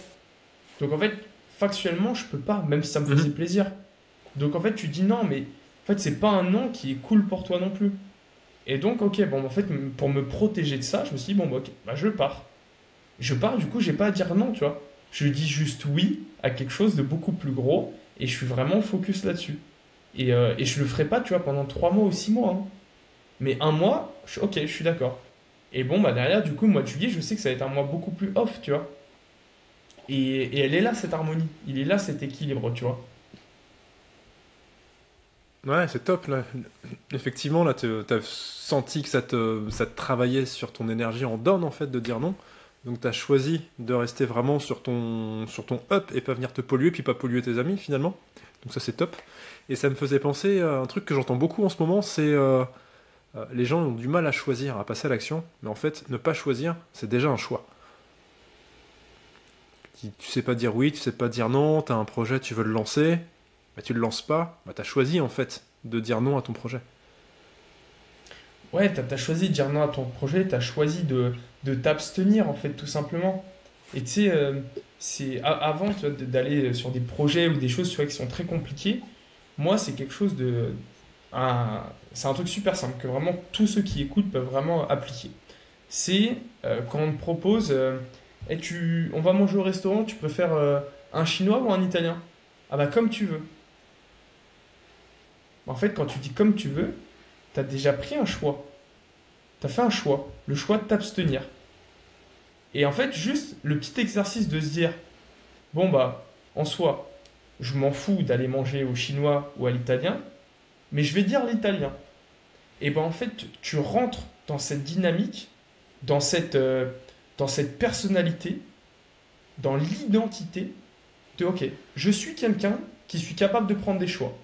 Donc, en fait, factuellement, je peux pas, même si ça me faisait Mhm. plaisir. Donc, en fait, tu dis non, mais en fait, c'est pas un non qui est cool pour toi non plus. Et donc, ok, bon, en fait, pour me protéger de ça, je me suis dit, bon, bah, ok, bah, je pars. Je pars, du coup, j'ai pas à dire non, tu vois. Je dis juste oui à quelque chose de beaucoup plus gros et je suis vraiment focus là-dessus. Et je le ferai pas, tu vois, pendant 3 mois ou 6 mois, hein. Mais un mois, ok, je suis d'accord. Et bon, bah derrière, du coup, le mois de juillet, je sais que ça va être un mois beaucoup plus off, tu vois. Et elle est là, cette harmonie. Il est là, cet équilibre, tu vois. Ouais, c'est top là. Effectivement, là, t'as senti que ça te travaillait sur ton énergie en down en fait de dire non. Donc t'as choisi de rester vraiment sur ton up et pas venir te polluer, puis pas polluer tes amis finalement. Donc ça c'est top. Et ça me faisait penser à un truc que j'entends beaucoup en ce moment, c'est les gens ont du mal à choisir, à passer à l'action. Mais en fait, ne pas choisir, c'est déjà un choix. Tu sais pas dire oui, tu sais pas dire non, t'as un projet, tu veux le lancer, bah tu le lances pas, bah t'as choisi en fait de dire non à ton projet. Ouais, t'as choisi de dire non à ton projet, t'as choisi de t'abstenir, en fait, tout simplement. Et tu sais, avant tu vois, d'aller sur des projets ou des choses tu vois, qui sont très compliquées, moi, c'est quelque chose de. C'est un truc super simple que vraiment tous ceux qui écoutent peuvent vraiment appliquer. C'est quand on te propose, on va manger au restaurant, tu préfères un chinois ou un italien? Ah bah comme tu veux. En fait, quand tu dis comme tu veux, t'as déjà pris un choix. T'as fait un choix, le choix de t'abstenir. Et en fait, juste le petit exercice de se dire, bon bah, en soi, je m'en fous d'aller manger au chinois ou à l'italien, mais je vais dire l'italien. Et ben en fait, tu rentres dans cette dynamique, dans cette personnalité, dans l'identité de, ok, je suis quelqu'un qui suis capable de prendre des choix.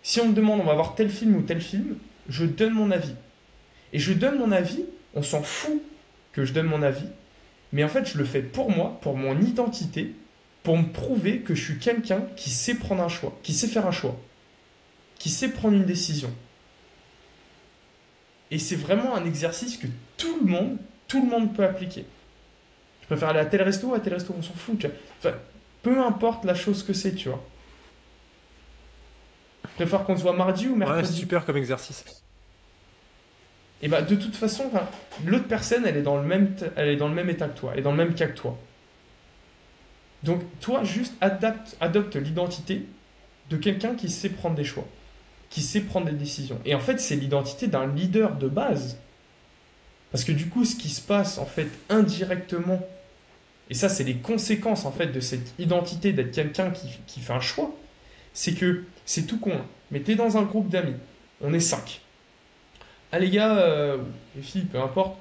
Si on me demande, on va voir tel film ou tel film, je donne mon avis. Et je donne mon avis, on s'en fout que je donne mon avis, mais en fait je le fais pour moi, pour mon identité, pour me prouver que je suis quelqu'un qui sait prendre un choix, qui sait faire un choix, qui sait prendre une décision. Et c'est vraiment un exercice que tout le monde peut appliquer. Je préfère aller à tel resto, on s'en fout. Tu vois. Enfin, peu importe la chose que c'est, tu vois. Je préfère qu'on se voit mardi ou Ouais, c'est mercredi. super comme exercice. Et bah de toute façon, enfin, l'autre personne, elle est dans le même état que toi, elle est dans le même cas que toi. Donc toi, juste adopte l'identité de quelqu'un qui sait prendre des choix, qui sait prendre des décisions. Et en fait, c'est l'identité d'un leader de base. Parce que du coup, ce qui se passe en fait indirectement, et ça, c'est les conséquences en fait de cette identité d'être quelqu'un qui fait un choix, c'est que c'est tout con, hein. Mais t'es dans un groupe d'amis, on est 5. Ah les gars, les filles, peu importe,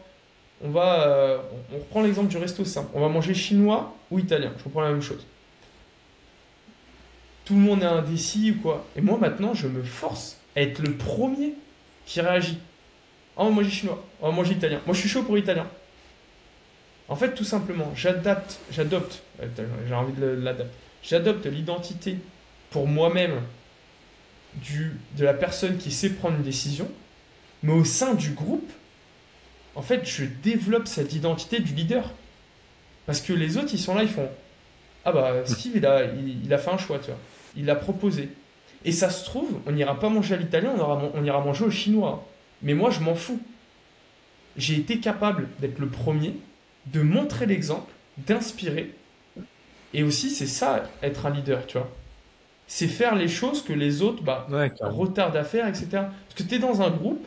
on reprend l'exemple du resto simple. On va manger chinois ou italien. Je reprends la même chose. Tout le monde est indécis ou quoi. Et moi maintenant, je me force à être le premier qui réagit. Ah, on va manger chinois, on va manger italien. Moi, je suis chaud pour italien. En fait, tout simplement, j'adopte, j'ai envie de l'adapter. J'adopte l'identité pour moi-même de la personne qui sait prendre une décision, mais au sein du groupe, en fait, je développe cette identité du leader. Parce que les autres, ils sont là, ils font ah bah, Steve, il a fait un choix, tu vois. Il l'a proposé. Et ça se trouve, on n'ira pas manger à l'italien, on ira manger au chinois. Mais moi, je m'en fous. J'ai été capable d'être le premier, de montrer l'exemple, d'inspirer. Et aussi, c'est ça, être un leader, tu vois. C'est faire les choses que les autres Ouais, carrément. retardent à faire, etc. Parce que tu es dans un groupe,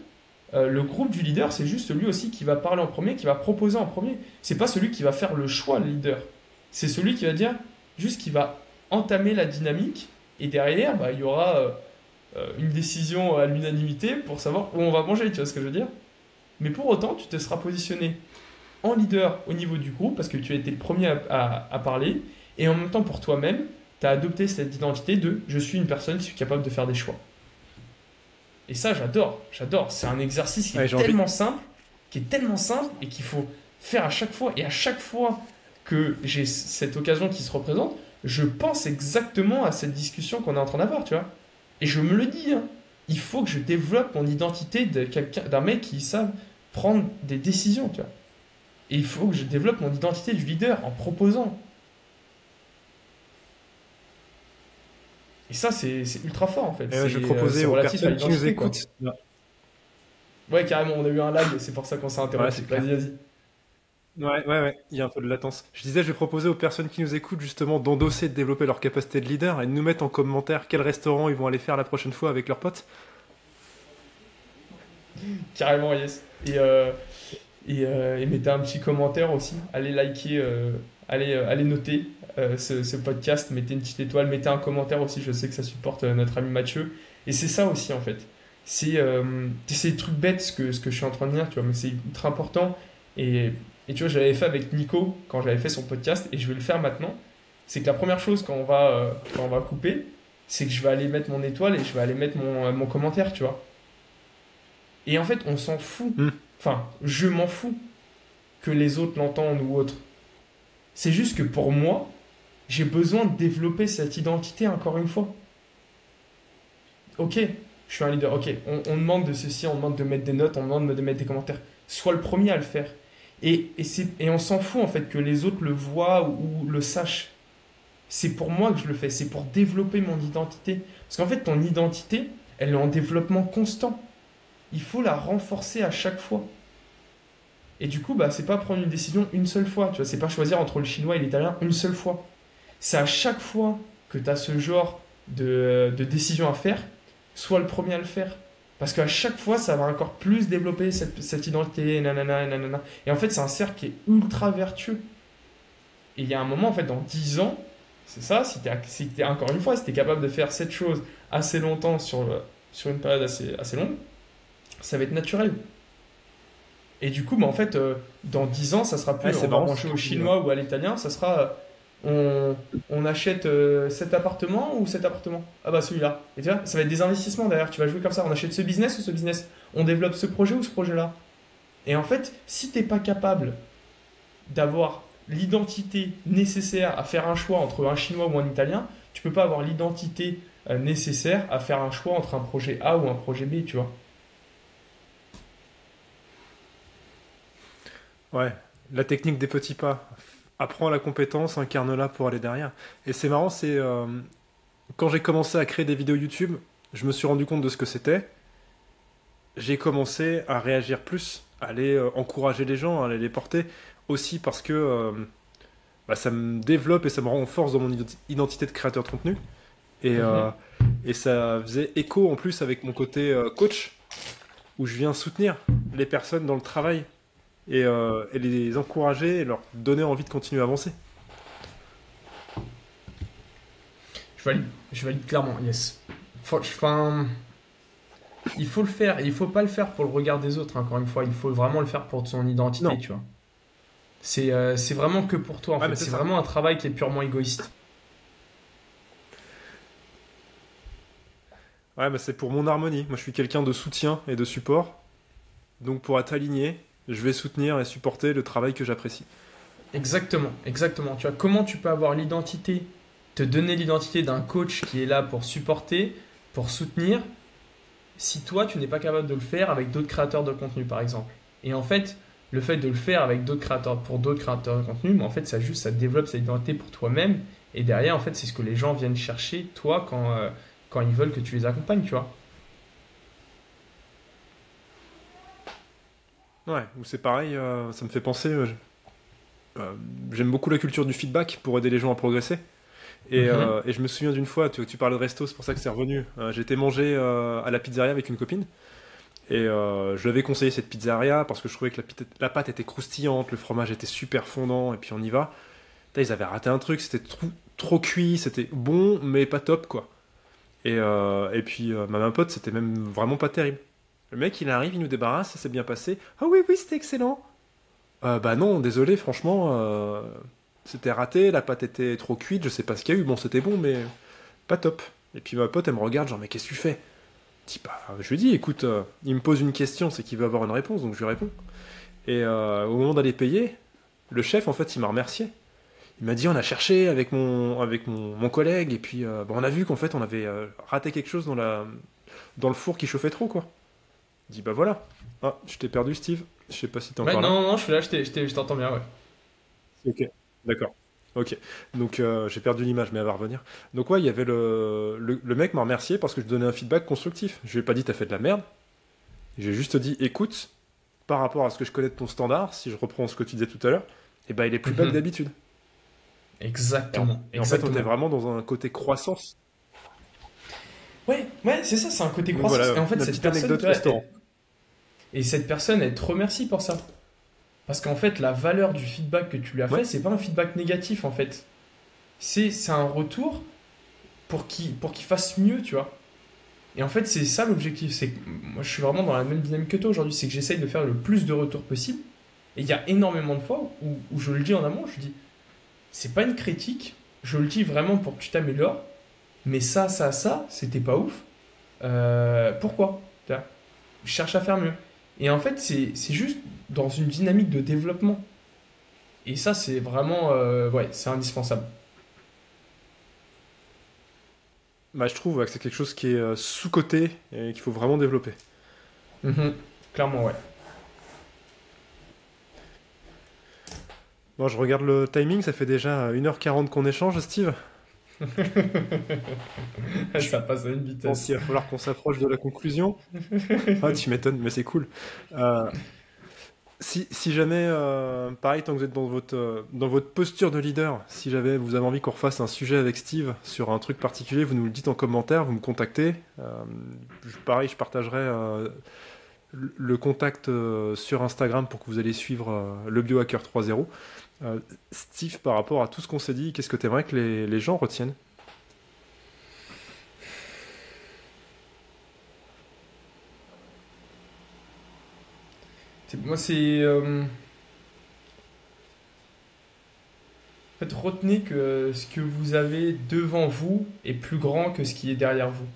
le groupe du leader, c'est juste celui aussi qui va parler en premier, qui va proposer en premier. C'est pas celui qui va faire le choix, le leader. C'est celui qui va dire, juste qui va entamer la dynamique, et derrière, il y aura une décision à l'unanimité pour savoir où on va manger, tu vois ce que je veux dire? Mais pour autant, tu te seras positionné en leader au niveau du groupe, parce que tu as été le premier à parler, et en même temps pour toi-même, tu as adopté cette identité de je suis une personne qui suis capable de faire des choix. Et ça, j'adore. C'est un exercice Ouais, j'ai envie. qui est tellement simple et qu'il faut faire à chaque fois. Et à chaque fois que j'ai cette occasion qui se représente, je pense exactement à cette discussion qu'on est en train d'avoir, tu vois. Et je me le dis, hein. Il faut que je développe mon identité d'un mec qui savent prendre des décisions, tu vois. Et il faut que je développe mon identité du leader en proposant. Et ça, c'est ultra fort en fait. Et je vais proposer C'est aux relatif à personnes qui nous l'identité, quoi. écoutent. Ouais, carrément, on a eu un lag, c'est pour ça qu'on s'est Ouais, interrompu. c'est clair. Vas-y, vas-y. Ouais, il y a un peu de latence. Je disais, je vais proposer aux personnes qui nous écoutent justement d'endosser, de développer leur capacité de leader et de nous mettre en commentaire quel restaurant ils vont aller faire la prochaine fois avec leurs potes. Carrément, yes. Et mettez un petit commentaire aussi. Allez liker, allez noter ce podcast. Mettez une petite étoile, mettez un commentaire aussi. Je sais que ça supporte notre ami Mathieu. Et c'est ça aussi, en fait. C'est des trucs bêtes ce que je suis en train de dire, tu vois, mais c'est ultra important. Et, et tu vois, j'avais fait avec Nico quand j'avais fait son podcast, et je vais le faire maintenant. C'est que la première chose quand on va couper, c'est que je vais aller mettre mon étoile et je vais aller mettre mon commentaire, tu vois. Et en fait, on s'en fout. Hmm. Enfin, je m'en fous que les autres l'entendent ou autre. C'est juste que pour moi, j'ai besoin de développer cette identité encore une fois. Ok, je suis un leader. Ok, on demande de ceci, on demande de mettre des notes, on demande de mettre des commentaires. Sois le premier à le faire. Et on s'en fout en fait que les autres le voient ou le sachent. C'est pour moi que je le fais. C'est pour développer mon identité. Parce qu'en fait, ton identité, elle est en développement constant. Il faut la renforcer à chaque fois. Et du coup, bah, c'est pas prendre une décision une seule fois. Tu vois, c'est pas choisir entre le chinois et l'italien une seule fois. C'est à chaque fois que tu as ce genre de décision à faire, sois le premier à le faire. Parce qu'à chaque fois, ça va encore plus développer cette identité, nanana, nanana. Et en fait, c'est un cercle qui est ultra vertueux. Et il y a un moment, en fait, dans 10 ans, c'est ça, si t'es, encore une fois, si tu es capable de faire cette chose assez longtemps sur une période assez longue, ça va être naturel. Et du coup, bah, en fait, dans 10 ans, ça sera Ouais, plus c'est on va marrant ce manger que au tu dis. chinois ou à l'italien, ça sera on achète cet appartement ou cet appartement. Ah bah celui-là. Et tu vois, ça va être des investissements derrière. Tu vas jouer comme ça. On achète ce business ou ce business. On développe ce projet ou ce projet-là. Et en fait, si t'es pas capable d'avoir l'identité nécessaire à faire un choix entre un chinois ou un italien, tu peux pas avoir l'identité nécessaire à faire un choix entre un projet A ou un projet B, tu vois. Ouais, la technique des petits pas. Apprends la compétence, incarne-la pour aller derrière. Et c'est marrant, c'est quand j'ai commencé à créer des vidéos YouTube, je me suis rendu compte de ce que c'était. J'ai commencé à réagir plus, à aller encourager les gens, à aller les porter. Aussi parce que bah, ça me développe et ça me renforce dans mon identité de créateur de contenu. Et, Mhm. et ça faisait écho en plus avec mon côté coach, où je viens soutenir les personnes dans le travail et les encourager et leur donner envie de continuer à avancer. Je valide clairement, yes. Enfin, il faut le faire, il faut pas le faire pour le regard des autres, encore une fois, il faut vraiment le faire pour son identité, Non, tu vois. C'est vraiment que pour toi, en ouais, fait. mais c'est C'est ça. vraiment un travail qui est purement égoïste. Ouais, mais c'est pour mon harmonie. Moi, je suis quelqu'un de soutien et de support. Donc, pour être aligné, je vais soutenir et supporter le travail que j'apprécie. Exactement, exactement. Tu vois, comment tu peux avoir l'identité, te donner l'identité d'un coach qui est là pour supporter, pour soutenir, si toi, tu n'es pas capable de le faire avec d'autres créateurs de contenu, par exemple. Et en fait, le fait de le faire avec d'autres créateurs, pour d'autres créateurs de contenu, mais en fait, ça développe cette identité pour toi-même. Et derrière, en fait, c'est ce que les gens viennent chercher, toi, quand ils veulent que tu les accompagnes, tu vois. Ouais, ou c'est pareil, ça me fait penser. Euh, J'aime beaucoup la culture du feedback pour aider les gens à progresser. Mhm. Et je me souviens d'une fois, tu parlais de resto, c'est pour ça que c'est revenu. J'étais manger à la pizzeria avec une copine. Et je lui avais conseillé cette pizzeria parce que je trouvais que la pâte était croustillante, le fromage était super fondant, et puis on y va. Putain, ils avaient raté un truc, c'était trop cuit, c'était bon, mais pas top, quoi. Et puis, ma pote, c'était même vraiment pas terrible. Le mec, il arrive, il nous débarrasse, ça s'est bien passé. Ah oui, oui, c'était excellent. Bah non, désolé, franchement, c'était raté, la pâte était trop cuite, je sais pas ce qu'il y a eu, bon, c'était bon, mais pas top. Et puis ma pote, elle me regarde, genre, mais qu'est-ce que tu fais? Je lui dis, écoute, il me pose une question, c'est qu'il veut avoir une réponse, donc je lui réponds. Et au moment d'aller payer, le chef, en fait, il m'a remercié. Il m'a dit, on a cherché avec mon collègue, et puis bah, on a vu qu'en fait, on avait raté quelque chose dans le four qui chauffait trop, quoi. Il dit, bah voilà. Ah, je t'ai perdu, Steve. Je sais pas si t'es Ouais, encore là. non, non, je suis là, je t'entends bien, ouais. Ok, d'accord. Ok, donc j'ai perdu l'image, mais elle va revenir. Donc ouais, il y avait le mec m'a remercié parce que je donnais un feedback constructif. Je lui ai pas dit t'as fait de la merde. J'ai juste dit écoute, par rapport à ce que je connais de ton standard, si je reprends ce que tu disais tout à l'heure, et ben il est plus bas que d'habitude. Exactement. Et en fait, on est vraiment dans un côté croissance. Ouais, c'est ça, c'est un côté Donc croissance. voilà, Et en fait, la cette petite personne, anecdote tu vois, restaurant. et cette personne, elle te remercie pour ça. Parce qu'en fait, la valeur du feedback que tu lui as Ouais. fait, c'est pas un feedback négatif, en fait. C'est un retour pour qu'il fasse mieux, tu vois. Et en fait, c'est ça l'objectif. C'est que moi, je suis vraiment dans la même dynamique que toi aujourd'hui. C'est que j'essaye de faire le plus de retours possible. Et il y a énormément de fois où je le dis en amont, je dis, c'est pas une critique, je le dis vraiment pour que tu t'améliores, mais ça, c'était pas ouf. Pourquoi? Tu vois, je cherche à faire mieux. Et en fait, c'est juste dans une dynamique de développement. Et ça, c'est vraiment, ouais, c'est indispensable. Bah, je trouve que c'est quelque chose qui est sous-coté et qu'il faut vraiment développer. Mhm. Clairement, ouais. Bon, je regarde le timing, ça fait déjà 1h40 qu'on échange, Steve. Ça passe à une Je pense vitesse. qu'il va falloir qu'on s'approche de la conclusion. Ah, tu m'étonnes, mais c'est cool. Euh, si jamais, pareil, tant que vous êtes dans votre posture de leader, si jamais vous avez envie qu'on refasse un sujet avec Steve sur un truc particulier, vous nous le dites en commentaire, vous me contactez. Pareil, je partagerai le contact sur Instagram pour que vous allez suivre le Biohacker 3.0. Steve, par rapport à tout ce qu'on s'est dit, qu'est-ce que tu aimerais que les gens retiennent? Moi, c'est. En fait, retenez que ce que vous avez devant vous est plus grand que ce qui est derrière vous.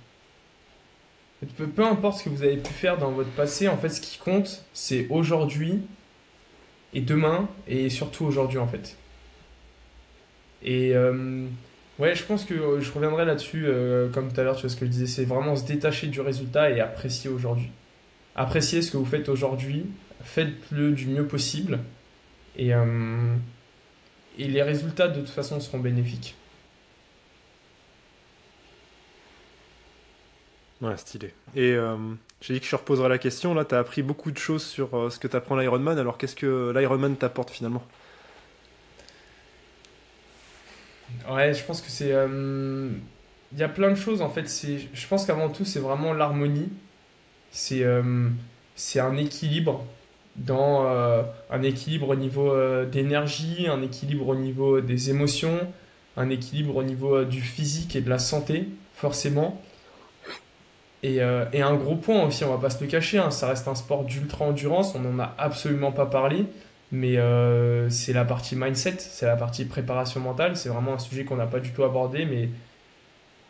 Peu importe ce que vous avez pu faire dans votre passé, en fait, ce qui compte, c'est aujourd'hui et demain, et surtout aujourd'hui, en fait. Et ouais, je pense que je reviendrai là-dessus, comme tout à l'heure, tu vois ce que je disais, c'est vraiment se détacher du résultat et apprécier aujourd'hui. Appréciez ce que vous faites aujourd'hui, faites-le du mieux possible, et, euh, et les résultats, de toute façon, seront bénéfiques. Ouais, stylé. Et j'ai dit que je reposerai la question. Là, tu as appris beaucoup de choses sur ce que t'apprend l'Ironman. Alors, qu'est-ce que l'Ironman t'apporte finalement? Ouais, je pense que c'est. Il y a plein de choses, en fait. Je pense qu'avant tout, c'est vraiment l'harmonie. C'est c'est un équilibre un équilibre au niveau d'énergie, un équilibre au niveau des émotions, un équilibre au niveau du physique et de la santé, forcément. Et un gros point aussi, on va pas se le cacher, hein, ça reste un sport d'ultra endurance, on n'en a absolument pas parlé, mais c'est la partie mindset, c'est la partie préparation mentale, c'est vraiment un sujet qu'on n'a pas du tout abordé, mais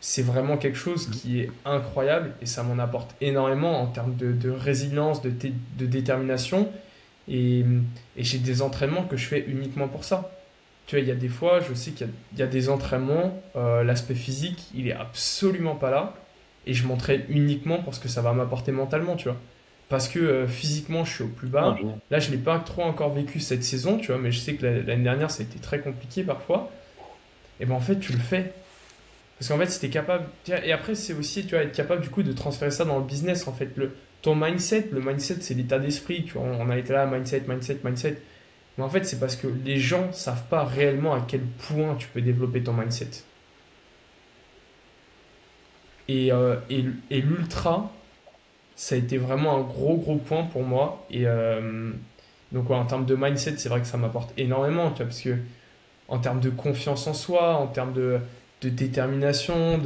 c'est vraiment quelque chose qui est incroyable et ça m'en apporte énormément en termes de résilience, de détermination. Et, et j'ai des entraînements que je fais uniquement pour ça. Tu vois, il y a des fois, je sais il y a des entraînements, l'aspect physique, il est absolument pas là. Et je m'entraîne uniquement pour ce que ça va m'apporter mentalement, tu vois. Parce que physiquement, je suis au plus Ah, bas. génial. Là, je l'ai pas trop encore vécu cette saison, tu vois, mais je sais que l'année dernière, ça a été très compliqué parfois. Et ben en fait, tu le fais. Parce qu'en fait, si t'es capable. Et après, c'est aussi, tu vois, être capable du coup de transférer ça dans le business. En fait, ton mindset, le mindset, c'est l'état d'esprit. Tu vois, on a été là, mindset. Mais en fait, c'est parce que les gens savent pas réellement à quel point tu peux développer ton mindset. Et l'ultra, ça a été vraiment un gros point pour moi. Et donc, ouais, en termes de mindset, c'est vrai que ça m'apporte énormément. Tu vois, parce que en termes de confiance en soi, en termes de détermination,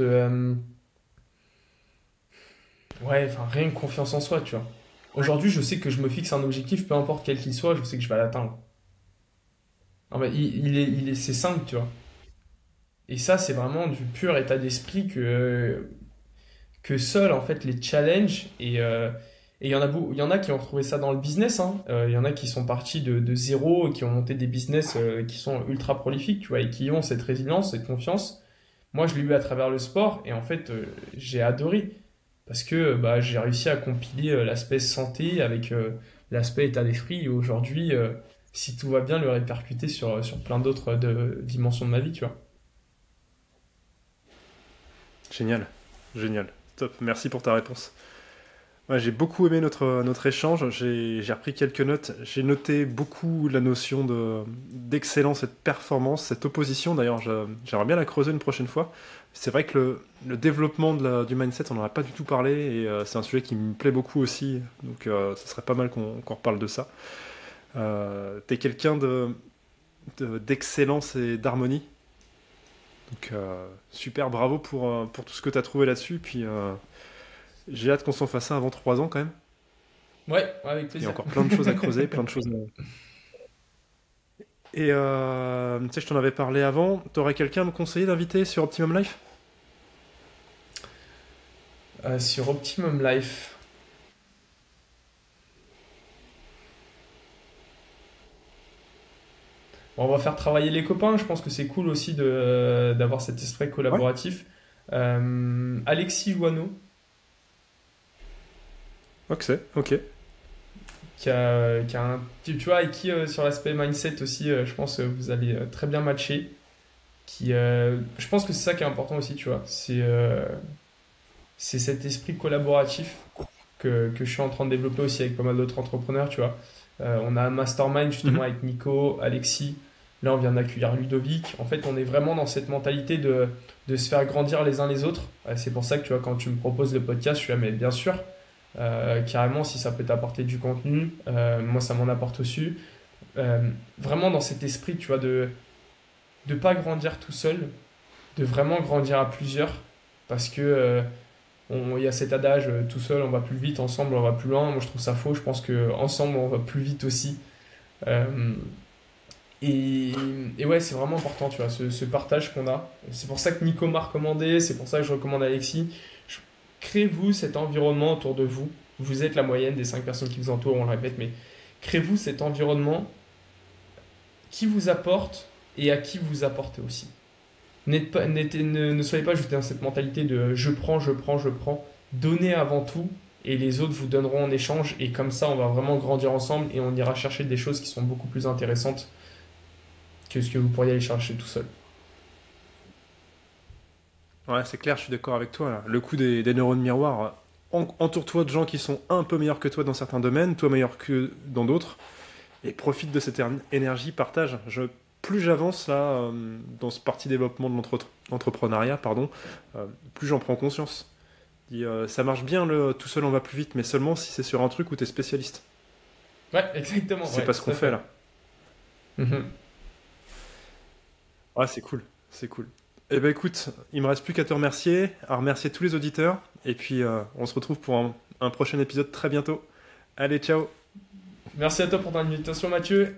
ouais, enfin, rien que confiance en soi, tu vois. Aujourd'hui, je sais que je me fixe un objectif, peu importe quel qu'il soit, je sais que je vais l'atteindre. Ah bah, c'est simple, tu vois. Et ça, c'est vraiment du pur état d'esprit que seuls, en fait, les challenges, et il y en a qui ont retrouvé ça dans le business, hein. Il y en a qui sont partis de zéro et qui ont monté des business qui sont ultra prolifiques, tu vois, et qui ont cette résilience, cette confiance. Moi, je l'ai eu à travers le sport, et en fait, j'ai adoré. Parce que bah, j'ai réussi à compiler l'aspect santé avec l'aspect état d'esprit, et aujourd'hui, si tout va bien, le répercuter sur plein d'autres dimensions de ma vie, tu vois. Génial. Génial. Top. Merci pour ta réponse. Ouais, j'ai beaucoup aimé notre échange. J'ai repris quelques notes. J'ai noté beaucoup la notion d'excellence et de performance, cette opposition. D'ailleurs, j'aimerais bien la creuser une prochaine fois. C'est vrai que le développement du mindset, on n'en a pas du tout parlé et c'est un sujet qui me plaît beaucoup aussi. Donc, ce serait pas mal qu'on reparle de ça. T'es quelqu'un d'excellence et d'harmonie. Donc, super, bravo pour tout ce que t'as trouvé là-dessus. Puis, j'ai hâte qu'on s'en fasse ça avant 3 ans quand même. Ouais, avec Il y a plaisir. encore plein de choses à creuser, plein de choses. Et tu sais, je t'en avais parlé avant. T'aurais quelqu'un à me conseiller d'inviter sur Optimum Life? Sur Optimum Life. Bon, on va faire travailler les copains. Je pense que c'est cool aussi d'avoir cet esprit Ouais. collaboratif. Alexis Joanneau, Ok, ok. qui a tu vois, et qui, sur l'aspect mindset aussi, je pense vous allez très bien matcher. Je pense que c'est ça qui est important aussi, tu vois. C'est cet esprit collaboratif que je suis en train de développer aussi avec pas mal d'autres entrepreneurs, tu vois. On a un mastermind justement Mhm. avec Nico, Alexis. Là, on vient d'accueillir Ludovic. En fait, on est vraiment dans cette mentalité de se faire grandir les uns les autres. C'est pour ça que, tu vois, quand tu me proposes le podcast, je suis là, mais bien sûr, carrément, si ça peut t'apporter du contenu, moi, ça m'en apporte aussi. Vraiment dans cet esprit, tu vois, de ne pas grandir tout seul, de vraiment grandir à plusieurs. Parce que il y a cet adage, tout seul on va plus vite, ensemble on va plus loin. Moi je trouve ça faux, je pense que ensemble on va plus vite aussi. Euh, et ouais, c'est vraiment important, tu vois, ce partage qu'on a. C'est pour ça que Nico m'a recommandé, c'est pour ça que je recommande Alexis. Je- Créez-vous cet environnement autour de vous. Vous êtes la moyenne des 5 personnes qui vous entourent, on le répète, mais créez-vous cet environnement qui vous apporte et à qui vous apportez aussi. Ne soyez pas juste dans cette mentalité de je prends, je prends, je prends. Donnez avant tout et les autres vous donneront en échange. Et comme ça, on va vraiment grandir ensemble et on ira chercher des choses qui sont beaucoup plus intéressantes que ce que vous pourriez aller chercher tout seul. Ouais, c'est clair, je suis d'accord avec toi, là. Le coup des neurones miroirs. Entoure-toi de gens qui sont un peu meilleurs que toi dans certains domaines, toi meilleur que dans d'autres, et profite de cette énergie, partage. Plus j'avance là dans ce parti développement de l'entrepreneuriat, pardon, plus j'en prends conscience. Ça marche bien, tout seul on va plus vite, mais seulement si c'est sur un truc où t'es spécialiste. Ouais, exactement, C'est ouais, pas ce tout qu'on à fait fait. là. Mhm. Ouais, c'est cool, c'est cool. Eh ben écoute, il me reste plus qu'à te remercier, à remercier tous les auditeurs, et puis on se retrouve pour un prochain épisode très bientôt. Allez, ciao! Merci à toi pour ton invitation, Mathieu.